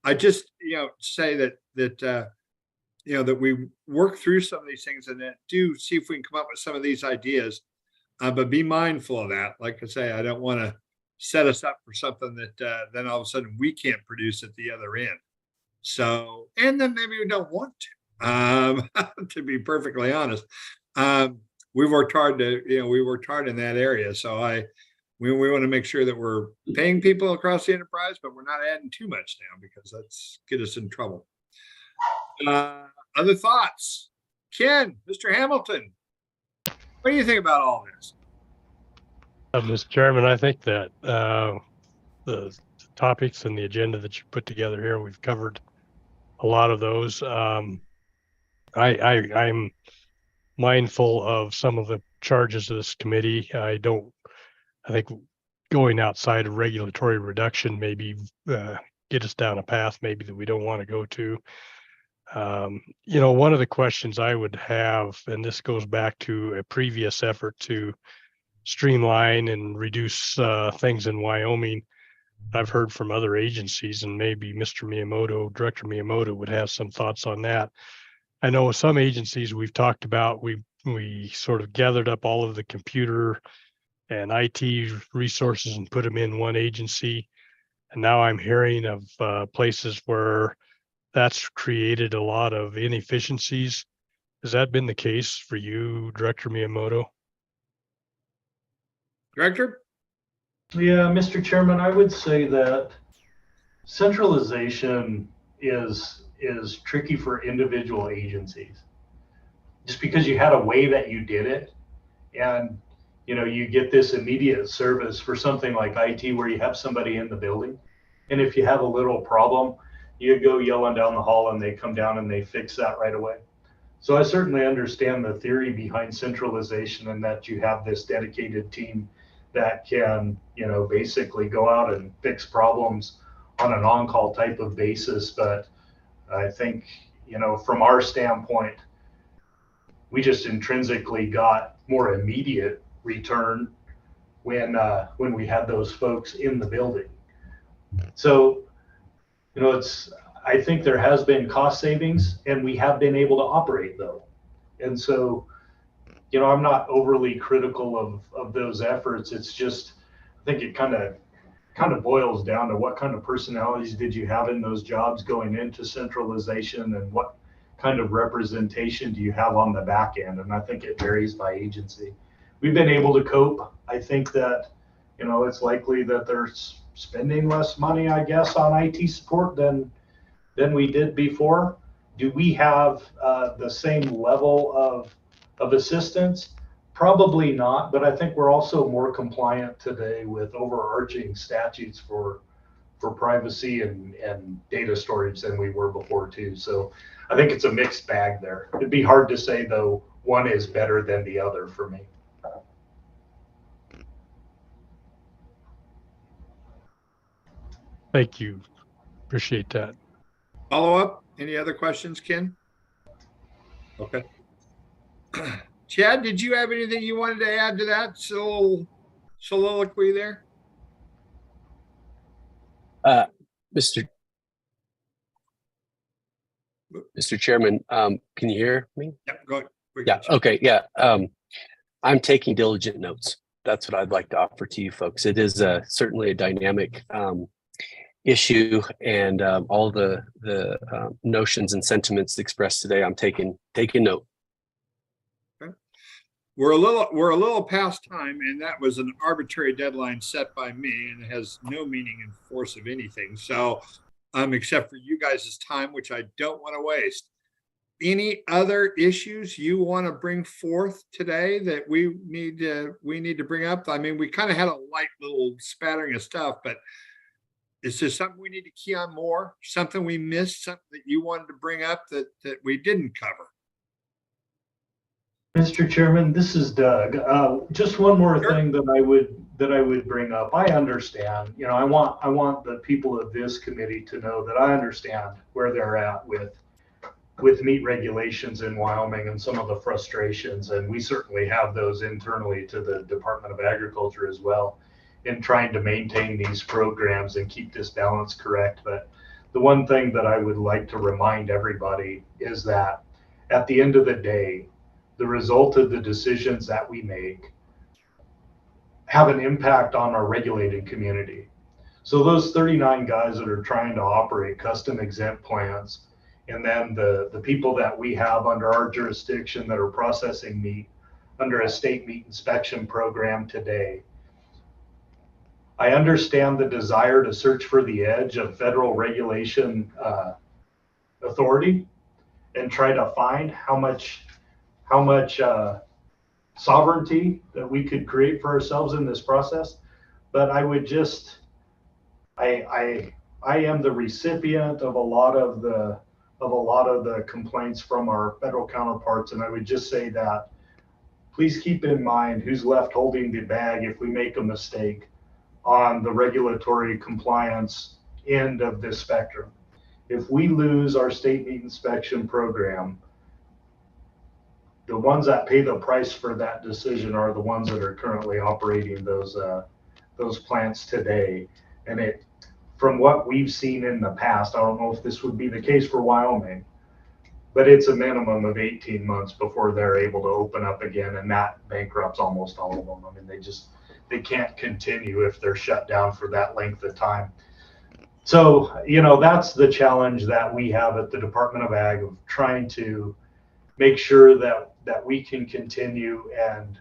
I just, say that we work through some of these things and that do see if we can come up with some of these ideas, but be mindful of that. Like I say, I don't want to set us up for something that then all of a sudden we can't produce at the other end. So, and then maybe we don't want to be perfectly honest. We worked hard in that area. So we want to make sure that we're paying people across the enterprise, but we're not adding too much down because that's get us in trouble. Other thoughts? Ken, Mr. Hamilton, what do you think about all this? Mr. Chairman, I think that the topics and the agenda that you put together here, we've covered a lot of those. I'm mindful of some of the charges of this committee. I think going outside of regulatory reduction maybe get us down a path maybe that we don't want to go to. One of the questions I would have, and this goes back to a previous effort to streamline and reduce things in Wyoming. I've heard from other agencies, and maybe Director Miyamoto would have some thoughts on that. I know some agencies we've talked about, we sort of gathered up all of the computer and IT resources and put them in one agency. And now I'm hearing of places where that's created a lot of inefficiencies. Has that been the case for you, Director Miyamoto? Director? Yeah, Mr. Chairman, I would say that centralization is tricky for individual agencies. Just because you had a way that you did it, and you get this immediate service for something like IT where you have somebody in the building, and if you have a little problem, you go yelling down the hall and they come down and they fix that right away. So I certainly understand the theory behind centralization and that you have this dedicated team that can, basically go out and fix problems on an on-call type of basis. But I think, from our standpoint, we just intrinsically got more immediate return when we had those folks in the building. So, I think there has been cost savings, and we have been able to operate though. And so, I'm not overly critical of those efforts. It's just, I think it kind of boils down to what kind of personalities did you have in those jobs going into centralization, and what kind of representation do you have on the back end? And I think it varies by agency. We've been able to cope. I think that, it's likely that they're spending less money, I guess, on IT support than we did before. Do we have the same level of assistance? Probably not, but I think we're also more compliant today with overarching statutes for privacy and data storage than we were before too. So I think it's a mixed bag there. It'd be hard to say though one is better than the other for me. Thank you. Appreciate that. Follow up? Any other questions, Ken? Okay. Chad, did you have anything you wanted to add to that soliloquy there? Mr. Chairman, can you hear me? Yep, go ahead. Yeah. Okay. Yeah. I'm taking diligent notes. That's what I'd like to offer to you folks. It is certainly a dynamic issue, and all the notions and sentiments expressed today, I'm taking note. Okay. We're a little past time, and that was an arbitrary deadline set by me, and it has no meaning in force of anything. So, except for you guys' time, which I don't want to waste. Any other issues you want to bring forth today that we need to bring up? I mean, we kind of had a light little spattering of stuff, but is there something we need to key on more? Something we missed? Something that you wanted to bring up that we didn't cover? Mr. Chairman, this is Doug. Just one more thing that I would bring up. I understand, I want the people of this committee to know that I understand where they're at with meat regulations in Wyoming and some of the frustrations, and we certainly have those internally to the Department of Agriculture as well in trying to maintain these programs and keep this balance correct. But the one thing that I would like to remind everybody is that at the end of the day, the result of the decisions that we make have an impact on our regulated community. So those 39 guys that are trying to operate custom exempt plants, and then the people that we have under our jurisdiction that are processing meat under a state meat inspection program today, I understand the desire to search for the edge of federal regulation authority and try to find how much sovereignty that we could create for ourselves in this process. But I would just, I am the recipient of a lot of the complaints from our federal counterparts, and I would just say that please keep in mind who's left holding the bag if we make a mistake on the regulatory compliance end of this spectrum. If we lose our state meat inspection program, the ones that pay the price for that decision are the ones that are currently operating those plants today. And from what we've seen in the past, I don't know if this would be the case for Wyoming, but it's a minimum of 18 months before they're able to open up again, and that bankrupts almost all of them. I mean, they can't continue if they're shut down for that length of time. So, that's the challenge that we have at the Department of Ag, of trying to make sure that we can continue, and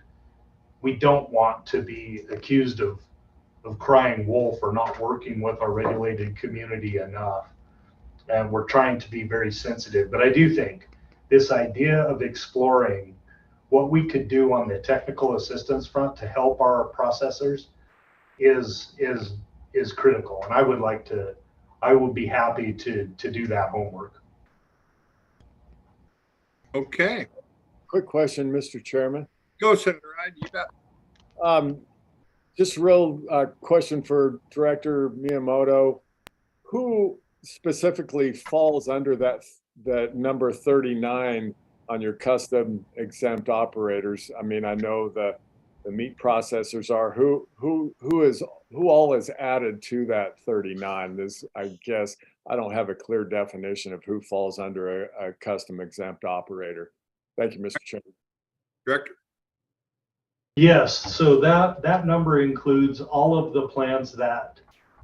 we don't want to be accused of crying wolf or not working with our regulated community enough. And we're trying to be very sensitive. But I do think this idea of exploring what we could do on the technical assistance front to help our processors is critical. And I would be happy to do that homework. Okay, Quick question, Mr. Chairman. go Senator Hyde, you bet. Just a real question for Director Miyamoto. Who specifically falls under that number 39 on your custom exempt operators? I mean, I know the meat processors are. Who all is added to that 39? This, I guess, I don't have a clear definition of who falls under a custom exempt operator. Thank you, Mr. Chairman. Director? Yes, so that number includes all of the plants that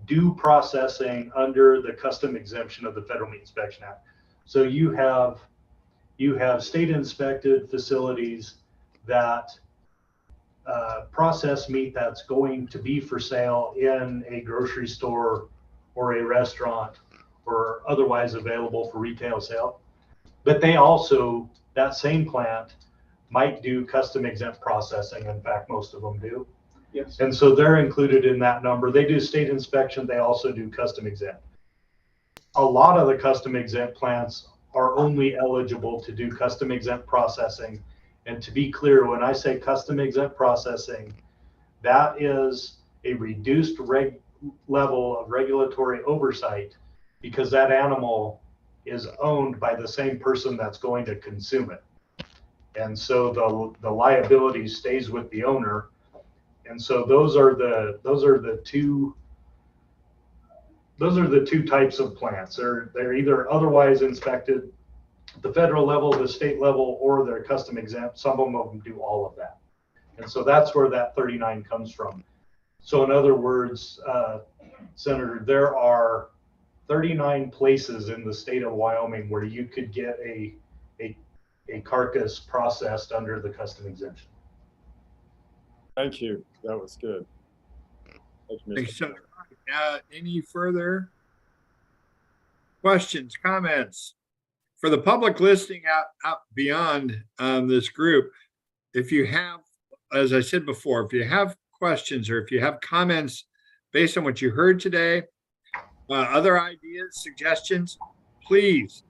do processing under the custom exemption of the Federal Meat Inspection Act. So you have state inspected facilities that process meat that's going to be for sale in a grocery store or a restaurant or otherwise available for retail sale. But they also, that same plant might do custom exempt processing. In fact, most of them do. Yes. And so they're included in that number. They do state inspection. They also do custom exempt. A lot of the custom exempt plants are only eligible to do custom exempt processing. And to be clear, when I say custom exempt processing, that is a reduced level of regulatory oversight because that animal is owned by the same person that's going to consume it. And so the liability stays with the owner. And so those are the two types of plants. They're either otherwise inspected at the federal level, the state level, or they're custom exempt. Some of them do all of that. And so that's where that 39 comes from. So in other words, Senator, there are 39 places in the state of Wyoming where you could get a carcass processed under the custom exemption. Thank you. That was good. Thank you, Mr. Thanks, Senator Hyde. Any further questions, comments? For the public listening out beyond this group, if you have, as I said before, if you have questions or if you have comments based on what you heard today, other ideas, suggestions, please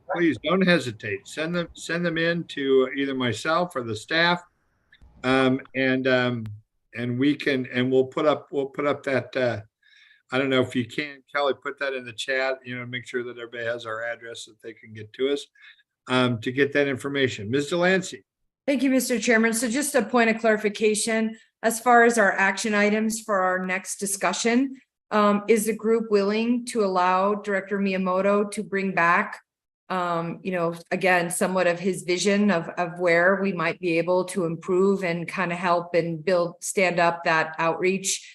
don't hesitate. Send them in to either myself or the staff, and we'll put up that. I don't know if you can, Kelly, put that in the chat. Make sure that everybody has our address that they can get to us to get that information. Ms. Delancey. Thank you, Mr. Chairman. So just a point of clarification, as far as our action items for our next discussion, is the group willing to allow Director Miyamoto to bring back, again, somewhat of his vision of where we might be able to improve and kind of help and stand up that outreach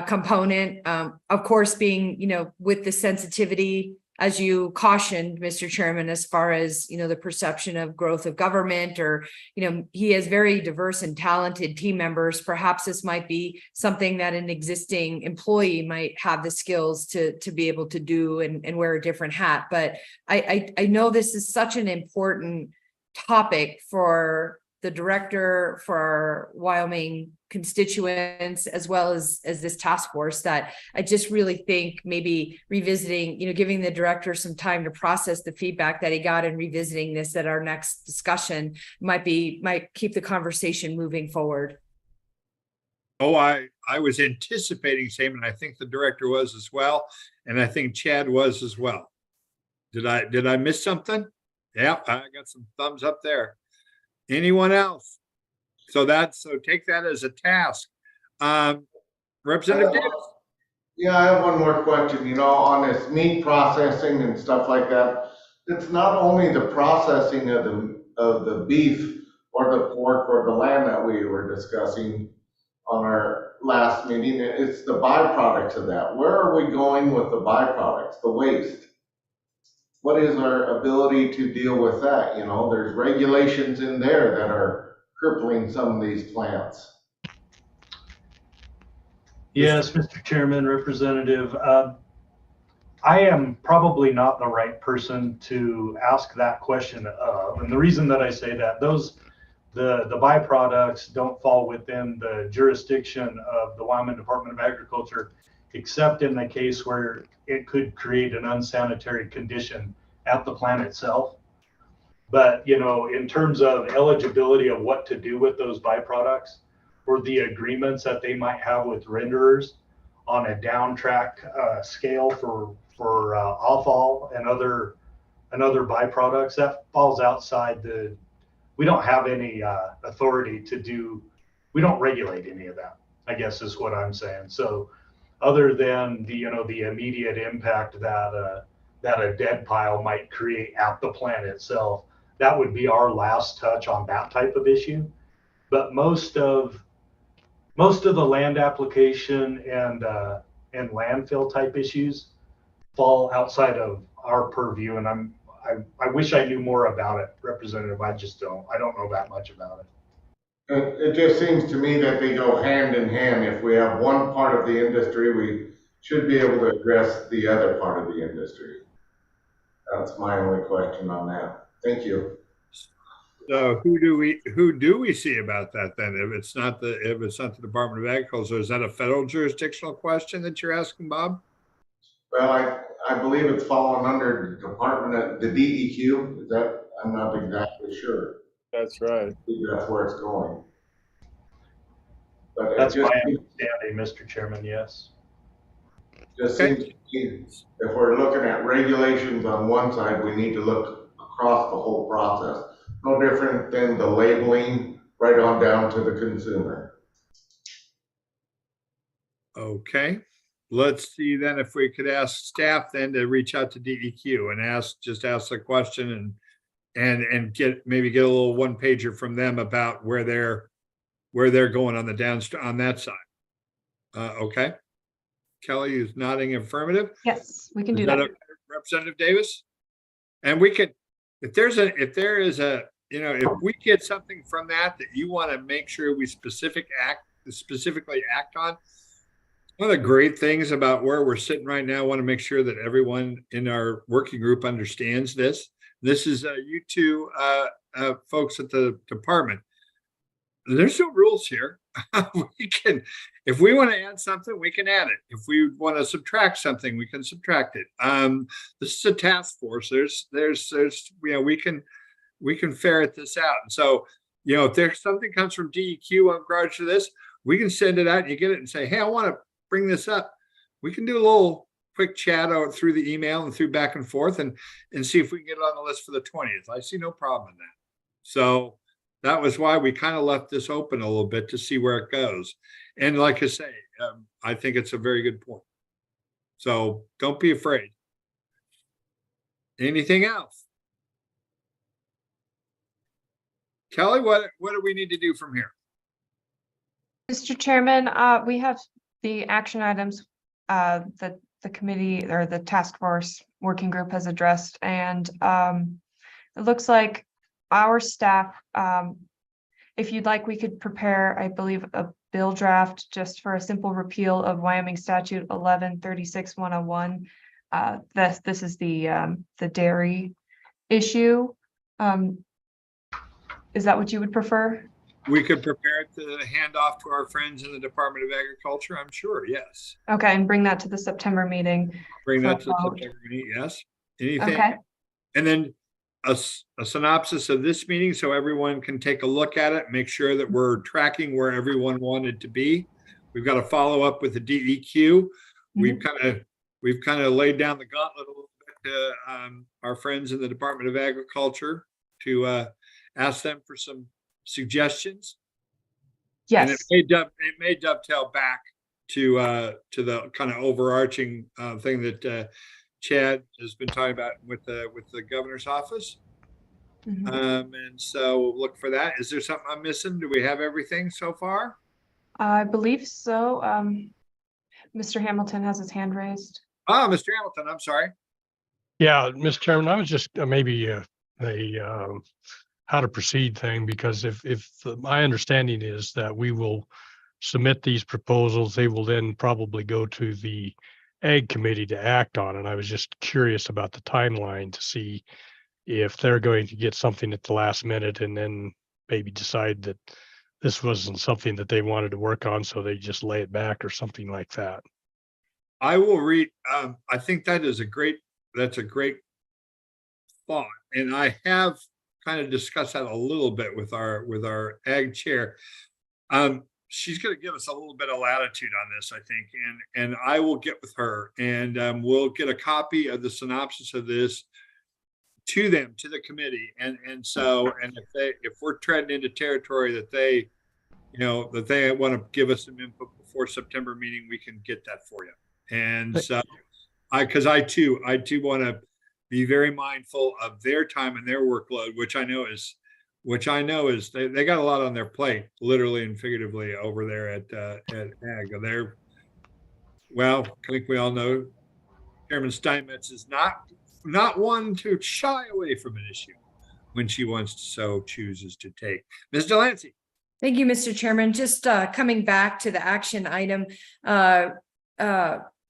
component, of course, being, with the sensitivity, as you cautioned, Mr. Chairman, as far as, the perception of growth of government, or, he has very diverse and talented team members. Perhaps this might be something that an existing employee might have the skills to be able to do and wear a different hat. But I know this is such an important topic for the director, for our Wyoming constituents, as well as this task force, that I just really think maybe revisiting, giving the director some time to process the feedback that he got and revisiting this at our next discussion might keep the conversation moving forward. Oh, I was anticipating same, and I think the director was as well, and I think Chad was as well. Did I miss something? Yeah, I got some thumbs up there. Anyone else? So take that as a task. Representative Davis. Yeah, I have one more question, on this meat processing and stuff like that. It's not only the processing of the beef or the pork or the lamb that we were discussing on our last meeting. It's the byproducts of that. Where are we going with the byproducts, the waste? What is our ability to deal with that? There's regulations in there that are crippling some of these plants. Yes, Mr. Chairman, Representative. I am probably not the right person to ask that question of. And the reason that I say that, the byproducts don't fall within the jurisdiction of the Wyoming Department of Agriculture, except in the case where it could create an unsanitary condition at the plant itself. But, you know, in terms of eligibility of what to do with those byproducts or the agreements that they might have with renderers on a down track scale for all and other byproducts, that falls outside we don't have any authority to do, we don't regulate any of that, I guess is what I'm saying. So other than the, you know, the immediate impact that a dead pile might create at the plant itself, that would be our last touch on that type of issue. But most of the land application and landfill type issues fall outside of our purview. And I wish I knew more about it, Representative. I don't know that much about it. It just seems to me that they go hand in hand. If we have one part of the industry, we should be able to address the other part of the industry. That's my only question on that. Thank you. So who do we see about that then? If it's not the Department of Agriculture, is that a federal jurisdictional question that you're asking, Bob? Well, I believe it's fallen under the Department of the DEQ. Is that, I'm not exactly sure. That's right. I think that's where it's going. But That's my understanding, Mr. Chairman, yes. Just seems to me, if we're looking at regulations on one side, we need to look across the whole process. No different than the labeling right on down to the consumer. Okay, let's see then if we could ask staff then to reach out to DEQ and just ask the question and get a little one pager from them about where they're going on on that side. Okay. Kelly is nodding affirmative. Yes, we can do Is that. okay, Representative Davis? And we could, if we get something from that you want to make sure we specifically act on. One of the great things about where we're sitting right now, I want to make sure that everyone in our working group understands this. This is you two folks at the department. There's no rules here. If we want to add something, we can add it. If we want to subtract something, we can subtract it. This is a task force. We can ferret this out. And so, if there's something comes from DEQ in regards to this, we can send it out and you get it and say, hey, I want to bring this up. We can do a little quick chat out through the email and through back and forth and see if we can get it on the list for the 20th. I see no problem in that. So that was why we kind of left this open a little bit to see where it goes. And like I say, I think it's a very good point. So don't be afraid. Anything else? Kelly, what do we need to do from here? Mr. Chairman, we have the action items that the committee or the task force working group has addressed. And it looks like our staff, if you'd like, we could prepare, I believe, a bill draft just for a simple repeal of Wyoming Statute 1136-101. This is the dairy issue. Is that what you would prefer? We could prepare it to hand off to our friends in the Department of Agriculture, I'm sure, yes. Okay, and bring that to the September meeting. Bring that to the vote. September meeting, yes. Anything? Okay. And then a synopsis of this meeting so everyone can take a look at it, make sure that we're tracking where everyone wanted to be. We've got to follow up with the DEQ. We've kind of laid down the gauntlet a little bit to our friends in the Department of Agriculture to ask them for some suggestions. Yes. And it may dovetail back to the kind of overarching thing that Chad has been talking about with the governor's office. And so we'll look for that. Is there something I'm missing? Do we have everything so far? I believe so. Mr. Hamilton has his hand raised. Mr. Hamilton, I'm sorry. Yeah, Mr. Chairman, I was just maybe how to proceed thing, because if my understanding is that we will submit these proposals, they will then probably go to the Ag Committee to act on. And I was just curious about the timeline to see if they're going to get something at the last minute and then maybe decide that this wasn't something that they wanted to work on, so they just lay it back or something like that. I will read. I think that's a great thought. And I have kind of discuss that a little bit with our ag chair. She's going to give us a little bit of latitude on this, I think, and I will get with her and we'll get a copy of the synopsis of this to them, to the committee, and if we're treading into territory that they want to give us some input before September meeting, we can get that for you. And so, I too want to be very mindful of their time and their workload, which I know is they got a lot on their plate, literally and figuratively, over there at Ag. I think we all know Chairman Steinmetz is not one to shy away from an issue when she wants to so chooses to take. Ms. Delancey. Thank you, Mr. Chairman. Just coming back to the action item,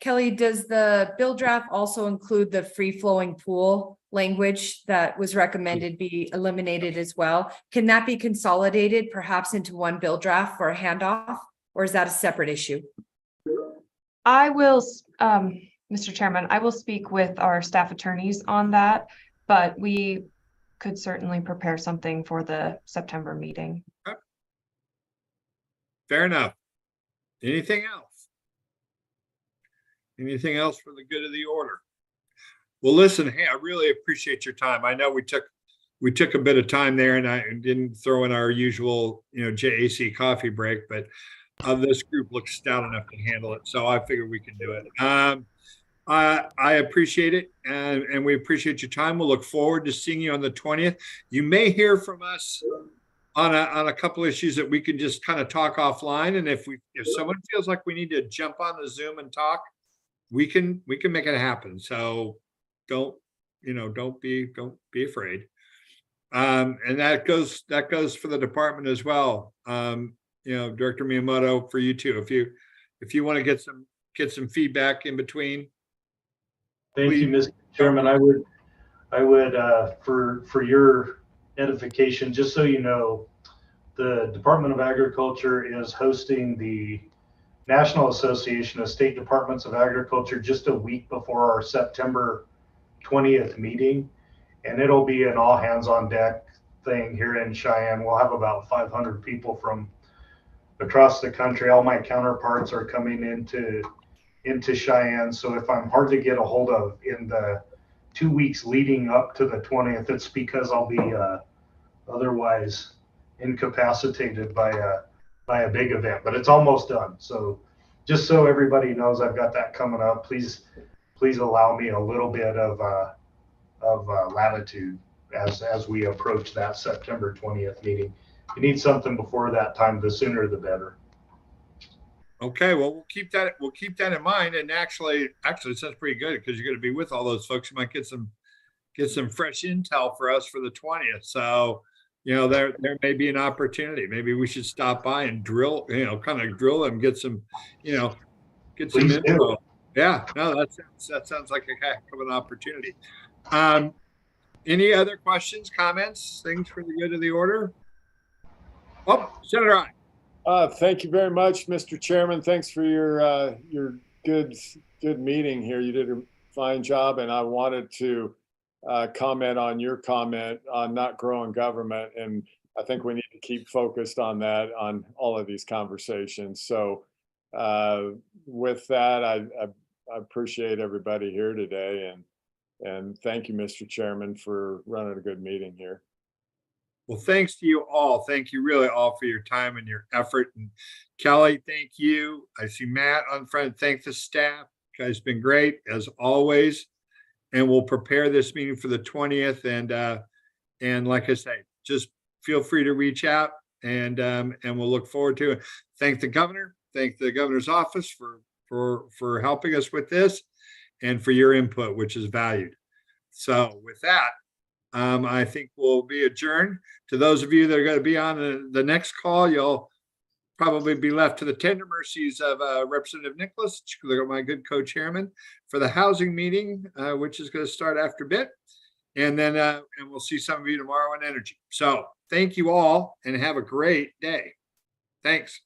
Kelly, does the bill draft also include the free-flowing pool language that was recommended be eliminated as well? Can that be consolidated perhaps into one bill draft for a handoff, or is that a separate issue? I will, Mr. Chairman, I will speak with our staff attorneys on that, but we could certainly prepare something for the September meeting. Fair enough. Anything else? Anything else for the good of the order? Well, listen, hey, I really appreciate your time. I know we took a bit of time there, and I didn't throw in our usual, JAC coffee break, but this group looks stout enough to handle it, so I figure we can do it. I appreciate it, and we appreciate your time. We'll look forward to seeing you on the 20th. You may hear from us on a couple issues that we can just kind of talk offline, and if someone feels like we need to jump on the Zoom and talk, we can make it happen. So don't be afraid. And that goes for the department as well. Director Miyamoto, for you too. If you want to get some feedback in between. Thank you, Mr. Chairman. I would for your edification, just so you know, the Department of Agriculture is hosting the National Association of State Departments of Agriculture just a week before our September 20th meeting, and it'll be an all hands on deck thing here in Cheyenne. We'll have about 500 people from across the country. All my counterparts are coming into Cheyenne, so if I'm hard to get a hold of in the 2 weeks leading up to the 20th, it's because I'll be otherwise incapacitated by a big event, but it's almost done. So just so everybody knows, I've got that coming up. Please allow me a little bit of latitude as we approach that September 20th meeting. If you need something before that time, the sooner the better. Okay, well, we'll keep that in mind. And actually it sounds pretty good because you're going to be with all those folks. You might get some fresh intel for us for the 20th. So, there may be an opportunity. Maybe we should stop by and drill them, get some info. Yeah, no, that sounds like a heck of an opportunity. Any other questions, comments, things for the good of the order? Oh, Senator I. Thank you very much, Mr. Chairman. Thanks for your good meeting here. You did a fine job, and I wanted to comment on your comment on not growing government, and I think we need to keep focused on that on all of these conversations. So with that, I appreciate everybody here today, and thank you, Mr. Chairman, for running a good meeting here. Well, thanks to you all. Thank you really all for your time and your effort. And Kelly, thank you. I see Matt on front. Thank the staff. You guys been great as always. And we'll prepare this meeting for the 20th. And like I say, just feel free to reach out and we'll look forward to it. Thank the governor. Thank the governor's office for helping us with this and for your input, which is valued. So with that, I think we'll be adjourned. To those of you that are going to be on the next call, you'll probably be left to the tender mercies of Representative Nicholas, my good co-chairman, for the housing meeting, which is going to start after a bit. And then and we'll see some of you tomorrow on energy. So thank you all and have a great day. Thanks.